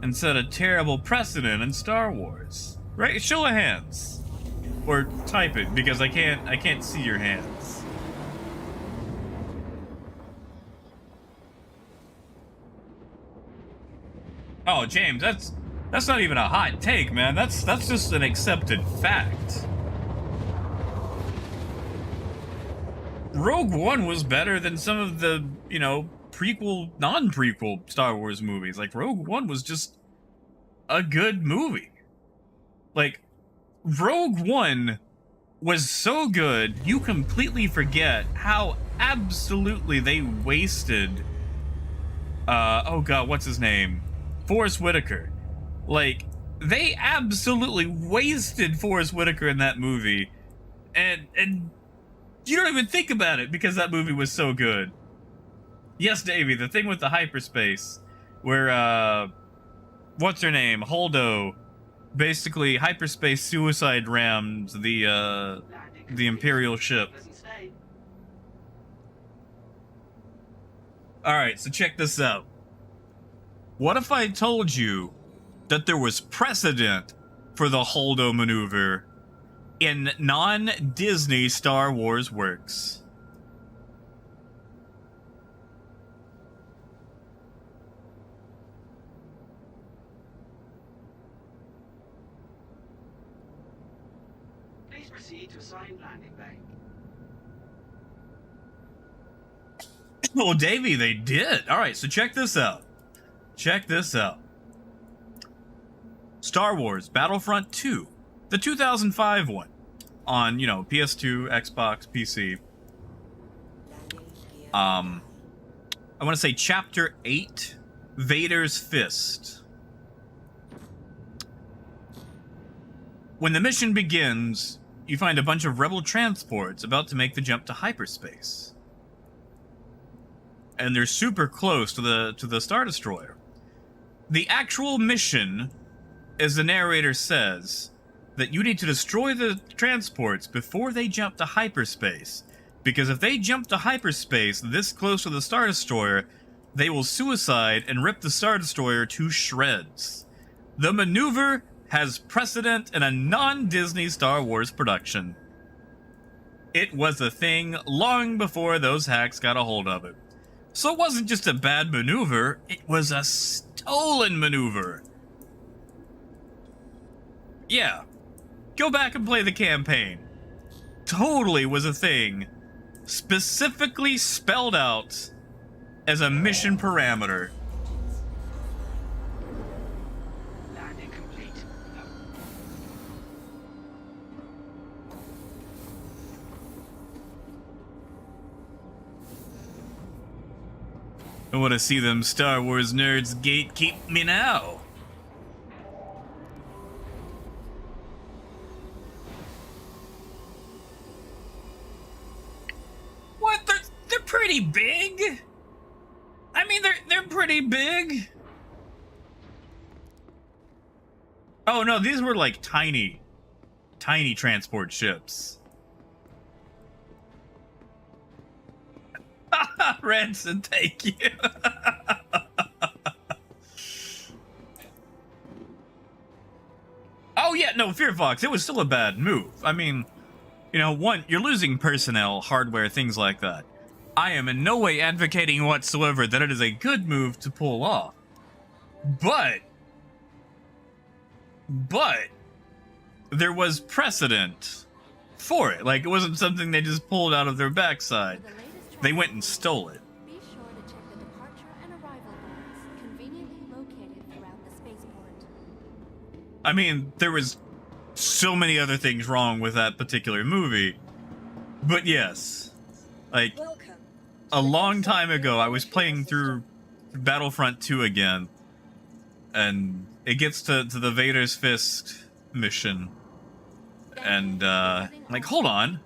And set a terrible precedent in Star Wars? Right? Show of hands. Or type it, because I can't see your hands. Oh, James, that's not even a hot take, man. That's just an accepted fact. Rogue One was better than some of the, you know, prequel, non-prequel Star Wars movies. Like, Rogue One was just a good movie. Like, Rogue One was so good, you completely forget how absolutely they wasted, oh god, what's his name? Forrest Whitaker. Like, they absolutely wasted Forrest Whitaker in that movie, and you don't even think about it because that movie was so good. Yes, Davey, the thing with the hyperspace, where, what's her name? Holdo basically hyperspace suicide rammed the Imperial ship. Alright, so check this out. What if I told you that there was precedent for the Holdo maneuver in non-Disney Star Wars works? Please proceed to assigned landing bay. Well, Davey, they did. Alright, so check this out. Check this out. Star Wars Battlefront 2. The 2005 one. On, you know, PS2, Xbox, PC. I want to say Chapter 8, Vader's Fist. When the mission begins, you find a bunch of rebel transports about to make the jump to hyperspace. And they're super close to the Star Destroyer. The actual mission, as the narrator says, that you need to destroy the transports before they jump to hyperspace. Because if they jump to hyperspace this close to the Star Destroyer, they will suicide and rip the Star Destroyer to shreds. The maneuver has precedent in a non-Disney Star Wars production. It was a thing long before those hacks got a hold of it. So it wasn't just a bad maneuver, it was a stolen maneuver. Yeah. Go back and play the campaign. Totally was a thing. Specifically spelled out as a mission parameter. Landing complete. I want to see them Star Wars nerds gatekeep me now. pretty big. I mean, they're pretty big. Oh no, these were like tiny transport ships. Ransom, thank you. Oh yeah, no, Fear Fox, it was still a bad move. I mean, you know, one, you're losing personnel, hardware, things like that. I am in no way advocating whatsoever that it is a good move to pull off. But there was precedent for it. Like, it wasn't something they just pulled out of their backside. They went and stole it. Be sure to check the departure and arrival boards, conveniently located throughout the spaceport. I mean, there was so many other things wrong with that particular movie. But yes, like, a long time ago, I was playing through Battlefront 2 again, and it gets to the Vader's Fist mission, and, like, hold on.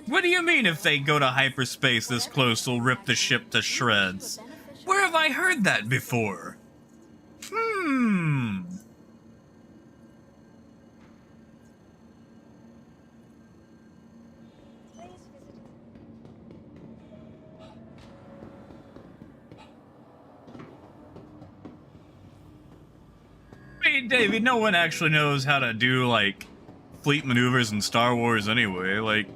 What do you mean if they go to hyperspace this close, they'll rip the ship to shreds? Where have I heard that before? I mean, David, no one actually knows how to do, like, fleet maneuvers in Star Wars anyway. Like,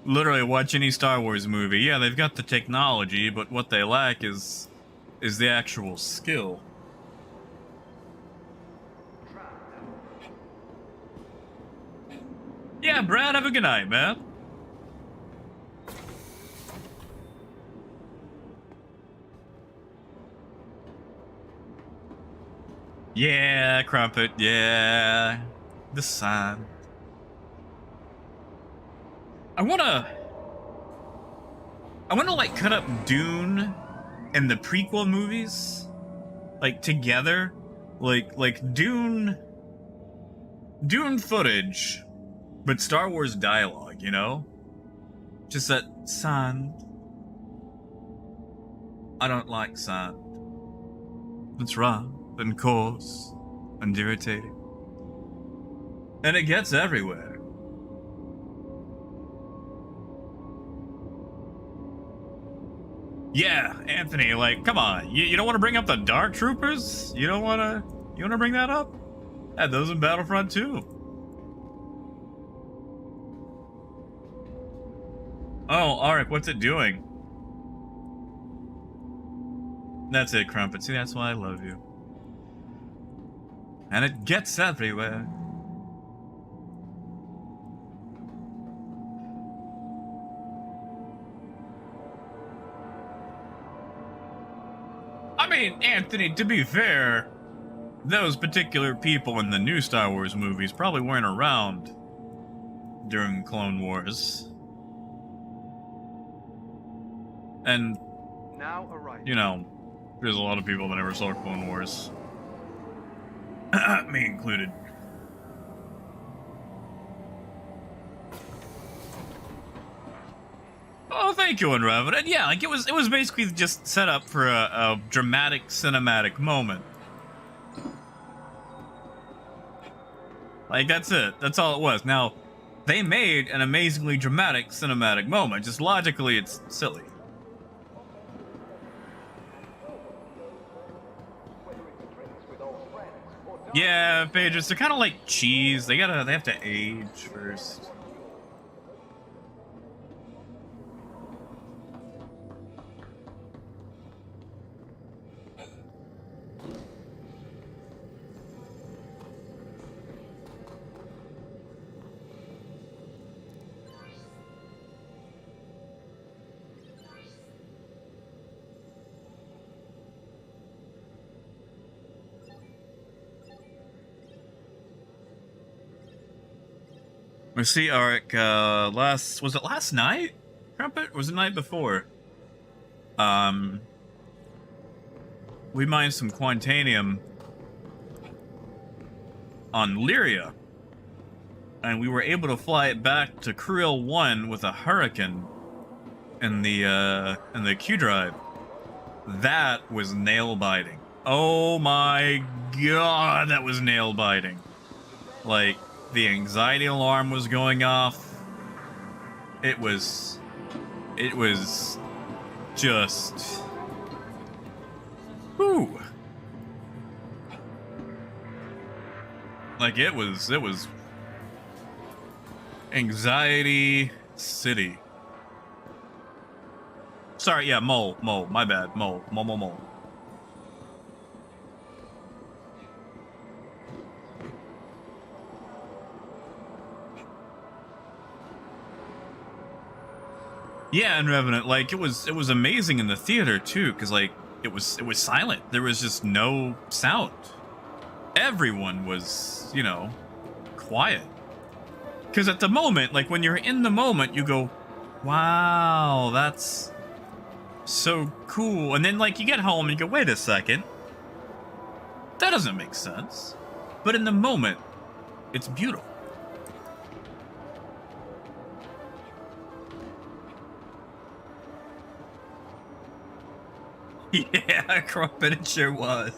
literally watch any Star Wars movie. Yeah, they've got the technology, but what they lack is the actual skill. Yeah, Brad, have a good night, man. Yeah, Crumpet, yeah. The sun. I wanna like cut up Dune and the prequel movies, like, together. Like Dune footage, but Star Wars dialogue, you know? Just that sand. I don't like sand. It's rough and coarse and irritating. And it gets everywhere. Yeah, Anthony, like, come on. You don't want to bring up the Dark Troopers? You don't want to bring that up? Had those in Battlefront 2. Oh, Arik, what's it doing? That's it, Crumpet. See, that's why I love you. And it gets everywhere. I mean, Anthony, to be fair, those particular people in the new Star Wars movies probably weren't around during Clone Wars. And, you know, there's a lot of people that never saw Clone Wars. Me included. Oh, thank you, Unraveled. Yeah, like, it was basically just set up for a dramatic cinematic moment. Like, that's it. That's all it was. Now, they made an amazingly dramatic cinematic moment. Just logically, it's silly. Yeah, Phaedrus, they're kind of like cheese. They have to age first. We see Arik, was it last night? Trumpet? Or was it the night before? We mined some Quantanium on Lyria. And we were able to fly it back to Krill 1 with a Hurricane. in the Q drive. That was nail biting. Oh my god, that was nail biting. Like, the anxiety alarm was going off. It was just, whew. Like, it was anxiety city. Sorry, yeah, mole, my bad, mole. Yeah, and Revenant, like, it was amazing in the theater too, because like it was silent. There was just no sound. Everyone was, you know, quiet. Because at the moment, like when you're in the moment, you go, wow, that's so cool. And then like you get home and you go, wait a second, that doesn't make sense. But in the moment, it's beautiful. Yeah, Crumpet, it sure was.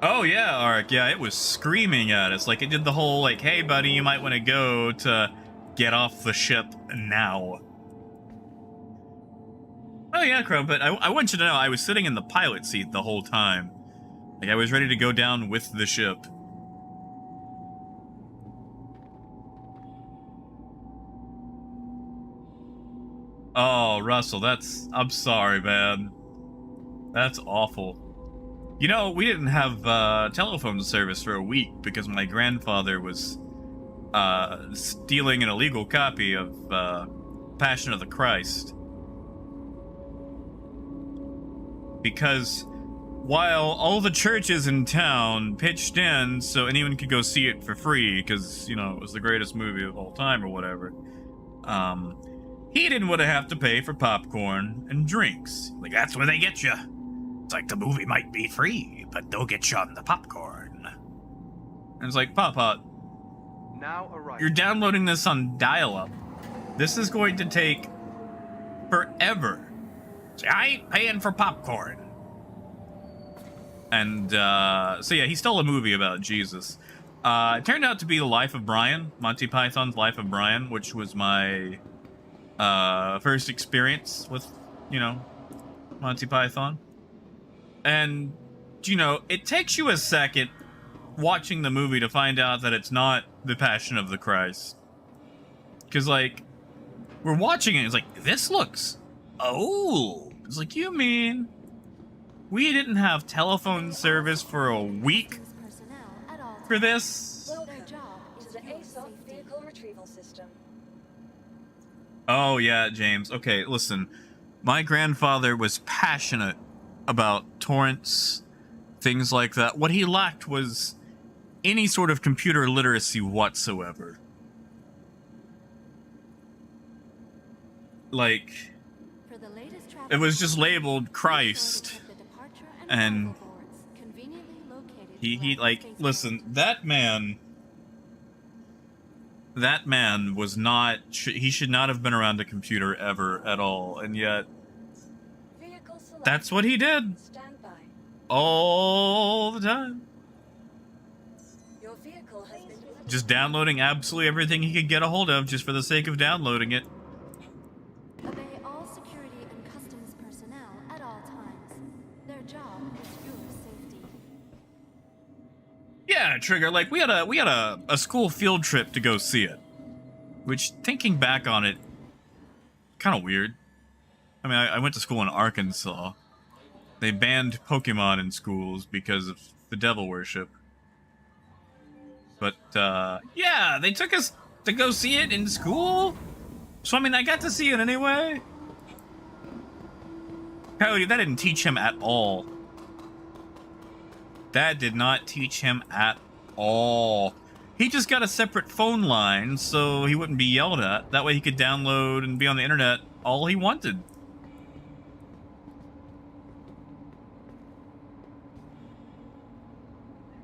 Oh yeah, Ark, yeah, it was screaming at us. Like, it did the whole, like, hey buddy, you might want to go to get off the ship now. Oh yeah, Crumpet, I want you to know I was sitting in the pilot seat the whole time. Like, I was ready to go down with the ship. Oh, Russell, I'm sorry, man. That's awful. You know, we didn't have telephone service for a week because my grandfather was stealing an illegal copy of Passion of the Christ. Because while all the churches in town pitched in so anyone could go see it for free because, you know, it was the greatest movie of all time or whatever, he didn't want to have to pay for popcorn and drinks. Like, that's where they get you. It's like the movie might be free, but they'll get you on the popcorn. And it's like, Papa, Now arriving. you're downloading this on dial-up. This is going to take forever. So I ain't paying for popcorn. And, so yeah, he stole a movie about Jesus. It turned out to be The Life of Brian, Monty Python's Life of Brian, which was my first experience with, you know, Monty Python. And, you know, it takes you a second watching the movie to find out that it's not the Passion of the Christ. Because, like, we're watching it, it's like, this looks old. It's like, you mean we didn't have telephone service for a week for this? Welcome to the ASOP vehicle retrieval system. Oh, yeah, James. Okay, listen. My grandfather was passionate about torrents, things like that. What he lacked was any sort of computer literacy whatsoever. Like, it was just labeled Christ. And he like, listen, that man was not, he should not have been around a computer ever at all, and yet that's what he did all the time. Your vehicle has been Just downloading absolutely everything he could get a hold of just for the sake of downloading it. Obey all security and customs personnel at all times. Their job is your safety. Yeah, Trigger, like we had a school field trip to go see it. Which, thinking back on it, kind of weird. I mean, I went to school in Arkansas. They banned Pokemon in schools because of the devil worship. But, yeah, they took us to go see it in school. So, I mean, I got to see it anyway. Cody, that didn't teach him at all. That did not teach him at all. He just got a separate phone line so he wouldn't be yelled at. That way he could download and be on the internet all he wanted.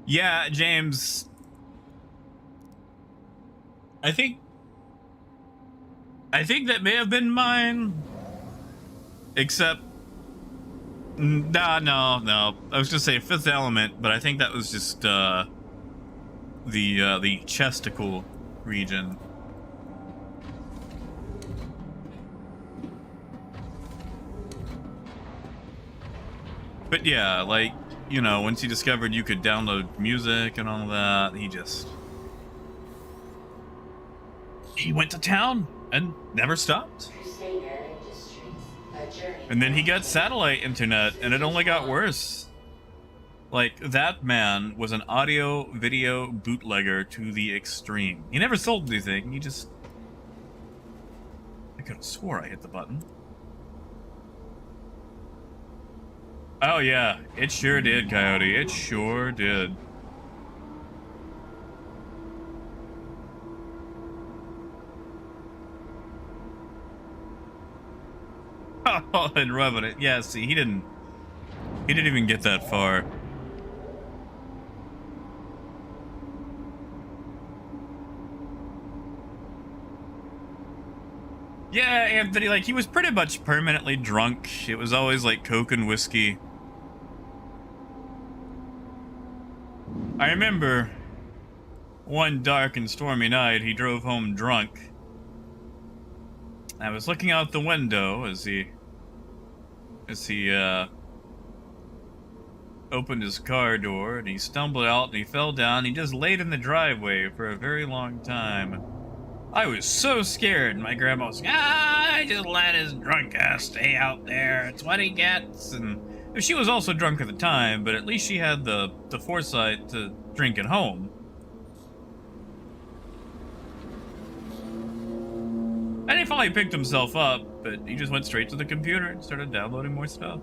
Yeah, James. I think I think that may have been mine. Except, no. I was gonna say Fifth Element, but I think that was just the chesticle region. But yeah, like, you know, once he discovered you could download music and all that, he went to town and never stopped. And then he got satellite internet, and it only got worse. Like, that man was an audio video bootlegger to the extreme. He never sold anything, he just... I could have swore I hit the button. Oh yeah, it sure did, Coyote. It sure did. Oh, and Revenant. Yeah, see, he didn't even get that far. Yeah, Anthony, like, he was pretty much permanently drunk. It was always like Coke and whiskey. I remember one dark and stormy night, he drove home drunk. I was looking out the window as he opened his car door, and he stumbled out and he fell down. He just laid in the driveway for a very long time. I was so scared. My grandma was like, just let his drunk ass stay out there. It's what he gets. And she was also drunk at the time, but at least she had the foresight to drink at home. And he finally picked himself up, but he just went straight to the computer and started downloading more stuff.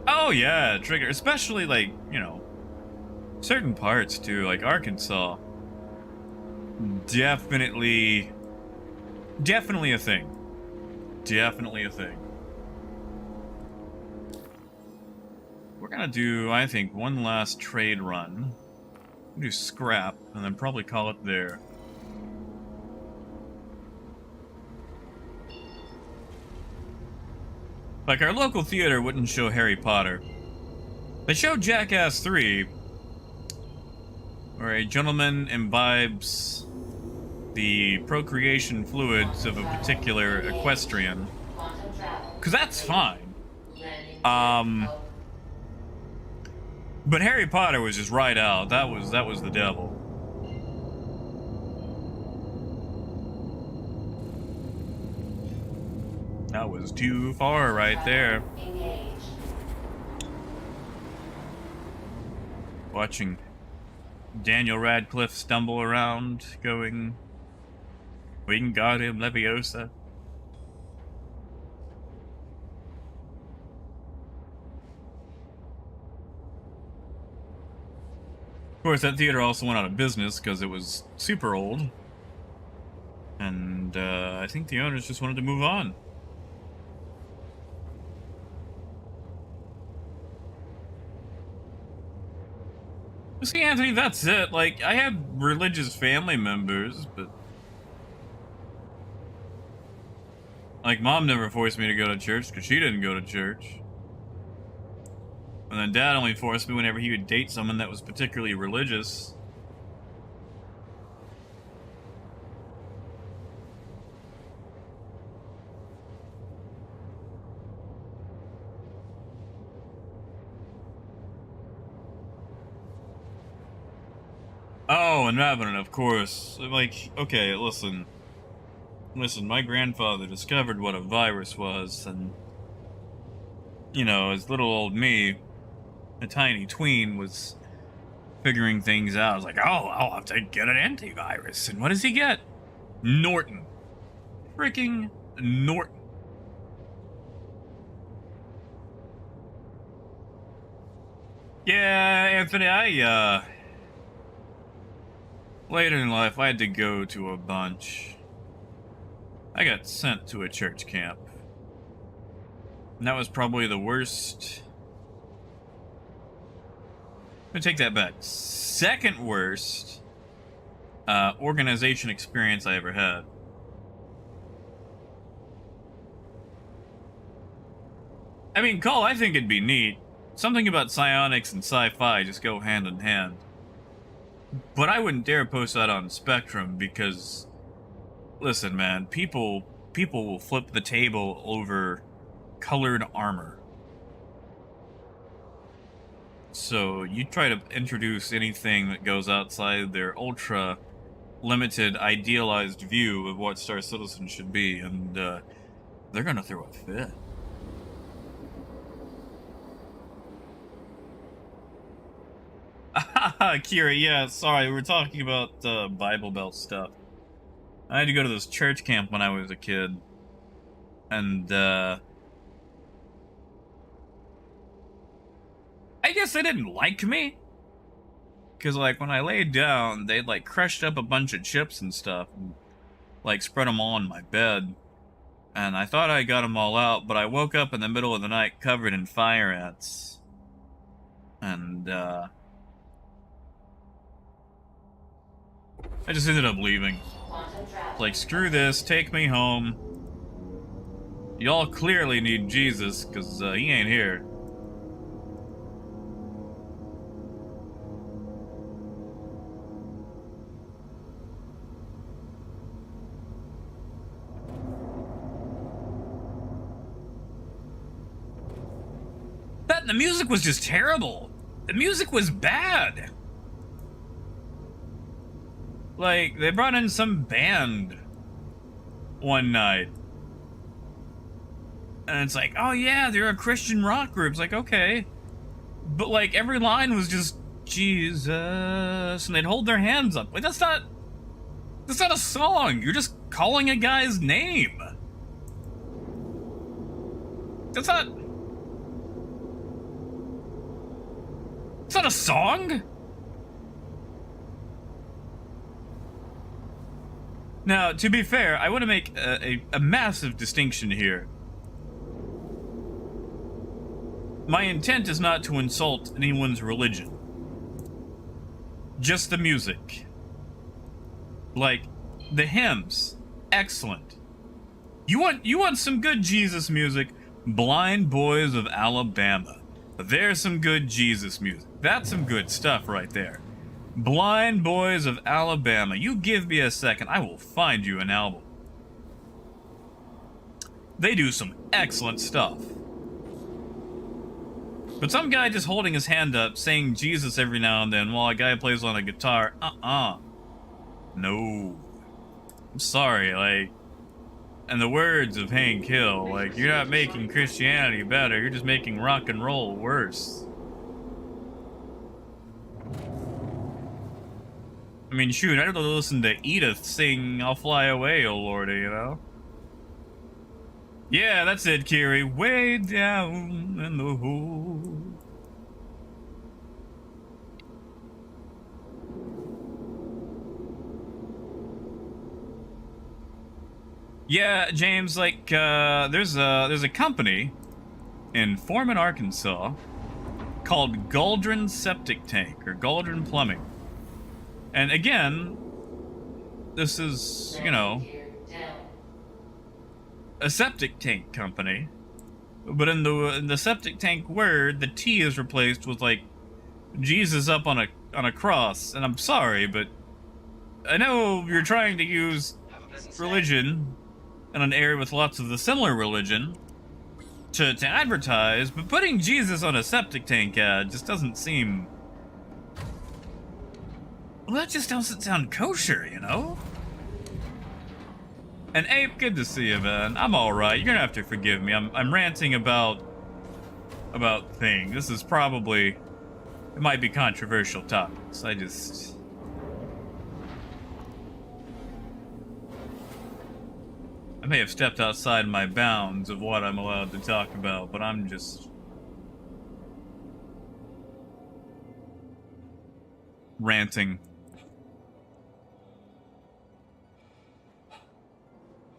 Oh yeah, Trigger, especially like, you know, certain parts too, like Arkansas. Definitely a thing. Definitely a thing. We're gonna do, I think, one last trade run. Do scrap, and then probably call it there. Like, our local theater wouldn't show Harry Potter. They showed Jackass 3, where a gentleman imbibes the procreation fluids of a particular equestrian. Because that's fine. But Harry Potter was just right out. That was the devil. That was too far right there. Watching Daniel Radcliffe stumble around, going, Wingardium Leviosa. Of course, that theater also went out of business because it was super old. And I think the owners just wanted to move on. See, Anthony, that's it. Like, I had religious family members, but... like, Mom never forced me to go to church because she didn't go to church. And then Dad only forced me whenever he would date someone that was particularly religious. Oh, and Revenant, of course. Like, okay, listen. Listen, my grandfather discovered what a virus was, and... you know, as little old me, a tiny tween, was figuring things out. I was like, oh, I'll have to get an antivirus. And what does he get? Norton. Freaking Norton. Yeah, Anthony, later in life, I had to go to a bunch. I got sent to a church camp. And that was probably the worst I'm gonna take that back. Second worst organization experience I ever had. I mean, Cole, I think it'd be neat. Something about psionics and sci-fi just go hand in hand. But I wouldn't dare post that on Spectrum because, listen, man, people will flip the table over colored armor. So you try to introduce anything that goes outside their ultra limited, idealized view of what Star Citizen should be, and they're gonna throw a fit. Kira, yeah, sorry, we were talking about Bible Belt stuff. I had to go to this church camp when I was a kid, and I guess they didn't like me, because like when I laid down, they'd like crushed up a bunch of chips and stuff, and like spread them all on my bed, and I thought I got them all out, but I woke up in the middle of the night covered in fire ants, and I just ended up leaving. Like, screw this, take me home. Y'all clearly need Jesus, because he ain't here. The music was just terrible. The music was bad. Like, they brought in some band one night. And it's like, oh yeah, they're a Christian rock group. It's like, okay. But like, every line was just, Jesus. And they'd hold their hands up. Like, that's not a song. You're just calling a guy's name. It's not a song? Now, to be fair, I want to make a massive distinction here. My intent is not to insult anyone's religion. Just the music. Like, the hymns. Excellent. You want some good Jesus music? Blind Boys of Alabama. There's some good Jesus music. That's some good stuff right there. Blind Boys of Alabama. You give me a second, I will find you an album. They do some excellent stuff. But some guy just holding his hand up, saying Jesus every now and then while a guy plays on a guitar, No. I'm sorry, like, in the words of Hank Hill, like, you're not making Christianity better, you're just making rock and roll worse. I mean, shoot, I'd rather listen to Edith sing I'll Fly Away, oh Lordy, you know? Yeah, that's it, Kiri. Way down in the hole. Yeah, James, like, there's a company in Foreman, Arkansas called Gauldron Septic Tank, or Gauldron Plumbing. And again, this is, you know, a septic tank company, but in the septic tank word, the T is replaced with like Jesus up on a cross. And I'm sorry, but I know you're trying to use religion in an area with lots of the similar religion to advertise, but putting Jesus on a septic tank ad just doesn't seem. Well, that just doesn't sound kosher, you know? And Ape, good to see you, man. I'm alright. You're gonna have to forgive me. I'm ranting about things. This is probably, it might be controversial topics. I may have stepped outside my bounds of what I'm allowed to talk about, but I'm just ranting.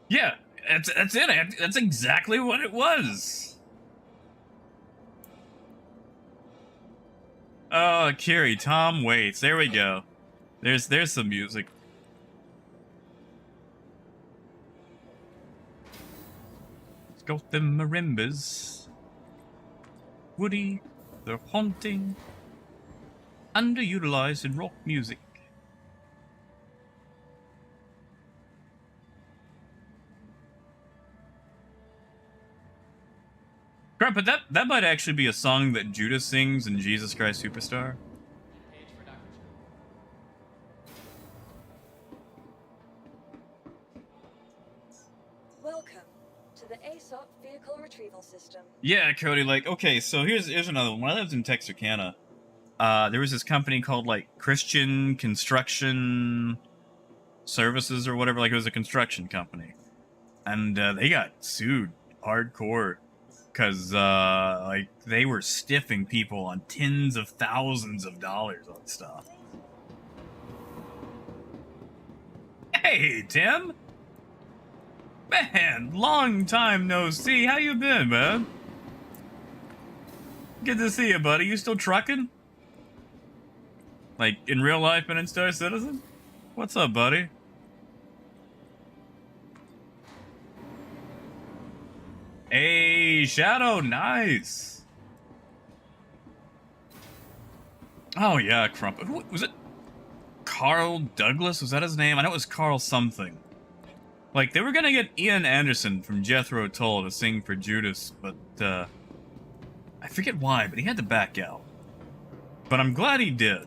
Yeah, that's it. That's exactly what it was. Oh, Kiri, Tom Waits. There we go. There's some music. It's got them marimbas. Woody, they're haunting. Underutilized in rock music. Crap, but that might actually be a song that Judas sings in Jesus Christ Superstar. Welcome to the ASOP vehicle retrieval system. Yeah, Cody, like, okay, so here's another one. When I lived in Texarkana, there was this company called, like, Christian Construction Services or whatever. Like, it was a construction company. And they got sued hardcore because, like, they were stiffing people on tens of thousands of dollars on stuff. Hey, Tim! Man, long time no see. How you been, man? Good to see you, buddy. You still trucking? Like, in real life and in Star Citizen? What's up, buddy? Hey, Shadow, nice. Oh, yeah, Crumpet. Who was it? Carl Douglas? Was that his name? I know it was Carl something. Like, they were gonna get Ian Anderson from Jethro Tull to sing for Judas, but, I forget why, but he had to back out. But I'm glad he did.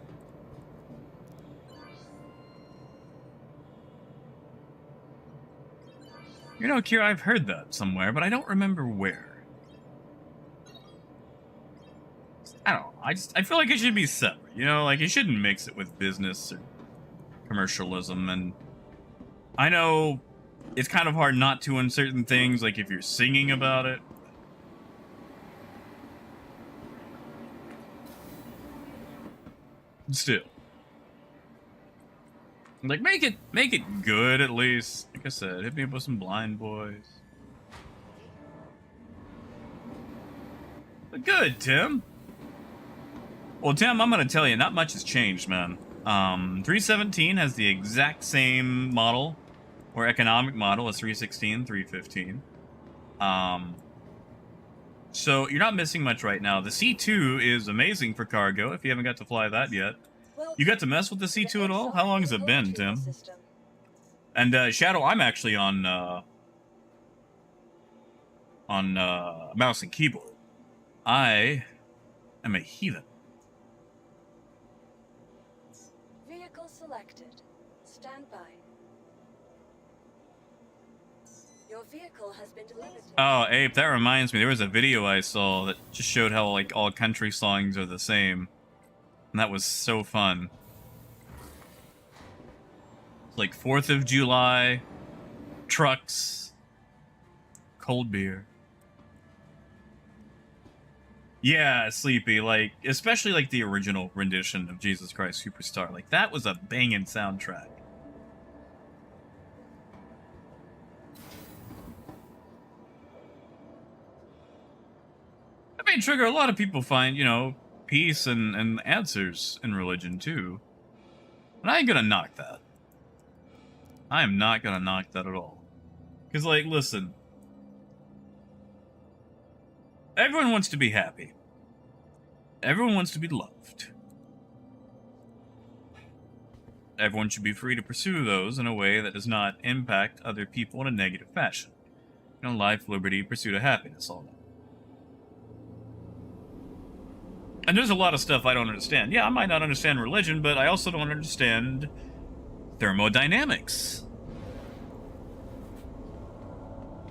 You know, Kira, I've heard that somewhere, but I don't remember where. I don't know. I feel like it should be separate, you know? Like, you shouldn't mix it with business or commercialism, and I know it's kind of hard not to in certain things, like if you're singing about it. Still. Like, make it good at least. Like I said, hit me up with some Blind Boys. But good, Tim. Well, Tim, I'm gonna tell you, not much has changed, man. 317 has the exact same model, or economic model, as 316, 315. So you're not missing much right now. The C2 is amazing for cargo, if you haven't got to fly that yet. You got to mess with the C2 at all? How long has it been, Tim? And Shadow, I'm actually on mouse and keyboard. I am a heathen. Vehicle selected. Stand by. Your vehicle has been delivered. Oh, Ape, that reminds me. There was a video I saw that just showed how, like, all country songs are the same. And that was so fun. Like 4th of July, trucks, cold beer. Yeah, Sleepy, like, especially like the original rendition of Jesus Christ Superstar. Like, that was a banging soundtrack. I mean, Trigger, a lot of people find, you know, peace and answers in religion, too. And I ain't gonna knock that. I am not gonna knock that at all. Because, like, listen. Everyone wants to be happy. Everyone wants to be loved. Everyone should be free to pursue those in a way that does not impact other people in a negative fashion. You know, life, liberty, pursuit of happiness, all that. And there's a lot of stuff I don't understand. Yeah, I might not understand religion, but I also don't understand thermodynamics.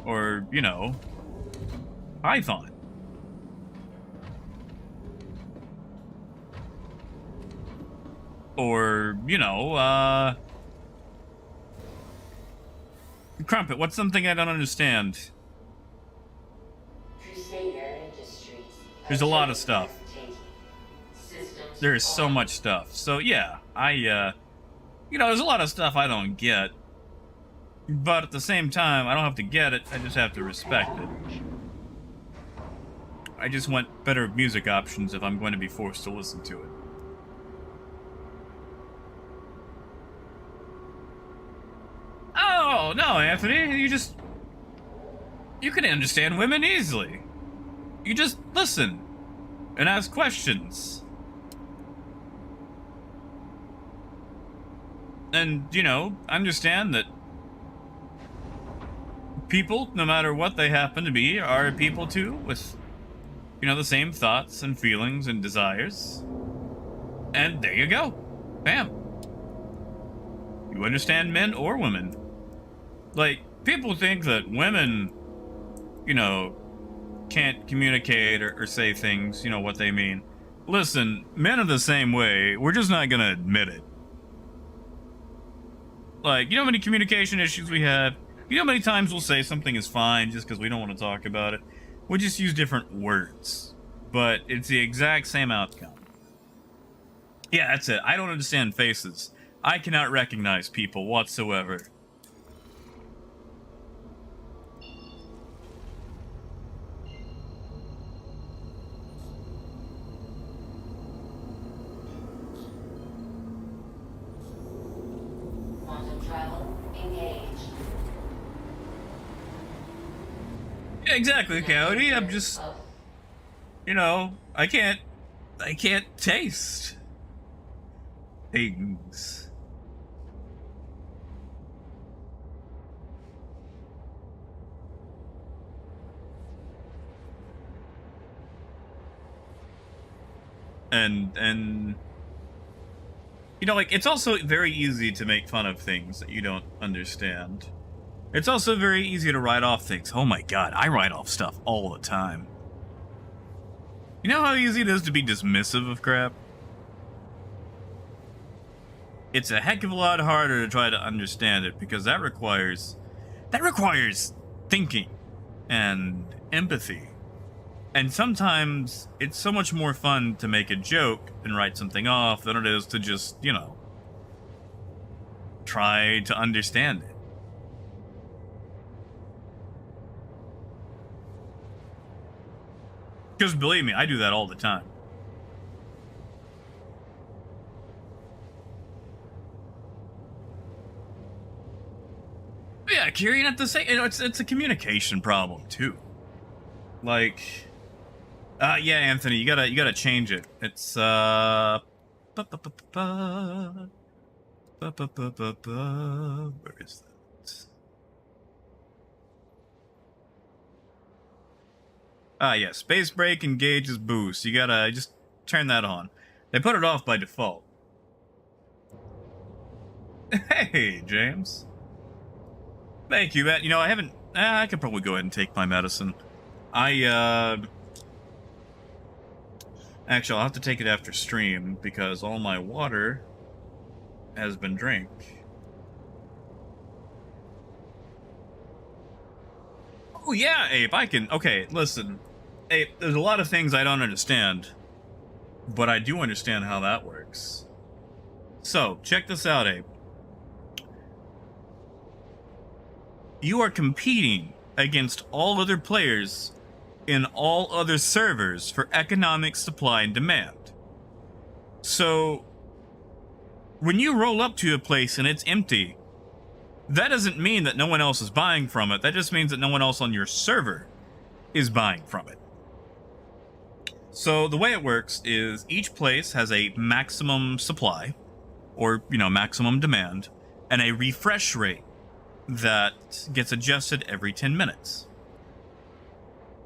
Or, you know, Python. Or, you know, Crumpet, what's something I don't understand? There's a lot of stuff. There is so much stuff. So, yeah, you know, there's a lot of stuff I don't get. But at the same time, I don't have to get it, I just have to respect it. I just want better music options if I'm going to be forced to listen to it. no, Anthony, you can understand women easily. You just listen and ask questions. And, understand that people, no matter what they happen to be, are people too, with, the same thoughts and feelings and desires. And there you go. Bam. You understand men or women. Like, people think that women, can't communicate or say things, what they mean. Listen, men are the same way. We're just not gonna admit it. Like, you know how many communication issues we have? You know how many times we'll say something is fine just because we don't want to talk about it? We'll just use different words. But it's the exact same outcome. Yeah, that's it. I don't understand faces. I cannot recognize people whatsoever. Yeah, exactly, Coyote. I'm just, I can't taste things. And like, it's also very easy to make fun of things that you don't understand. It's also very easy to write off things. Oh my god, I write off stuff all the time. You know how easy it is to be dismissive of crap? It's a heck of a lot harder to try to understand it, because that requires thinking and empathy. And sometimes it's so much more fun to make a joke and write something off than it is to just, try to understand it. Because believe me, I do that all the time. But yeah, Kieran, at the same, it's a communication problem too. Like, yeah, Anthony, you gotta change it. It's where is that? Yeah, space break engages boost. You gotta just turn that on. They put it off by default. Hey, James. Thank you. I haven't... I could probably go ahead and take my medicine. Actually, I'll have to take it after stream, because all my water has been drank. Oh, yeah, Ape, I can... Okay, listen. Ape, there's a lot of things I don't understand, but I do understand how that works. So, check this out, Ape. You are competing against all other players in all other servers for economic supply and demand. So, when you roll up to a place and it's empty, that doesn't mean that no one else is buying from it. That just means that no one else on your server is buying from it. So the way it works is each place has a maximum supply, or, maximum demand, and a refresh rate that gets adjusted every 10 minutes.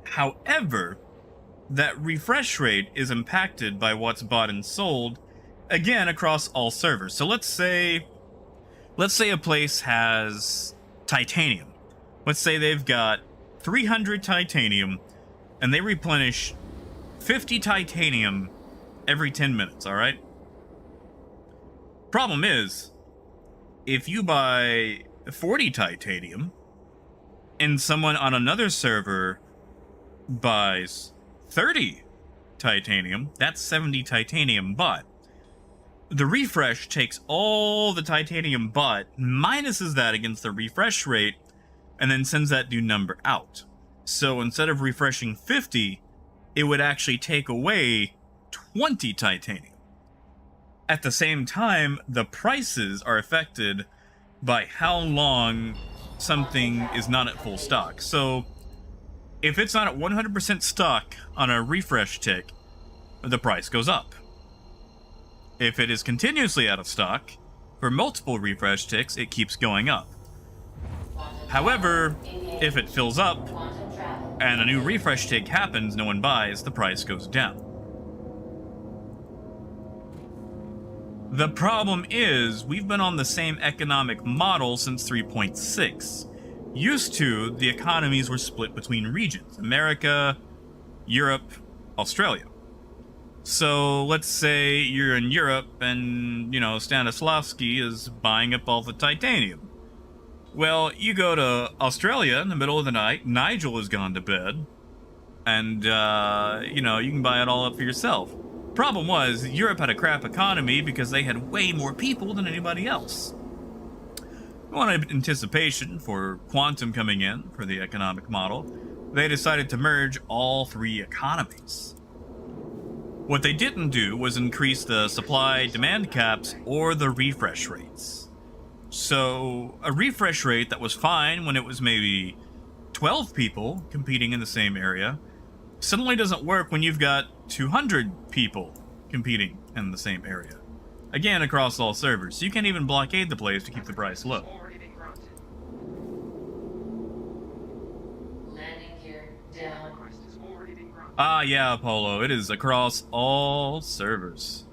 However, that refresh rate is impacted by what's bought and sold, again, across all servers. So let's say a place has titanium. Let's say they've got 300 titanium, and they replenish 50 titanium every 10 minutes, alright? Problem is, if you buy 40 titanium, and someone on another server buys 30 titanium, that's 70 titanium bought. The refresh takes all the titanium bought, minuses that against the refresh rate, and then sends that new number out. So instead of refreshing 50, it would actually take away 20 titanium. At the same time, the prices are affected by how long something is not at full stock. So if it's not at 100% stock on a refresh tick, the price goes up. If it is continuously out of stock, for multiple refresh ticks, it keeps going up. However, if it fills up, and a new refresh tick happens, no one buys, the price goes down. The problem is, we've been on the same economic model since 3.6. Used to, the economies were split between regions: America, Europe, Australia. So let's say you're in Europe and, Stanislavski is buying up all the titanium. Well, you go to Australia in the middle of the night, Nigel has gone to bed, and, you can buy it all up for yourself. Problem was, Europe had a crap economy because they had way more people than anybody else. On anticipation for quantum coming in for the economic model, they decided to merge all three economies. What they didn't do was increase the supply-demand caps or the refresh rates. So, a refresh rate that was fine when it was maybe 12 people competing in the same area suddenly doesn't work when you've got 200 people competing in the same area. Again, across all servers. So you can't even blockade the place to keep the price low. Landing gear down. Ah, yeah, Apollo. It is across all servers.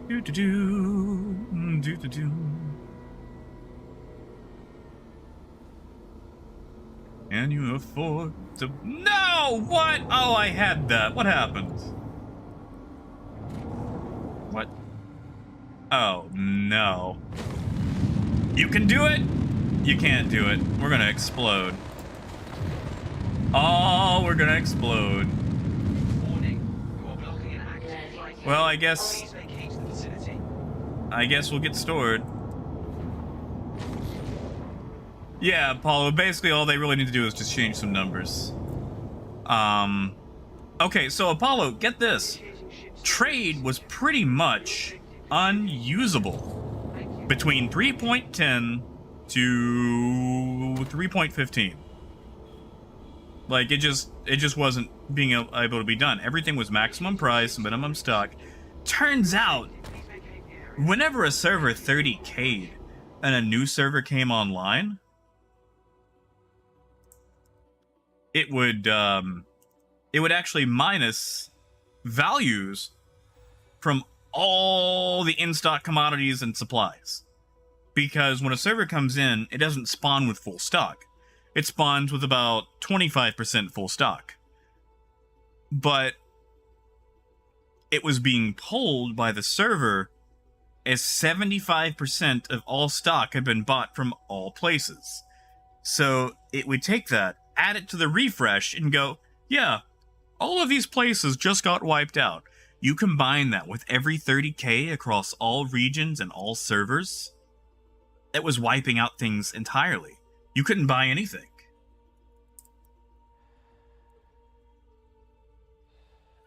Do-do-do. Do-do-do. Can you afford to... No! What? Oh, I had that. What happened? What? Oh, no. You can do it? You can't do it. We're gonna explode. Oh, we're gonna explode. Well, I guess we'll get stored. Yeah, Apollo, basically all they really need to do is just change some numbers. Okay, so Apollo, get this. Trade was pretty much unusable between 3.10 to 3.15. Like, it just wasn't being able to be done. Everything was maximum price, minimum stock. Turns out, whenever a server 30K'd and a new server came online, it would actually minus values from all the in-stock commodities and supplies. Because when a server comes in, it doesn't spawn with full stock. It spawns with about 25% full stock. But it was being pulled by the server as 75% of all stock had been bought from all places. So it would take that, add it to the refresh, and go, yeah, all of these places just got wiped out. You combine that with every 30K across all regions and all servers, it was wiping out things entirely. You couldn't buy anything.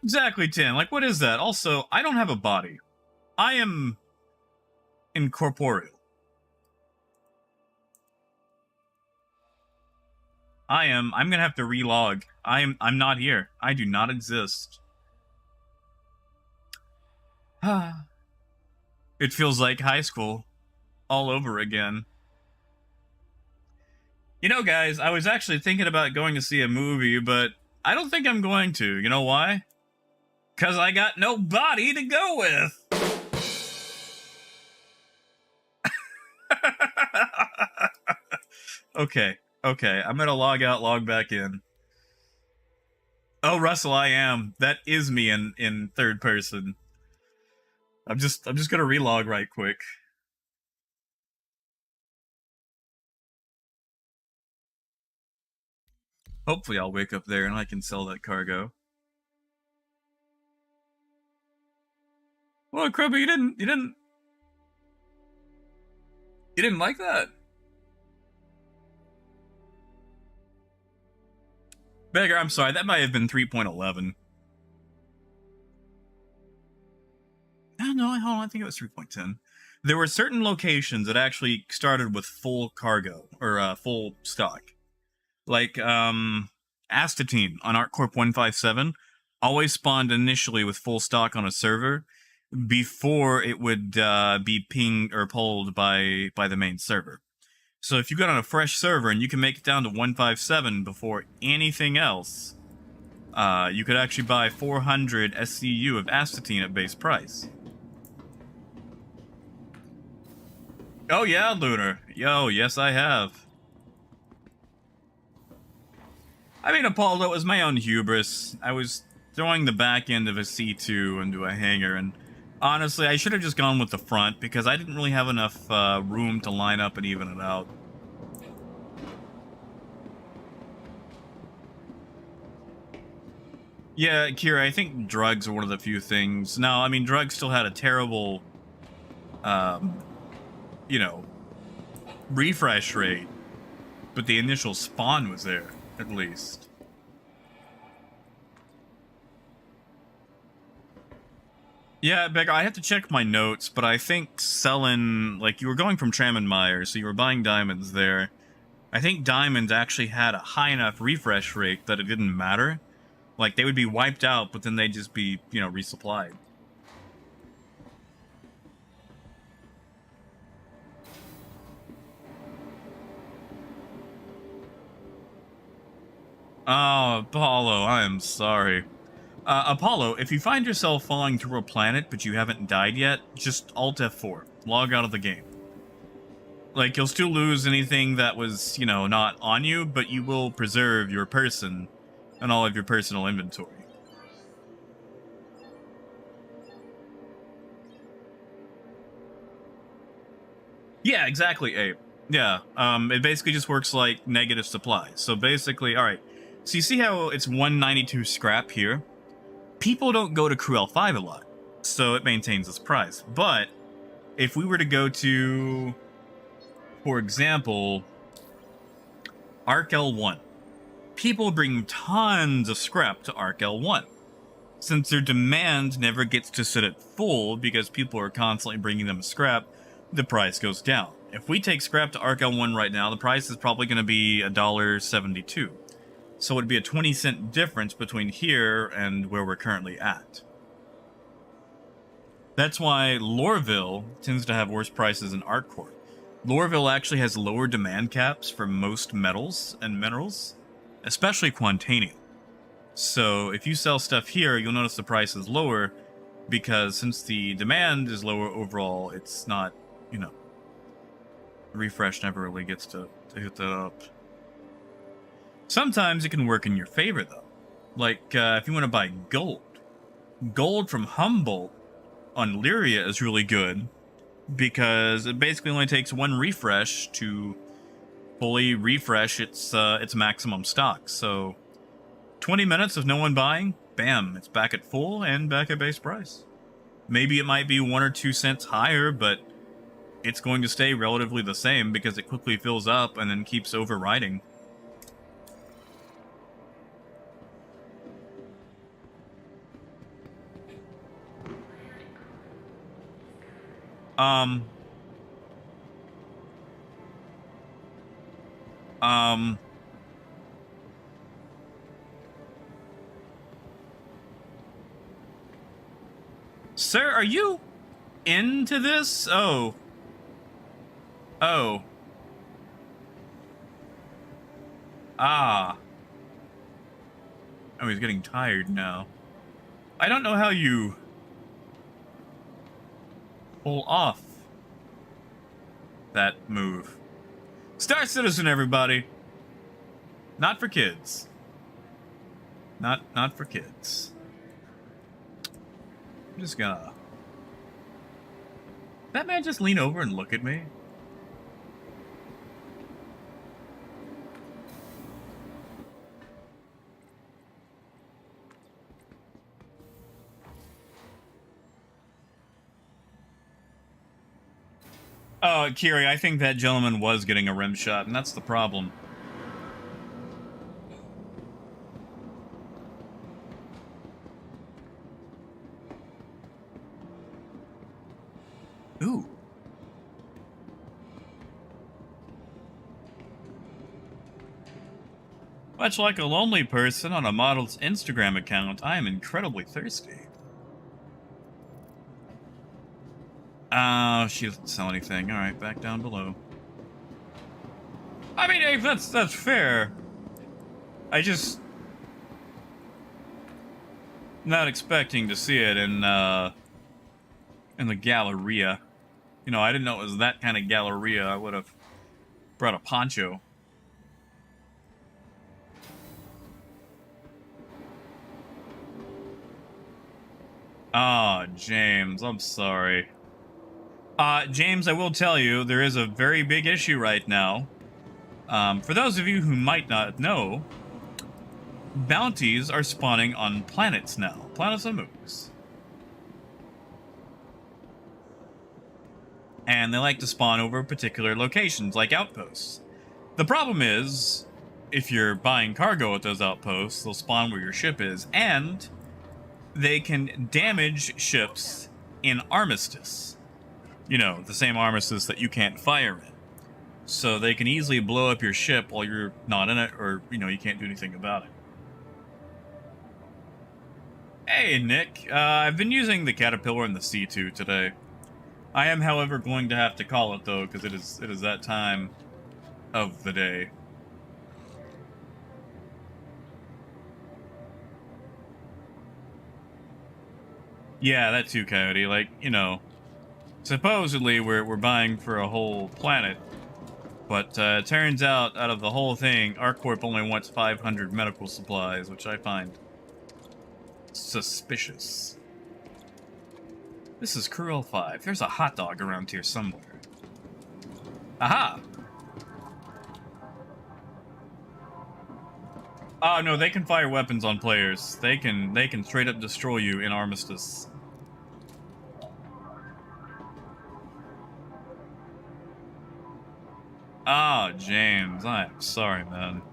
Exactly, Tim. Like, what is that? Also, I don't have a body. I am incorporeal. I'm gonna have to relog. I'm not here. I do not exist. It feels like high school all over again. You know, guys, I was actually thinking about going to see a movie, but I don't think I'm going to. You know why? Because I got no body to go with. Okay. I'm gonna log out, log back in. Oh, Russell, I am. That is me in third person. I'm just gonna relog right quick. Hopefully I'll wake up there and I can sell that cargo. Well, Krubby, you didn't like that? Beggar, I'm sorry, that might have been 3.11. no, hold on, I think it was 3.10. There were certain locations that actually started with full cargo, or full stock. Like, Astatine on ArcCorp 157 always spawned initially with full stock on a server before it would be pinged or pulled by the main server. So if you got on a fresh server and you can make it down to 157 before anything else, you could actually buy 400 SCU of Astatine at base price. Oh yeah, Lunar. Yo, yes I have. I mean, Apollo, it was my own hubris. I was throwing the back end of a C2 into a hangar, and honestly, I should have just gone with the front, because I didn't really have enough room to line up and even it out. Yeah, Kira, I think drugs are one of the few things. No, I mean, drugs still had a terrible, you know, refresh rate, but the initial spawn was there, at least. Yeah, Becker, I have to check my notes, but I think selling, like, you were going from Tram and Meyer, so you were buying diamonds there. I think diamonds actually had a high enough refresh rate that it didn't matter. Like, they would be wiped out, but then they'd just be, you know, resupplied. Oh, Apollo, I am sorry. Apollo, if you find yourself falling through a planet but you haven't died yet, just Alt F4. Log out of the game. Like, you'll still lose anything that was, you know, not on you, but you will preserve your person and all of your personal inventory. Yeah, exactly, Abe. Yeah, it basically just works like negative supply. So basically, alright, so you see how it's 192 scrap here? People don't go to Crew L5 a lot, so it maintains its price. But if we were to go to, for example, Arc L1, people bring tons of scrap to Arc L1. Since their demand never gets to sit at full because people are constantly bringing them scrap, the price goes down. If we take scrap to Arc L1 right now, the price is probably going to be $1.72. So it would be a 20-cent difference between here and where we're currently at. That's why Lorville tends to have worse prices than ArcCorp. Lorville actually has lower demand caps for most metals and minerals, especially Quantanium. So if you sell stuff here, you'll notice the price is lower, because since the demand is lower overall, it's not, you know, refresh never really gets to hit that up. Sometimes it can work in your favor, though. Like, if you want to buy gold. Gold from Humboldt on Lyria is really good, because it basically only takes one refresh to fully refresh its maximum stock. So 20 minutes of no one buying, bam, it's back at full and back at base price. Maybe it might be 1 or 2 cents higher, but it's going to stay relatively the same because it quickly fills up and then keeps overriding. Sir, are you into this? Oh. Oh. Ah. Oh, he's getting tired now. I don't know how you pull off that move. Star Citizen, everybody. Not for kids. Not for kids. I'm just gonna... That man just lean over and look at me? Oh, Kiri, I think that gentleman was getting a rim shot, and that's the problem. Ooh. Much like a lonely person on a model's Instagram account, I am incredibly thirsty. She doesn't sell anything. Alright, back down below. I mean, Dave, that's fair. I just... not expecting to see it in the Galleria. You know, I didn't know it was that kind of Galleria. I would have brought a poncho. Ah, James, I'm sorry. James, I will tell you, there is a very big issue right now. For those of you who might not know, bounties are spawning on planets now. Planets and moons. And they like to spawn over particular locations, like outposts. The problem is, if you're buying cargo at those outposts, they'll spawn where your ship is, and they can damage ships in armistice. You know, the same armistice that you can't fire in. So they can easily blow up your ship while you're not in it, or, you know, you can't do anything about it. Hey, Nick. I've been using the Caterpillar and the C2 today. I am, however, going to have to call it, though, because it is that time of the day. Yeah, that too, Coyote. Like, you know, supposedly we're buying for a whole planet, but turns out of the whole thing, ArcCorp only wants 500 medical supplies, which I find suspicious. This is Cruel 5. There's a hot dog around here somewhere. Aha! Oh no, they can fire weapons on players. They can straight up destroy you in armistice. Ah, James, I'm sorry, man.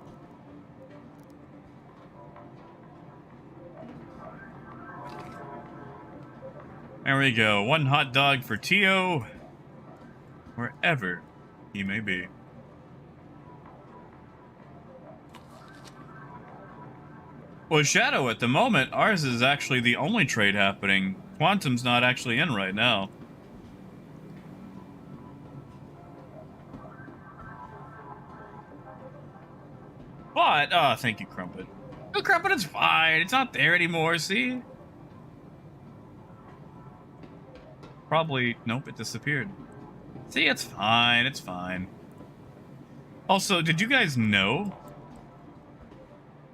There we go. One hot dog for Tio, wherever he may be. Well, Shadow, at the moment, ours is actually the only trade happening. Quantum's not actually in right now. But, oh, thank you, Crumpet. Oh, Crumpet is fine. It's not there anymore, see? Probably, nope, it disappeared. See, it's fine, it's fine. Also, did you guys know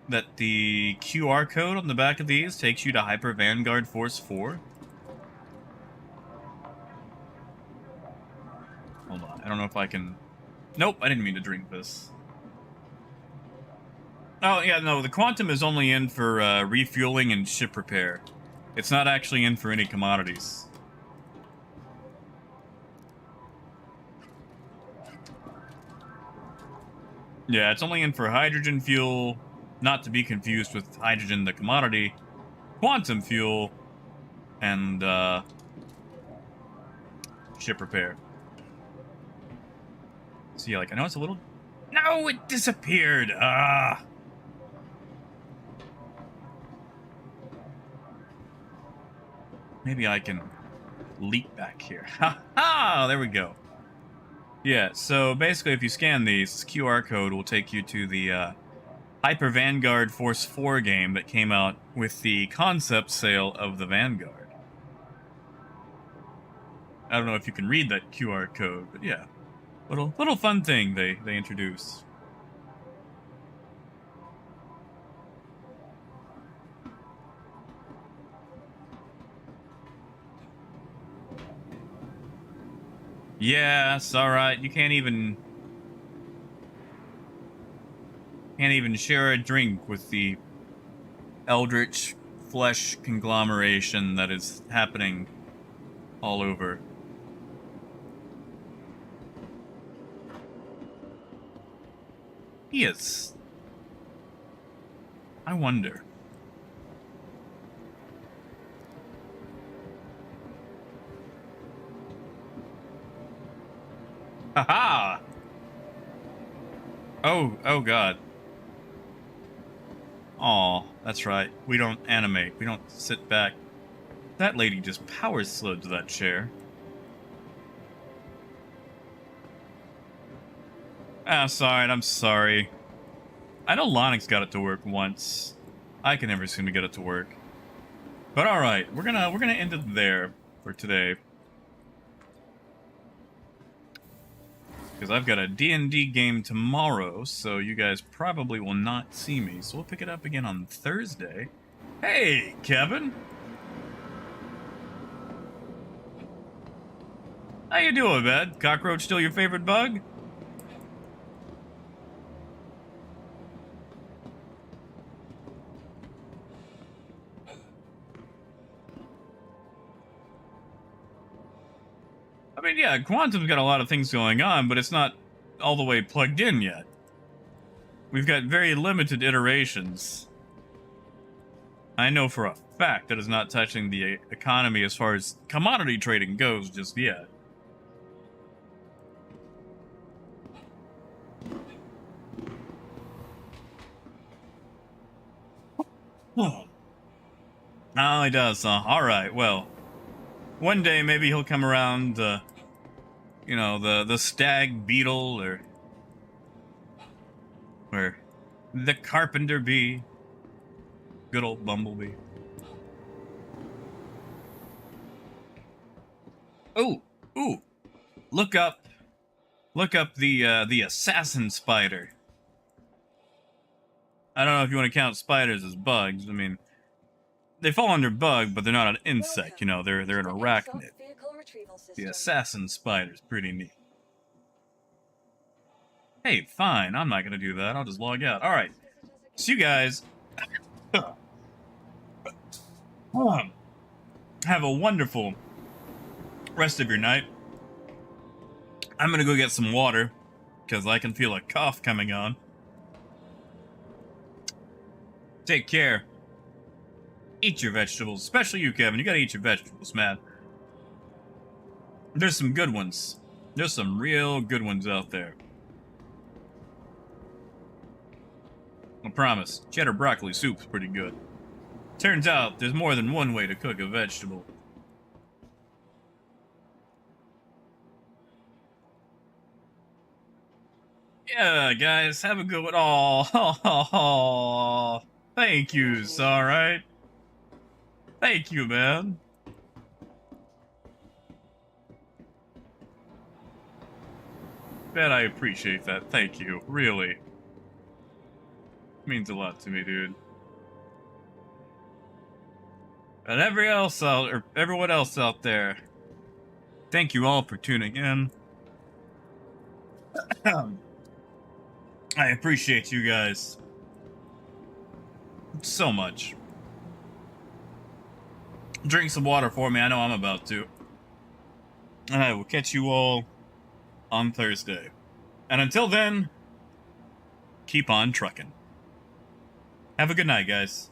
that the QR code on the back of these takes you to Hyper Vanguard Force 4? Hold on, I don't know if I can... Nope, I didn't mean to drink this. Oh, yeah, no, the Quantum is only in for refueling and ship repair. It's not actually in for any commodities. Yeah, it's only in for hydrogen fuel, not to be confused with hydrogen the commodity, quantum fuel, and ship repair. So yeah, like, I know it's a little... No, it disappeared! Ah! Maybe I can leap back here. Ha ha! There we go. Yeah, so basically if you scan these, this QR code will take you to the Hyper Vanguard Force 4 game that came out with the concept sale of the Vanguard. I don't know if you can read that QR code, but yeah. Little fun thing they introduced. Yeah, it's alright. You can't even share a drink with the eldritch flesh conglomeration that is happening all over. Yes. I wonder. Haha! Oh god. Aw, that's right. We don't animate. We don't sit back. That lady just power slid to that chair. Ah, sorry, I'm sorry. I know Lonix got it to work once. I can never seem to get it to work. But alright, we're gonna end it there for today. Because I've got a D&D game tomorrow, so you guys probably will not see me. So we'll pick it up again on Thursday. Hey, Kevin! How you doing, man? Cockroach still your favorite bug? I mean, yeah, Quantum's got a lot of things going on, but it's not all the way plugged in yet. We've got very limited iterations. I know for a fact that it's not touching the economy as far as commodity trading goes just yet. Oh, he does, huh? Alright, well. One day maybe he'll come around, you know, the stag beetle, or the carpenter bee. Good old bumblebee. Ooh, ooh. Look up the assassin spider. I don't know if you want to count spiders as bugs. I mean, they fall under bug, but they're not an insect, you know, they're an arachnid. The assassin spider's pretty neat. Hey, fine, I'm not gonna do that. I'll just log out. Alright. So you guys have a wonderful rest of your night. I'm gonna go get some water, because I can feel a cough coming on. Take care. Eat your vegetables, especially you, Kevin. You gotta eat your vegetables, man. There's some good ones. There's some real good ones out there. I promise. Cheddar broccoli soup's pretty good. Turns out there's more than one way to cook a vegetable. Yeah, guys, have a good one. Oh, thank yous, alright? Thank you, man. Man, I appreciate that. Thank you. Really. Means a lot to me, dude. And everyone else out there, thank you all for tuning in. I appreciate you guys so much. Drink some water for me. I know I'm about to. And I will catch you all on Thursday. And until then, keep on trucking. Have a good night, guys.